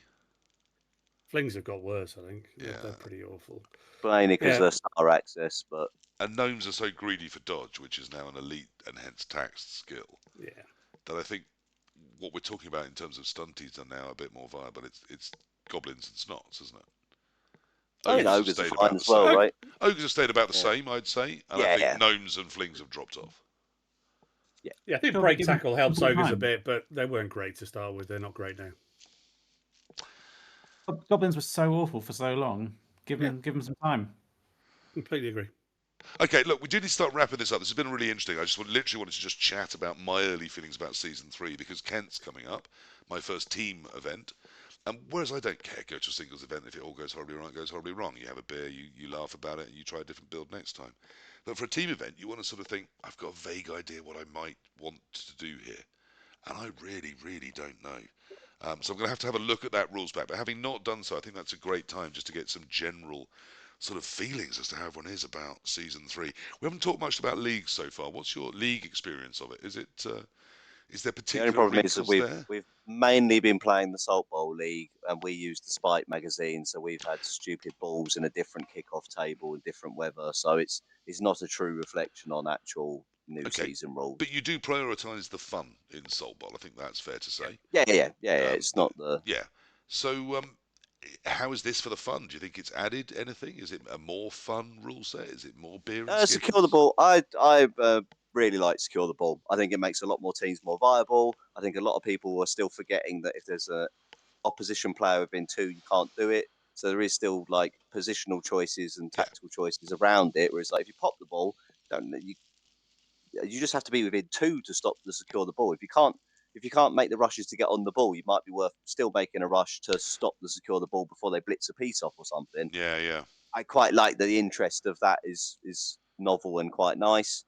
[SPEAKER 2] Flings have got worse, I think.
[SPEAKER 1] Yeah.
[SPEAKER 2] They're pretty awful.
[SPEAKER 3] Mainly because
[SPEAKER 2] Yeah.
[SPEAKER 3] they're star access, but
[SPEAKER 1] And gnomes are so greedy for dodge, which is now an elite and hence taxed skill,
[SPEAKER 2] Yeah.
[SPEAKER 1] that I think what we're talking about in terms of stunties are now a bit more viable. It's goblins and snots, isn't it?
[SPEAKER 3] I mean
[SPEAKER 1] have
[SPEAKER 3] ogres are
[SPEAKER 1] stayed
[SPEAKER 3] fine
[SPEAKER 1] about
[SPEAKER 3] as
[SPEAKER 1] the
[SPEAKER 3] well,
[SPEAKER 1] same.
[SPEAKER 3] right?
[SPEAKER 1] Ogres have stayed about the
[SPEAKER 3] Yeah.
[SPEAKER 1] same, I'd say, and I
[SPEAKER 3] Yeah,
[SPEAKER 1] think
[SPEAKER 3] yeah.
[SPEAKER 1] gnomes and flings have dropped off.
[SPEAKER 2] Yeah, I think
[SPEAKER 4] Sure,
[SPEAKER 2] break
[SPEAKER 4] give them
[SPEAKER 2] tackle helps
[SPEAKER 4] some
[SPEAKER 2] ogres a
[SPEAKER 4] time.
[SPEAKER 2] bit, but they weren't great to start with. They're not great now.
[SPEAKER 4] Goblins were so awful for so long. Give
[SPEAKER 2] Yeah.
[SPEAKER 4] them some time.
[SPEAKER 2] Completely agree.
[SPEAKER 1] Okay, look, we do need to start wrapping this up. This has been really interesting. I just literally wanted to just chat about my early feelings about season 3 because Kent's coming up, my first team event. And whereas I don't care, go to a singles event. If it all goes horribly wrong, it goes horribly wrong. You have a beer, you laugh about it, and you try a different build next time. But for a team event, you want to sort of think, I've got a vague idea what I might want to do here. And I really, really don't know. So I'm going to have a look at that rules back. But having not done so, I think that's a great time just to get some general sort of feelings as to how everyone is about season 3. We haven't talked much about leagues so far. What's your league experience of it? Is there
[SPEAKER 3] The
[SPEAKER 1] particular
[SPEAKER 3] only problem is
[SPEAKER 1] wrinkles
[SPEAKER 3] that
[SPEAKER 1] there?
[SPEAKER 3] we've mainly been playing the Salt Bowl League, and we use the Spike magazine, so we've had stupid balls in a different kickoff table and different weather. So it's not a true reflection on actual new
[SPEAKER 1] Okay,
[SPEAKER 3] season rules.
[SPEAKER 1] but you do prioritise the fun in Salt Bowl. I think that's fair to say.
[SPEAKER 3] Yeah. It's not the
[SPEAKER 1] Yeah. So, how is this for the fun? Do you think it's added anything? Is it a more fun rule set? Is it more beer and
[SPEAKER 3] secure the
[SPEAKER 1] Skittles?
[SPEAKER 3] ball. I really like secure the ball. I think it makes a lot more teams more viable. I think a lot of people are still forgetting that if there's a opposition player within 2, you can't do it. So there is still like positional choices and
[SPEAKER 1] Yeah.
[SPEAKER 3] tactical choices around it. Whereas like if you pop the ball, don't you just have to be within 2 to stop the secure the ball. If you can't make the rushes to get on the ball, you might be worth still making a rush to stop the secure the ball before they blitz a piece off or something.
[SPEAKER 1] Yeah.
[SPEAKER 3] I quite like the interest of that is novel and quite nice.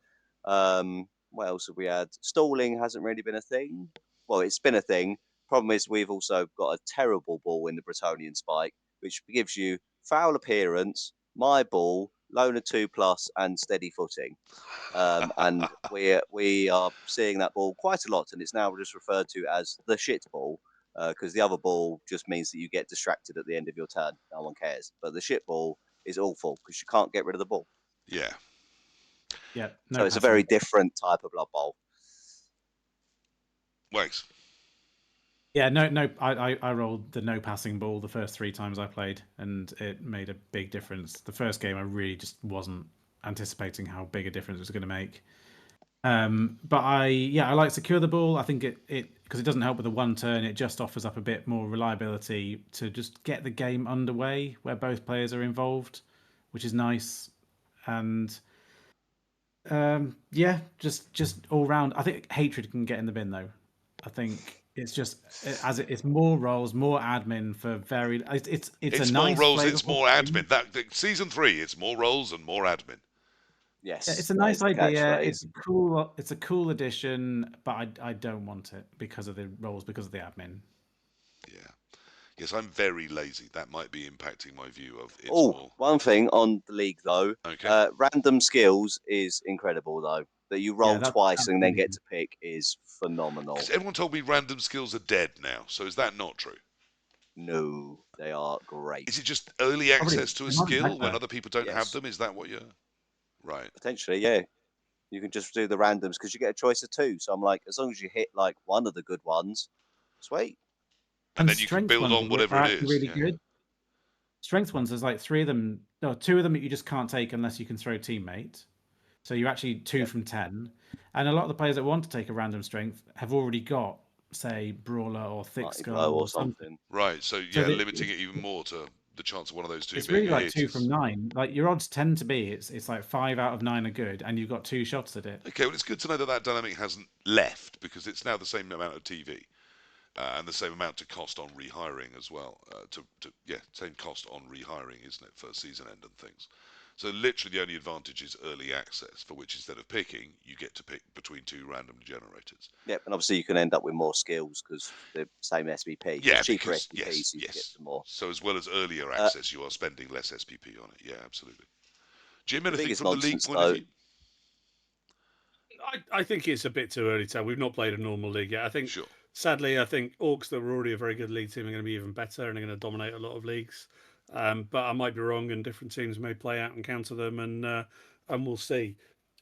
[SPEAKER 3] What else have we had? Stalling hasn't really been a thing. Well, it's been a thing. Problem is we've also got a terrible ball in the Bretonian Spike, which gives you foul appearance, my ball, loner 2+, and steady footing. And we are seeing that ball quite a lot, and it's now just referred to as the shit ball because the other ball just means that you get distracted at the end of your turn. No one cares. But the shit ball is awful because you can't get rid of the ball.
[SPEAKER 1] Yeah.
[SPEAKER 4] Yeah. No
[SPEAKER 3] So it's a
[SPEAKER 4] passing.
[SPEAKER 3] very different type of Blood Bowl.
[SPEAKER 1] Wags.
[SPEAKER 4] Yeah, no. I rolled the no passing ball the first 3 times I played, and it made a big difference. The first game, I really just wasn't anticipating how big a difference it was going to make. But I like secure the ball. I think it because it doesn't help with the one turn. It just offers up a bit more reliability to just get the game underway where both players are involved, which is nice. And just all round. I think hatred can get in the bin though. I think it's just it's more roles, more admin for very. It's a
[SPEAKER 1] more
[SPEAKER 4] nice
[SPEAKER 1] roles. It's
[SPEAKER 4] flavorful
[SPEAKER 1] more
[SPEAKER 4] game.
[SPEAKER 1] admin. Season 3. It's more roles and more admin.
[SPEAKER 3] Yes,
[SPEAKER 4] Yeah, it's a
[SPEAKER 3] that
[SPEAKER 4] nice
[SPEAKER 3] is the
[SPEAKER 4] idea.
[SPEAKER 3] catchphrase.
[SPEAKER 4] It's cool. It's a cool addition, but I don't want it because of the roles, because of the admin.
[SPEAKER 1] Yeah. Yes, I'm very lazy. That might be impacting my view of it's
[SPEAKER 3] Oh,
[SPEAKER 1] more.
[SPEAKER 3] one thing on the league though,
[SPEAKER 1] Okay.
[SPEAKER 3] random skills is incredible though. That you roll twice
[SPEAKER 4] that's
[SPEAKER 3] and then
[SPEAKER 4] really
[SPEAKER 3] get
[SPEAKER 4] good.
[SPEAKER 3] to pick is phenomenal.
[SPEAKER 1] Because everyone told me random skills are dead now. So is that not true?
[SPEAKER 3] No, they are great.
[SPEAKER 1] Is it just early
[SPEAKER 4] Probably
[SPEAKER 1] access to a
[SPEAKER 4] it might be
[SPEAKER 1] skill when
[SPEAKER 4] better.
[SPEAKER 1] other people don't have
[SPEAKER 3] Yes,
[SPEAKER 1] them? Is that what you're right?
[SPEAKER 3] potentially, yeah. You can just do the randoms because you get a choice of 2. So I'm like, as long as you hit like one of the good ones, sweet.
[SPEAKER 1] And
[SPEAKER 4] And
[SPEAKER 1] then you can
[SPEAKER 4] strength
[SPEAKER 1] build
[SPEAKER 4] ones
[SPEAKER 1] on whatever
[SPEAKER 4] are
[SPEAKER 1] it
[SPEAKER 4] actually
[SPEAKER 1] is.
[SPEAKER 4] really
[SPEAKER 1] Yeah.
[SPEAKER 4] good. Strength ones, there's like 3 of them. No, 2 of them that you just can't take unless you can throw teammate. So you're actually 2 from 10. And a lot of the players that want to take a random strength have already got, say, Brawler or Thick
[SPEAKER 3] Mighty
[SPEAKER 4] Skull
[SPEAKER 3] blow or
[SPEAKER 4] or something.
[SPEAKER 3] something.
[SPEAKER 1] Right. So
[SPEAKER 4] So
[SPEAKER 1] yeah, limiting it even more to the chance of one of those two
[SPEAKER 4] it's
[SPEAKER 1] being
[SPEAKER 4] really
[SPEAKER 1] a
[SPEAKER 4] like
[SPEAKER 1] hit
[SPEAKER 4] 2 from
[SPEAKER 1] is
[SPEAKER 4] 9. Like your odds tend to be it's like 5 out of 9 are good, and you've got 2 shots at it.
[SPEAKER 1] okay. Well, it's good to know that that dynamic hasn't left because it's now the same amount of TV. And the same amount to cost on rehiring as well. Same cost on rehiring, isn't it, for season end and things. So literally the only advantage is early access, for which instead of picking, you get to pick between two random generators.
[SPEAKER 3] Yep, and obviously you can end up with more skills because the same SPP.
[SPEAKER 1] Yeah,
[SPEAKER 3] It's cheaper
[SPEAKER 1] because
[SPEAKER 3] SPP, so you can get some more.
[SPEAKER 1] So as well as earlier
[SPEAKER 3] Uh,
[SPEAKER 1] access, you are spending less SPP on it. Yeah, absolutely. Jim,
[SPEAKER 3] the
[SPEAKER 1] anything
[SPEAKER 3] biggest
[SPEAKER 1] from the league
[SPEAKER 3] nonsense,
[SPEAKER 1] point of
[SPEAKER 3] though,
[SPEAKER 1] view?
[SPEAKER 2] I think it's a bit too early to tell. We've not played a normal league yet. I think,
[SPEAKER 1] Sure.
[SPEAKER 2] sadly, I think Orcs that were already a very good league team are going to be even better and are going to dominate a lot of leagues. But I might be wrong, and different teams may play out and counter them, and we'll see.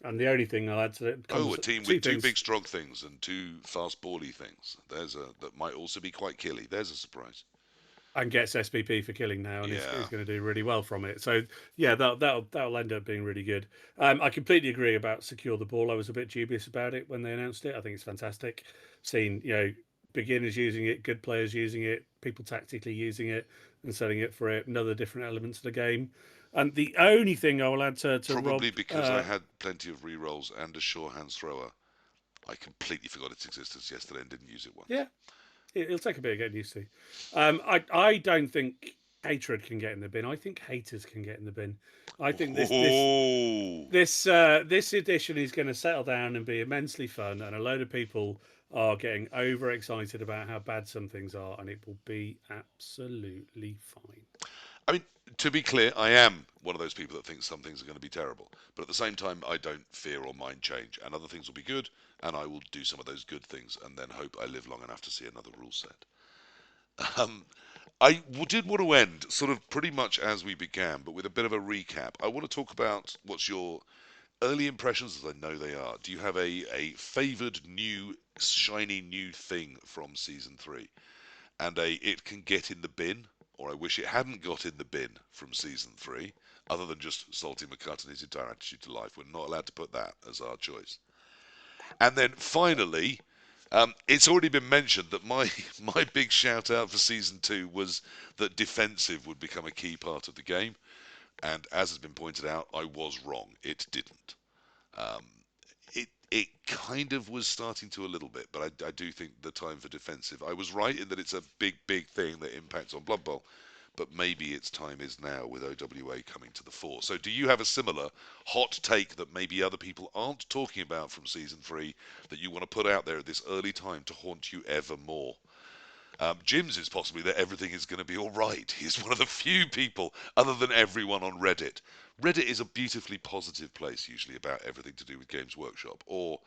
[SPEAKER 2] And the only thing I'll add to it,
[SPEAKER 1] Oh, a team
[SPEAKER 2] two
[SPEAKER 1] with two
[SPEAKER 2] things,
[SPEAKER 1] big strong things and two fast bally things. That might also be quite killy. There's a surprise.
[SPEAKER 2] and gets SPP for killing now, and
[SPEAKER 1] Yeah.
[SPEAKER 2] is going to do really well from it. So yeah, that'll end up being really good. I completely agree about secure the ball. I was a bit dubious about it when they announced it. I think it's fantastic. Seeing beginners using it, good players using it, people tactically using it and selling it for it, and other different elements of the game. And the only thing I will add to
[SPEAKER 1] Probably
[SPEAKER 2] Rob,
[SPEAKER 1] because I had plenty of re-rolls and a sure hands thrower. I completely forgot its existence yesterday and didn't use it once.
[SPEAKER 2] yeah, it'll take a bit of getting used to. I don't think hatred can get in the bin. I think haters can get in the bin. I think
[SPEAKER 1] Oh,
[SPEAKER 2] this edition is going to settle down and be immensely fun, and a load of people are getting overexcited about how bad some things are, and it will be absolutely fine.
[SPEAKER 1] I mean, to be clear, I am one of those people that thinks some things are going to be terrible. But at the same time, I don't fear or mind change, and other things will be good, and I will do some of those good things, and then hope I live long enough to see another rule set. Um, did want to end sort of pretty much as we began, but with a bit of a recap. I want to talk about what's your early impressions, as I know they are. Do you have a favoured new, shiny new thing from season 3? And it can get in the bin, or I wish it hadn't got in the bin from season 3, other than just Salty Murcutt and his entire attitude to life. We're not allowed to put that as our choice. And then finally, it's already been mentioned that my my big shout out for season 2 was that defensive would become a key part of the game, and as has been pointed out, I was wrong. It didn't. Um, it kind of was starting to a little bit, but I do think the time for defensive. I was right in that it's a big thing that impacts on Blood Bowl, but maybe its time is now with OWA coming to the fore. So do you have a similar hot take that maybe other people aren't talking about from season 3 that you want to put out there at this early time to haunt you ever more? Jim's is possibly that everything is going to be all right. He's one of the few people, other than everyone on Reddit. Reddit is a beautifully positive place, usually, about everything to do with Games Workshop, or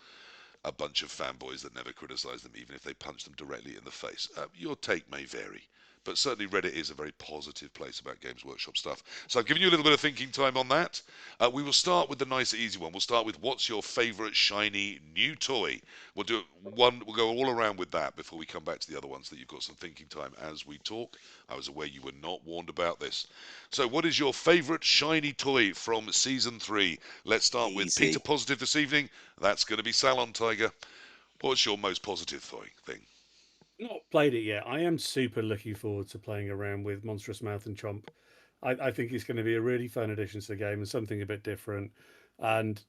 [SPEAKER 1] a bunch of fanboys that never criticise them, even if they punch them directly in the face. Your take may vary, but certainly Reddit is a very positive place about Games Workshop stuff. So I've given you a little bit of thinking time on that. We will start with the nice, easy one. We'll start with what's your favourite shiny new toy. We'll do one. We'll go all around with that before we come back to the other ones. So that you've got some thinking time as we talk. I was aware you were not warned about this. So, what is your favourite shiny toy from season 3? Let's start with Peter
[SPEAKER 3] Easy.
[SPEAKER 1] Positive this evening. That's going to be Salontiger. What's your most positive thing?
[SPEAKER 2] Not played it yet. I am super looking forward to playing around with Monstrous Mouth and Chomp. I think it's going to be a really fun addition to the game and something a bit different. And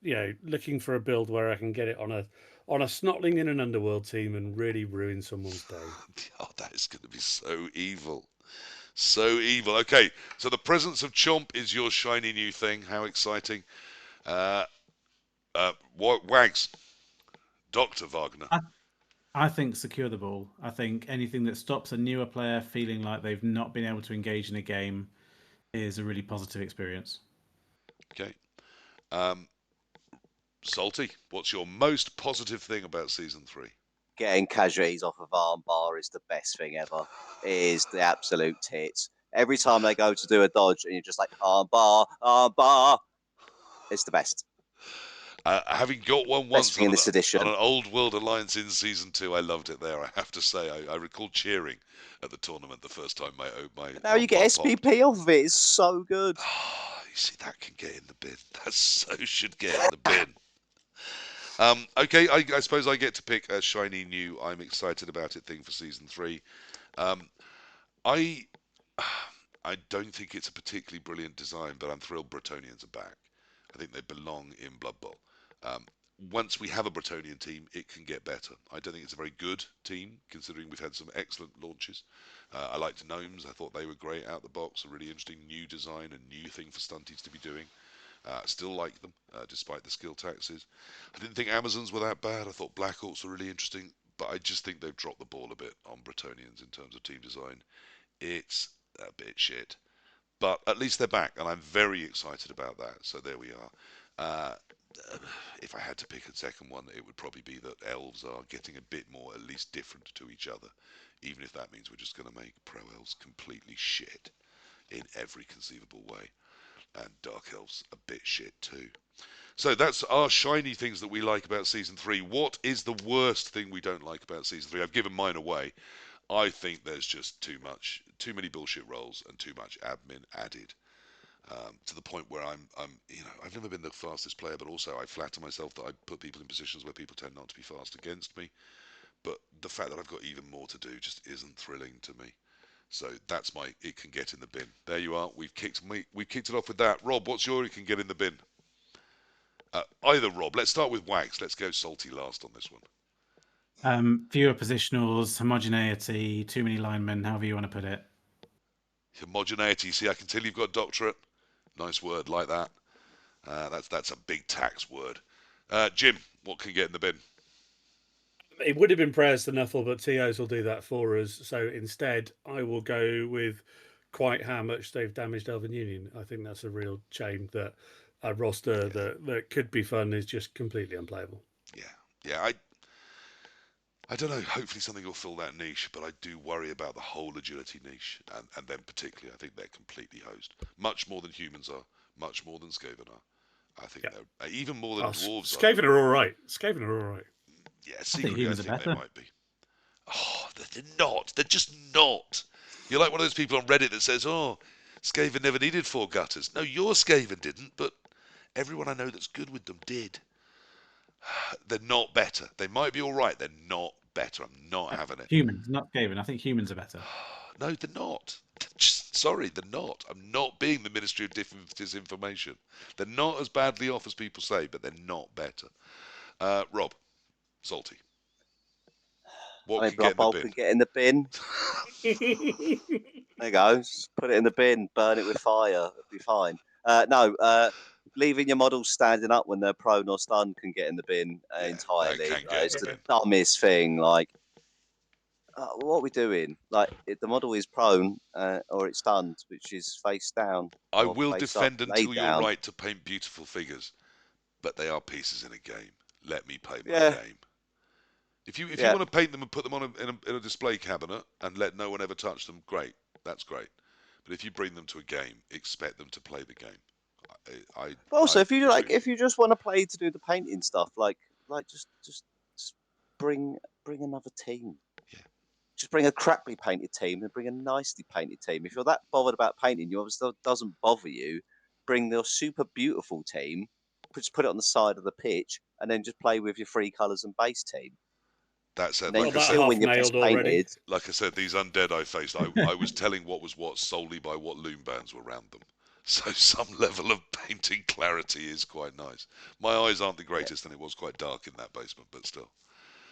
[SPEAKER 2] looking for a build where I can get it on a Snotling in an Underworld team and really ruin someone's day.
[SPEAKER 1] Oh, that is going to be so evil. So evil. Okay, so the presence of Chomp is your shiny new thing. How exciting. Uh, Wags, Dr. Wagner.
[SPEAKER 4] I think secure the ball. I think anything that stops a newer player feeling like they've not been able to engage in a game is a really positive experience.
[SPEAKER 1] Okay. Salty, what's your most positive thing about season 3?
[SPEAKER 3] Getting casualties off of armbar is the best thing ever. It is the absolute tits. Every time they go to do a dodge and you're just like, armbar, it's the best.
[SPEAKER 1] Having got one
[SPEAKER 3] Best
[SPEAKER 1] once
[SPEAKER 3] thing in this edition.
[SPEAKER 1] on an old World Alliance in season 2, I loved it there. I have to say, I recall cheering at the tournament the first time my
[SPEAKER 3] Now you get
[SPEAKER 1] armbar popped.
[SPEAKER 3] SPP off of it. It's so good.
[SPEAKER 1] see, that can get in the bin. That so should get in the bin. Okay, I suppose I get to pick a shiny new, I'm excited about it thing for season 3. Um, I I don't think it's a particularly brilliant design, but I'm thrilled Bretonians are back. I think they belong in Blood Bowl. Um, Once we have a Bretonian team, it can get better. I don't think it's a very good team, considering we've had some excellent launches. I liked Gnomes. I thought they were great out the box. A really interesting new design, a new thing for Stunties to be doing. Still like them, despite the skill taxes. I didn't think Amazons were that bad. I thought Black Orcs were really interesting, but I just think they've dropped the ball a bit on Bretonians in terms of team design. It's a bit shit. But at least they're back, and I'm very excited about that. So there we are. Uh, if I had to pick a second one, it would probably be that elves are getting a bit more, at least different to each other, even if that means we're just going to make pro elves completely shit in every conceivable way, and dark elves a bit shit too. So that's our shiny things that we like about season 3. What is the worst thing we don't like about season 3? I've given mine away. I think there's just too many bullshit roles and too much admin added. To the point where I've never been the fastest player, but also I flatter myself that I put people in positions where people tend not to be fast against me. But the fact that I've got even more to do just isn't thrilling to me. So that's my it can get in the bin. There you are. We've kicked it off with that. Rob, what's your it can get in the bin? Either Rob. Let's start with Wagz. Let's go salty last on this one.
[SPEAKER 4] Fewer positionals, homogeneity, too many linemen, however you want to put it.
[SPEAKER 1] Homogeneity. See, I can tell you've got doctorate. Nice word, like that. That's a big tax word. Jim, what can get in the bin?
[SPEAKER 2] It would have been prayers to Nuffle, but TOs will do that for us. So instead, I will go with quite how much they've damaged Elven Union. I think that's a real shame that a roster that could be fun is just completely unplayable.
[SPEAKER 1] Yeah. I don't know. Hopefully something will fill that niche, but I do worry about the whole agility niche, and then particularly, I think they're completely hosed. Much more than humans are, much more than Skaven are. I think
[SPEAKER 2] Yeah.
[SPEAKER 1] they're even more than dwarves are.
[SPEAKER 2] Skaven are all right. Skaven are all right.
[SPEAKER 1] Yeah,
[SPEAKER 4] I think
[SPEAKER 1] secretly, I
[SPEAKER 4] humans are
[SPEAKER 1] think they
[SPEAKER 4] better.
[SPEAKER 1] might be. Oh, they're not. They're just not. You're like one of those people on Reddit that says, "Oh, Skaven never needed 4 gutters." No, your Skaven didn't, but everyone I know that's good with them did. They're not better. They might be all right. They're not better. I'm not having it.
[SPEAKER 4] Humans, not Skaven. I think humans are better.
[SPEAKER 1] No, they're not. Sorry, they're not. I'm not being the Ministry of Disinformation. They're not as badly off as people say, but they're not better. Rob, salty.
[SPEAKER 3] I
[SPEAKER 1] What
[SPEAKER 3] mean,
[SPEAKER 1] can get
[SPEAKER 3] Blood
[SPEAKER 1] in the
[SPEAKER 3] Bowl
[SPEAKER 1] bin?
[SPEAKER 3] can get in the bin. There you go. Just put it in the bin. Burn it with fire. It'll be fine. No, leaving your models standing up when they're prone or stunned can get in the bin
[SPEAKER 1] Yeah, that
[SPEAKER 3] entirely.
[SPEAKER 1] can get in
[SPEAKER 3] It's
[SPEAKER 1] the
[SPEAKER 3] the
[SPEAKER 1] bin.
[SPEAKER 3] dumbest thing. Like, what are we doing? Like, if the model is prone or it's stunned, which is face down
[SPEAKER 1] I
[SPEAKER 3] or
[SPEAKER 1] will
[SPEAKER 3] face up,
[SPEAKER 1] defend
[SPEAKER 3] lay
[SPEAKER 1] until you're
[SPEAKER 3] down.
[SPEAKER 1] right to paint beautiful figures, but they are pieces in a game. Let me play my
[SPEAKER 3] Yeah,
[SPEAKER 1] game. If you
[SPEAKER 3] yeah.
[SPEAKER 1] want to paint them and put them on in a display cabinet and let no one ever touch them, great. That's great. But if you bring them to a game, expect them to play the game.
[SPEAKER 3] But also,
[SPEAKER 1] I
[SPEAKER 3] if you
[SPEAKER 1] agree.
[SPEAKER 3] if you just want to play to do the painting stuff, just bring another team.
[SPEAKER 1] Yeah.
[SPEAKER 3] Just bring a crappily painted team and bring a nicely painted team. If you're that bothered about painting, you obviously doesn't bother you. Bring your super beautiful team, just put it on the side of the pitch, and then just play with your 3 colours and base team.
[SPEAKER 1] That said,
[SPEAKER 3] And then you
[SPEAKER 1] like
[SPEAKER 2] Got
[SPEAKER 1] I
[SPEAKER 3] can
[SPEAKER 2] that
[SPEAKER 1] said,
[SPEAKER 3] still
[SPEAKER 2] half
[SPEAKER 3] win your
[SPEAKER 2] nailed
[SPEAKER 3] best
[SPEAKER 2] already.
[SPEAKER 3] painted.
[SPEAKER 1] like I said, these undead I faced, I was telling what was what solely by what loom bands were around them. So some level of painting clarity is quite nice. My eyes aren't the
[SPEAKER 3] Yeah.
[SPEAKER 1] greatest, and it was quite dark in that basement, but still.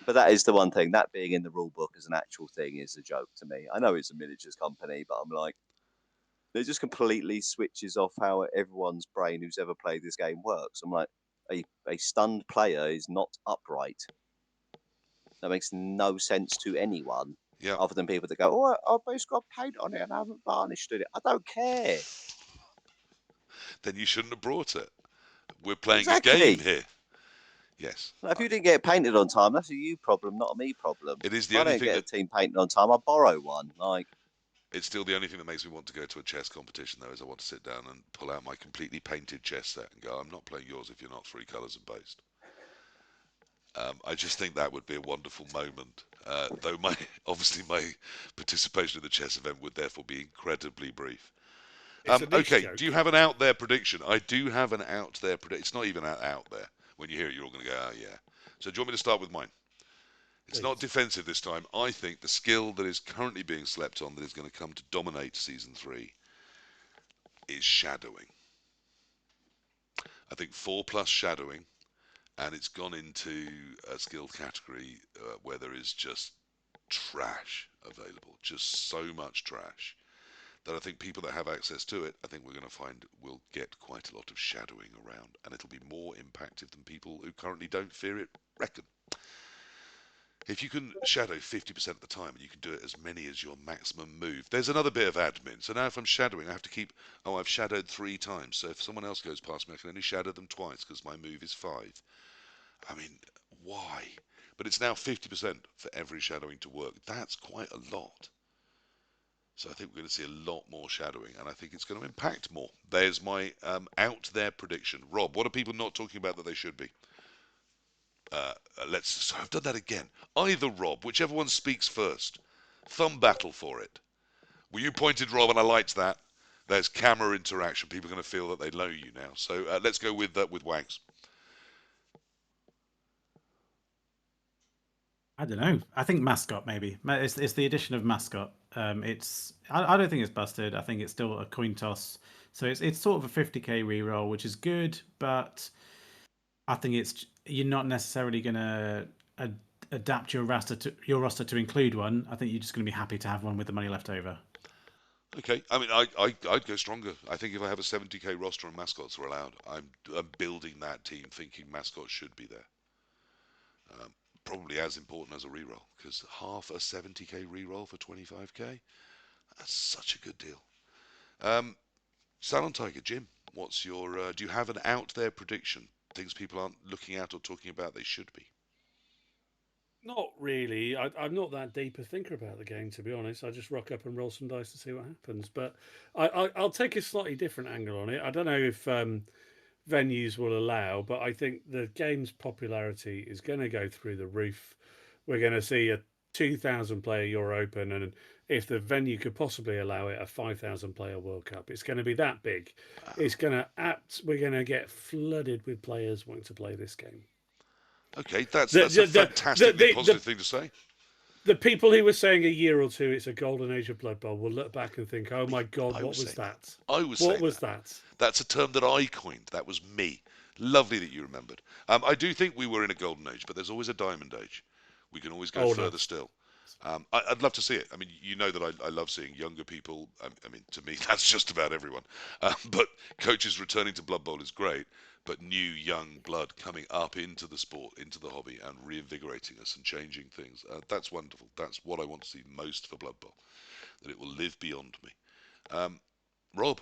[SPEAKER 3] But that is the one thing. That being in the rule book as an actual thing is a joke to me. I know it's a miniatures company, but I'm like, it just completely switches off how everyone's brain who's ever played this game works. I'm like, a stunned player is not upright. That makes no sense to anyone
[SPEAKER 1] Yeah.
[SPEAKER 3] other than people that go, "Oh, I've just got paint on it and I haven't varnished it." I don't care.
[SPEAKER 1] Then you shouldn't have brought it. We're playing a game
[SPEAKER 3] Exactly.
[SPEAKER 1] here. Yes.
[SPEAKER 3] If you didn't get it painted on time, that's a you problem, not a me problem.
[SPEAKER 1] It is
[SPEAKER 3] If
[SPEAKER 1] the
[SPEAKER 3] I
[SPEAKER 1] only
[SPEAKER 3] don't
[SPEAKER 1] thing
[SPEAKER 3] get a
[SPEAKER 1] that
[SPEAKER 3] team painted on time, I borrow one. Like,
[SPEAKER 1] it's still the only thing that makes me want to go to a chess competition though is I want to sit down and pull out my completely painted chess set and go, I'm not playing yours if you're not 3 colours and based. I just think that would be a wonderful moment. Though my obviously my participation in the chess event would therefore be incredibly brief.
[SPEAKER 2] It's a niche
[SPEAKER 1] Okay,
[SPEAKER 2] joke.
[SPEAKER 1] do you have an out there prediction? I do have an out there prediction. It's not even out there. When you hear it, you're all going to go, oh, yeah. So do you want me to start with mine? It's not
[SPEAKER 2] Please.
[SPEAKER 1] defensive this time. I think the skill that is currently being slept on that is going to come to dominate Season 3 is shadowing. I think 4+ shadowing, and it's gone into a skill category where there is just trash available, just so much trash that I think people that have access to it, I think we're going to find will get quite a lot of shadowing around, and it'll be more impactful than people who currently don't fear it reckon. If you can shadow 50% of the time and you can do it as many as your maximum move, there's another bit of admin. So now if I'm shadowing, I have to keep, oh, I've shadowed 3 times. So if someone else goes past me, I can only shadow them twice because my move is 5. I mean, why? But it's now 50% for every shadowing to work. That's quite a lot. So I think we're going to see a lot more shadowing, and I think it's going to impact more. There's my out there prediction. Rob, what are people not talking about that they should be? So I've done that again. Either Rob, whichever one speaks first. Thumb battle for it. Well, you pointed, Rob, and I liked that. There's camera interaction. People are going to feel that they know you now. So let's go with Wags.
[SPEAKER 4] I don't know. I think mascot maybe. It's the addition of mascot. I don't think it's busted. I think it's still a coin toss. So it's sort of a 50k reroll, which is good, but I think you're not necessarily going to adapt your roster to include one. I think you're just going to be happy to have one with the money left over.
[SPEAKER 1] Okay, I mean, I'd go stronger. I think if I have a 70k roster and mascots are allowed, I'm building that team thinking mascots should be there. Probably as important as a reroll, because half a 70k reroll for 25k, that's such a good deal. Salontiger, Jim, what's your? Do you have an out there prediction? Things people aren't looking at or talking about they should be.
[SPEAKER 2] Not really. I'm not that deep a thinker about the game, to be honest. I just rock up and roll some dice to see what happens. But I'll take a slightly different angle on it. I don't know if venues will allow, but I think the game's popularity is going to go through the roof. We're going to see a 2,000 player Euro Open, and if the venue could possibly allow it, a 5,000 player World Cup. It's going to be that big. It's going to we're going to get flooded with players wanting to play this game.
[SPEAKER 1] Okay, that's
[SPEAKER 2] The,
[SPEAKER 1] a fantastically positive thing to say.
[SPEAKER 2] The people who were saying a year or two it's a golden age of Blood Bowl will look back and think, "Oh my God, what was that?
[SPEAKER 1] I was
[SPEAKER 2] What
[SPEAKER 1] saying
[SPEAKER 2] was that?"
[SPEAKER 1] That's a term that I coined. That was me. Lovely that you remembered. I do think we were in a golden age, but there's always a diamond age. We can always go further still. I'd love to see it. I mean, you know that I love seeing younger people. I mean, to me, that's just about everyone. But coaches returning to Blood Bowl is great. But new, young blood coming up into the sport, into the hobby, and reinvigorating us and changing things. That's wonderful. That's what I want to see most for Blood Bowl, that it will live beyond me. Rob,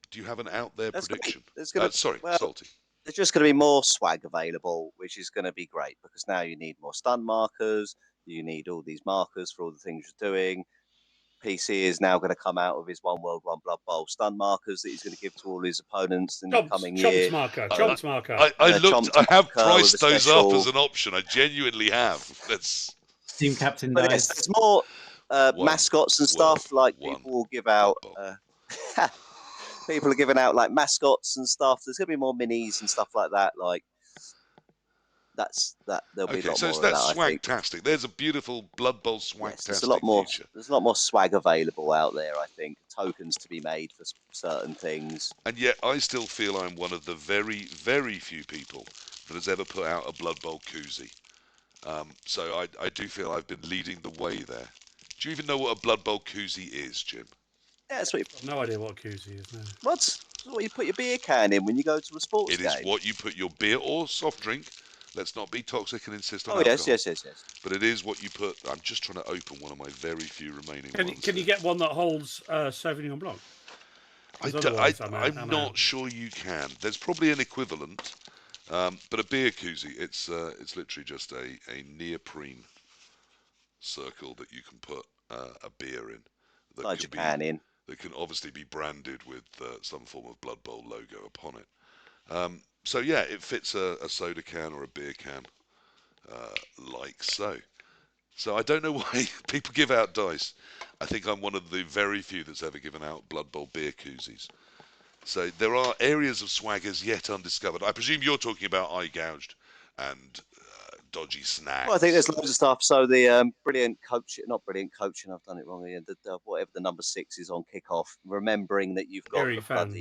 [SPEAKER 1] do you have an out there prediction? Sorry, Salty.
[SPEAKER 3] There's just going to be more swag available, which is going to be great because now you need more stun markers. You need all these markers for all the things you're doing. PC is now going to come out with his One World, One Blood Bowl stun markers that he's going to give to all his opponents in the coming year.
[SPEAKER 2] Chomps marker.
[SPEAKER 1] I looked. I have priced those up as an option. I genuinely have. That's
[SPEAKER 4] team captain.
[SPEAKER 3] But yes, there's more mascots and stuff. Like people will give out. People are giving out like mascots and stuff. There's going to be more minis and stuff like that. Like there'll be a lot more of that.
[SPEAKER 1] That's swag-tastic. There's a beautiful Blood Bowl swag-tastic
[SPEAKER 3] there's a lot more.
[SPEAKER 1] feature.
[SPEAKER 3] There's a lot more swag available out there. I think tokens to be made for certain things.
[SPEAKER 1] And yet, I still feel I'm one of the very, very few people that has ever put out a Blood Bowl koozie. So I do feel I've been leading the way there. Do you even know what a Blood Bowl koozie is, Jim?
[SPEAKER 3] Yeah, that's what
[SPEAKER 2] I've no idea what koozie is now.
[SPEAKER 3] What you put your beer can in when you go to a sports game.
[SPEAKER 1] It is what you put your beer or soft drink. Let's not be toxic and insist on
[SPEAKER 3] alcohol. Yes.
[SPEAKER 1] But it is what you put. I'm just trying to open one of my very few remaining ones.
[SPEAKER 2] Can you get one that holds Sauvignon Blanc?
[SPEAKER 1] I'm not sure you can. There's probably an equivalent, but a beer koozie, it's literally just a neoprene circle that you can put a beer in. That can obviously be branded with some form of Blood Bowl logo upon it. So yeah, it fits a soda can or a beer can, like so. So I don't know why people give out dice. I think I'm one of the very few that's ever given out Blood Bowl beer koozies. So there are areas of swag as yet undiscovered. I presume you're talking about eye gouged and dodgy
[SPEAKER 3] Well, I think
[SPEAKER 1] snacks.
[SPEAKER 3] there's loads of stuff. So the brilliant coaching, not brilliant coaching, I've done it wrong again. Whatever the number 6 is on kickoff, remembering that you've got
[SPEAKER 2] Scary
[SPEAKER 3] the
[SPEAKER 2] fans.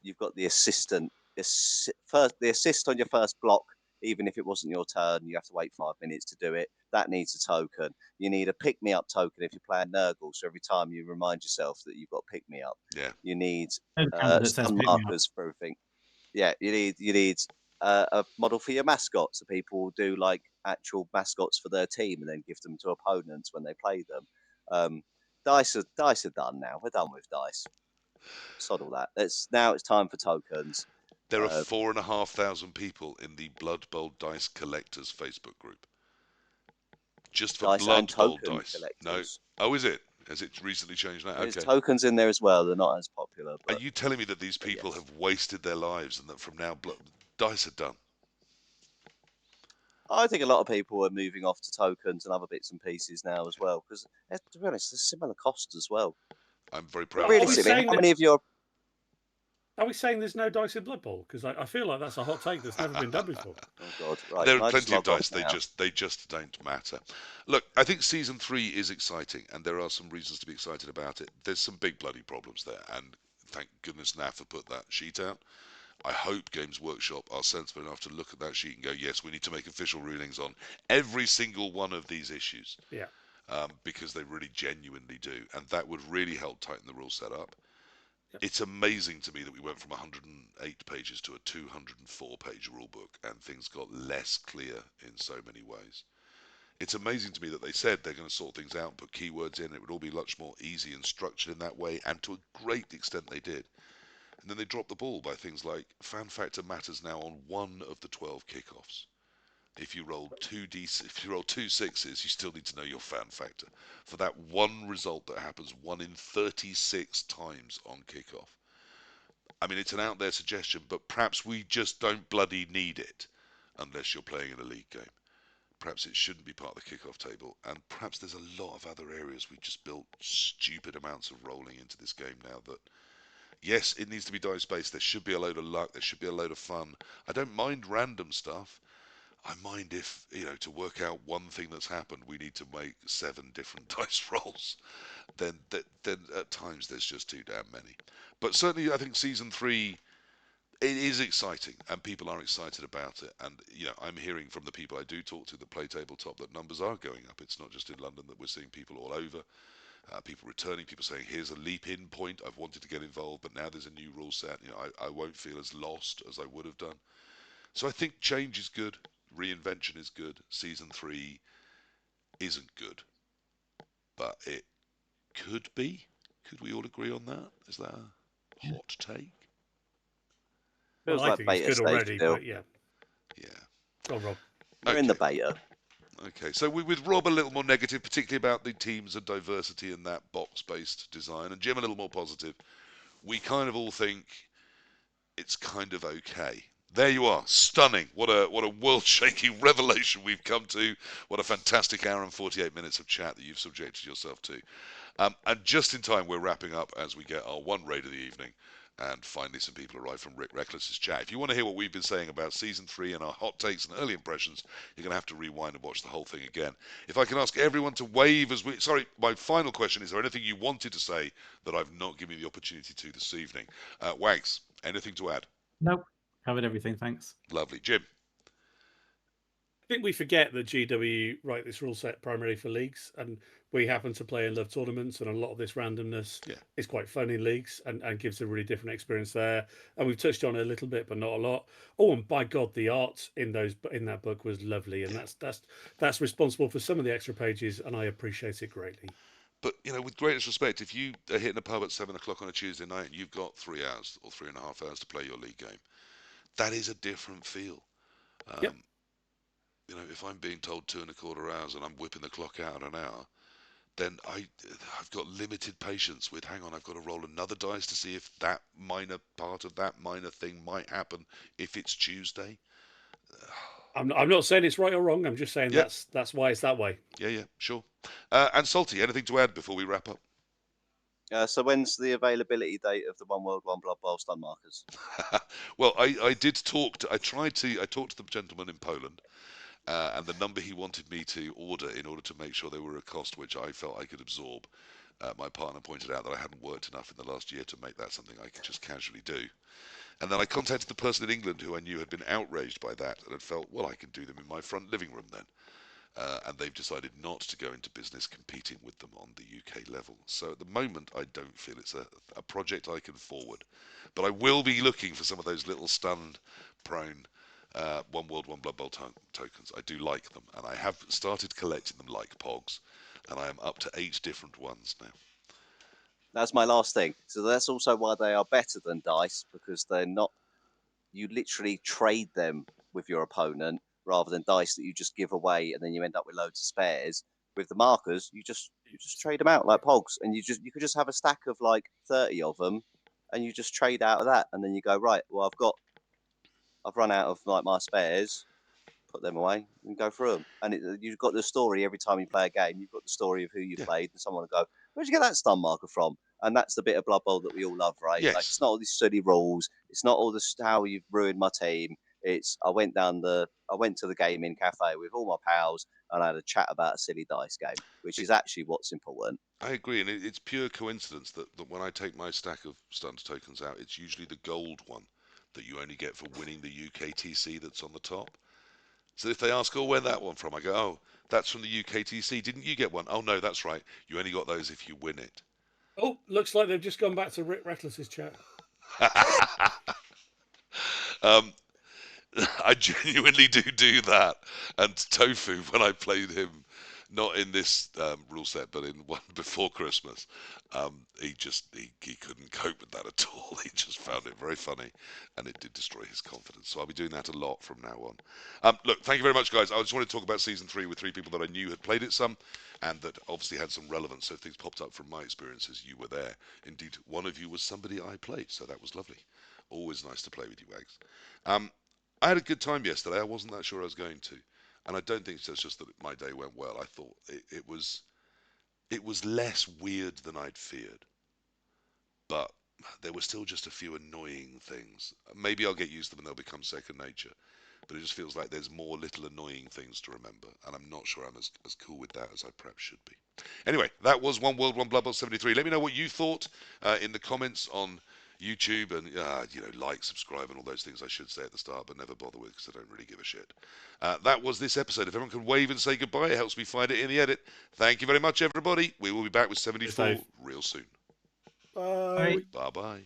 [SPEAKER 3] you've got the assistant, the assist on your first block, even if it wasn't your turn, you have to wait 5 minutes to do it. That needs a token. You need a pick me up token if you're playing Nurgle. So every time you remind yourself that you've got pick me up,
[SPEAKER 1] Yeah,
[SPEAKER 3] you need
[SPEAKER 4] No candidate says
[SPEAKER 3] stun
[SPEAKER 4] pick me up.
[SPEAKER 3] markers for everything. Yeah, you need a model for your mascot, so people will do like actual mascots for their team and then give them to opponents when they play them. Dice are done now. We're done with dice. Sod all that. It's time for tokens.
[SPEAKER 1] there are
[SPEAKER 3] Uh,
[SPEAKER 1] 4,500 people in the Blood Bowl Dice Collectors Facebook group. Just for
[SPEAKER 3] Dice and
[SPEAKER 1] Blood Bowl
[SPEAKER 3] token
[SPEAKER 1] dice. No.
[SPEAKER 3] collectors.
[SPEAKER 1] Oh, is it? Has it recently changed now?
[SPEAKER 3] There's
[SPEAKER 1] Okay.
[SPEAKER 3] tokens in there as well. They're not as popular,
[SPEAKER 1] Are
[SPEAKER 3] but
[SPEAKER 1] you telling me that these people
[SPEAKER 3] yes.
[SPEAKER 1] have wasted their lives and that from now dice are done?
[SPEAKER 3] I think a lot of people are moving off to tokens and other bits and pieces now as well because, to be honest, there's similar costs as well.
[SPEAKER 1] I'm very
[SPEAKER 3] But
[SPEAKER 1] proud
[SPEAKER 2] Well,
[SPEAKER 1] to
[SPEAKER 2] are we
[SPEAKER 1] say
[SPEAKER 3] realistically,
[SPEAKER 1] so.
[SPEAKER 2] saying
[SPEAKER 3] how
[SPEAKER 2] that?
[SPEAKER 3] many of your
[SPEAKER 2] Are we saying there's no dice in Blood Bowl? Because I feel like that's a hot take that's never been done before.
[SPEAKER 3] oh god, right?
[SPEAKER 1] There
[SPEAKER 3] Can
[SPEAKER 1] are
[SPEAKER 3] I just
[SPEAKER 1] plenty of
[SPEAKER 3] log off
[SPEAKER 1] dice. They
[SPEAKER 3] now?
[SPEAKER 1] just don't matter. Look, I think season 3 is exciting, and there are some reasons to be excited about it. There's some big bloody problems there, and thank goodness NAF have put that sheet out. I hope Games Workshop are sensible enough to look at that sheet and go, yes, we need to make official rulings on every single one of these issues,
[SPEAKER 2] Yeah.
[SPEAKER 1] because they really genuinely do, and that would really help tighten the rule set up.
[SPEAKER 2] Yep.
[SPEAKER 1] It's amazing to me that we went from 108 pages to a 204-page rulebook, and things got less clear in so many ways. It's amazing to me that they said they're going to sort things out, put keywords in, it would all be much more easy and structured in that way, and to a great extent they did. And then they dropped the ball by things like fan factor matters now on one of the 12 kickoffs. If you roll if you roll two sixes, you still need to know your fan factor for that one result that happens 1 in 36 times on kickoff. I mean, it's an out there suggestion, but perhaps we just don't bloody need it unless you're playing in a league game. Perhaps it shouldn't be part of the kickoff table, and perhaps there's a lot of other areas we've just built stupid amounts of rolling into this game now that, yes, it needs to be dice based. There should be a load of luck. There should be a load of fun. I don't mind random stuff. I mind if, to work out one thing that's happened, we need to make 7 different dice rolls. Then at times there's just too damn many. But certainly, I think season 3, it is exciting, and people are excited about it. And I'm hearing from the people I do talk to that play tabletop that numbers are going up. It's not just in London that we're seeing people all over. People returning, people saying, here's a leap in point, I've wanted to get involved, but now there's a new rule set, I won't feel as lost as I would have done. So I think change is good, reinvention is good, season 3 isn't good, but it could be. Could we all agree on that? Is that a hot take?
[SPEAKER 2] Well,
[SPEAKER 3] Feels
[SPEAKER 2] I
[SPEAKER 3] like
[SPEAKER 2] think it's
[SPEAKER 3] beta
[SPEAKER 2] good
[SPEAKER 3] stage
[SPEAKER 2] already,
[SPEAKER 3] still.
[SPEAKER 2] but yeah.
[SPEAKER 1] Yeah.
[SPEAKER 2] Go on, Rob.
[SPEAKER 3] We're in the
[SPEAKER 1] Okay.
[SPEAKER 3] beta.
[SPEAKER 1] Okay, so with Rob a little more negative, particularly about the teams and diversity and that box-based design, and Jim a little more positive. We kind of all think it's kind of okay. There you are, stunning! What a world-shaking revelation we've come to. What a fantastic hour and 48 minutes of chat that you've subjected yourself to. And just in time, we're wrapping up as we get our one raid of the evening. And finally, some people arrive from Rick Reckless's chat. If you want to hear what we've been saying about season 3 and our hot takes and early impressions, you're going to have to rewind and watch the whole thing again. If I can ask everyone to wave as we. Sorry, my final question: is there anything you wanted to say that I've not given you the opportunity to this evening? Wags, anything to add?
[SPEAKER 4] Nope. Covered everything, thanks.
[SPEAKER 1] Lovely, Jim.
[SPEAKER 2] I think we forget that GW write this rule set primarily for leagues, and we happen to play in love tournaments, and a lot of this randomness
[SPEAKER 1] Yeah.
[SPEAKER 2] is quite fun in leagues and gives a really different experience there. And we've touched on it a little bit, but not a lot. Oh, and by God, the art in that book was lovely, and that's responsible for some of the extra pages, and I appreciate it greatly.
[SPEAKER 1] But with greatest respect, if you are hitting a pub at 7 o'clock on a Tuesday night and you've got 3 hours or 3.5 hours to play your league game, that is a different feel.
[SPEAKER 2] Yep.
[SPEAKER 1] Um, if I'm being told 2.25 hours and I'm whipping the clock out in an hour, then I've got limited patience with, hang on, I've got to roll another dice to see if that minor part of that minor thing might happen if it's Tuesday.
[SPEAKER 2] I'm not saying it's right or wrong. I'm just saying
[SPEAKER 1] Yeah.
[SPEAKER 2] that's why it's that way.
[SPEAKER 1] Yeah, sure. And Salty, anything to add before we wrap up?
[SPEAKER 3] So when's the availability date of the One World, One Blood Bowl stun markers?
[SPEAKER 1] Well, I did talk to, I talked to the gentleman in Poland, and the number he wanted me to order in order to make sure they were a cost which I felt I could absorb. My partner pointed out that I hadn't worked enough in the last year to make that something I could just casually do. And then I contacted the person in England who I knew had been outraged by that and had felt, well, I can do them in my front living room then. And they've decided not to go into business competing with them on the UK level. So at the moment, I don't feel it's a project I can forward. But I will be looking for some of those little stunned prone One World, One Blood Bowl tokens. I do like them, and I have started collecting them like Pogs, and I am up to 8 different ones now.
[SPEAKER 3] That's my last thing. So that's also why they are better than dice, because they're not. You literally trade them with your opponent rather than dice that you just give away and then you end up with loads of spares. With the markers, you just trade them out like pogs, and you could just have a stack of like 30 of them, and you just trade out of that, and then you go, right, well, I've run out of like my spares, put them away and go through them. And you've got the story every time you play a game. You've got the story of who you played, and someone will go, "Where'd you get that stun marker from?" And that's the bit of Blood Bowl that we all love, right?
[SPEAKER 1] Yes.
[SPEAKER 3] Like, it's not all these silly rules. It's not all this how you've ruined my team. It's I went to the gaming cafe with all my pals and I had a chat about a silly dice game, which is actually what's important.
[SPEAKER 1] I agree, and it's pure coincidence that when I take my stack of stunned tokens out, it's usually the gold one that you only get for winning the UKTC that's on the top. So if they ask, oh, where that one from? I go, oh, that's from the UKTC. Didn't you get one? Oh, no, that's right. You only got those if you win it.
[SPEAKER 2] Oh, looks like they've just gone back to Rick Reckless's chat.
[SPEAKER 1] I genuinely do that. And Tofu, when I played him, not in this rule set, but in one before Christmas, he couldn't cope with that at all. He just found it very funny, and it did destroy his confidence. So I'll be doing that a lot from now on. Look, thank you very much, guys. I just wanted to talk about season 3 with 3 people that I knew had played it some, and that obviously had some relevance. So things popped up from my experiences. You were there. Indeed, one of you was somebody I played, so that was lovely. Always nice to play with you, Wags. I had a good time yesterday. I wasn't that sure I was going to, and I don't think it's just that my day went well. I thought it was less weird than I'd feared, but there were still just a few annoying things. Maybe I'll get used to them and they'll become second nature, but it just feels like there's more little annoying things to remember, and I'm not sure I'm as cool with that as I perhaps should be. Anyway, that was One World, One Blood Bowl 73. Let me know what you thought in the comments on YouTube, and like, subscribe, and all those things I should say at the start, but never bother with because I don't really give a shit. That was this episode. If everyone can wave and say goodbye, it helps me find it in the edit. Thank you very much, everybody. We will be back with 74 real soon.
[SPEAKER 2] Bye.
[SPEAKER 1] Bye bye.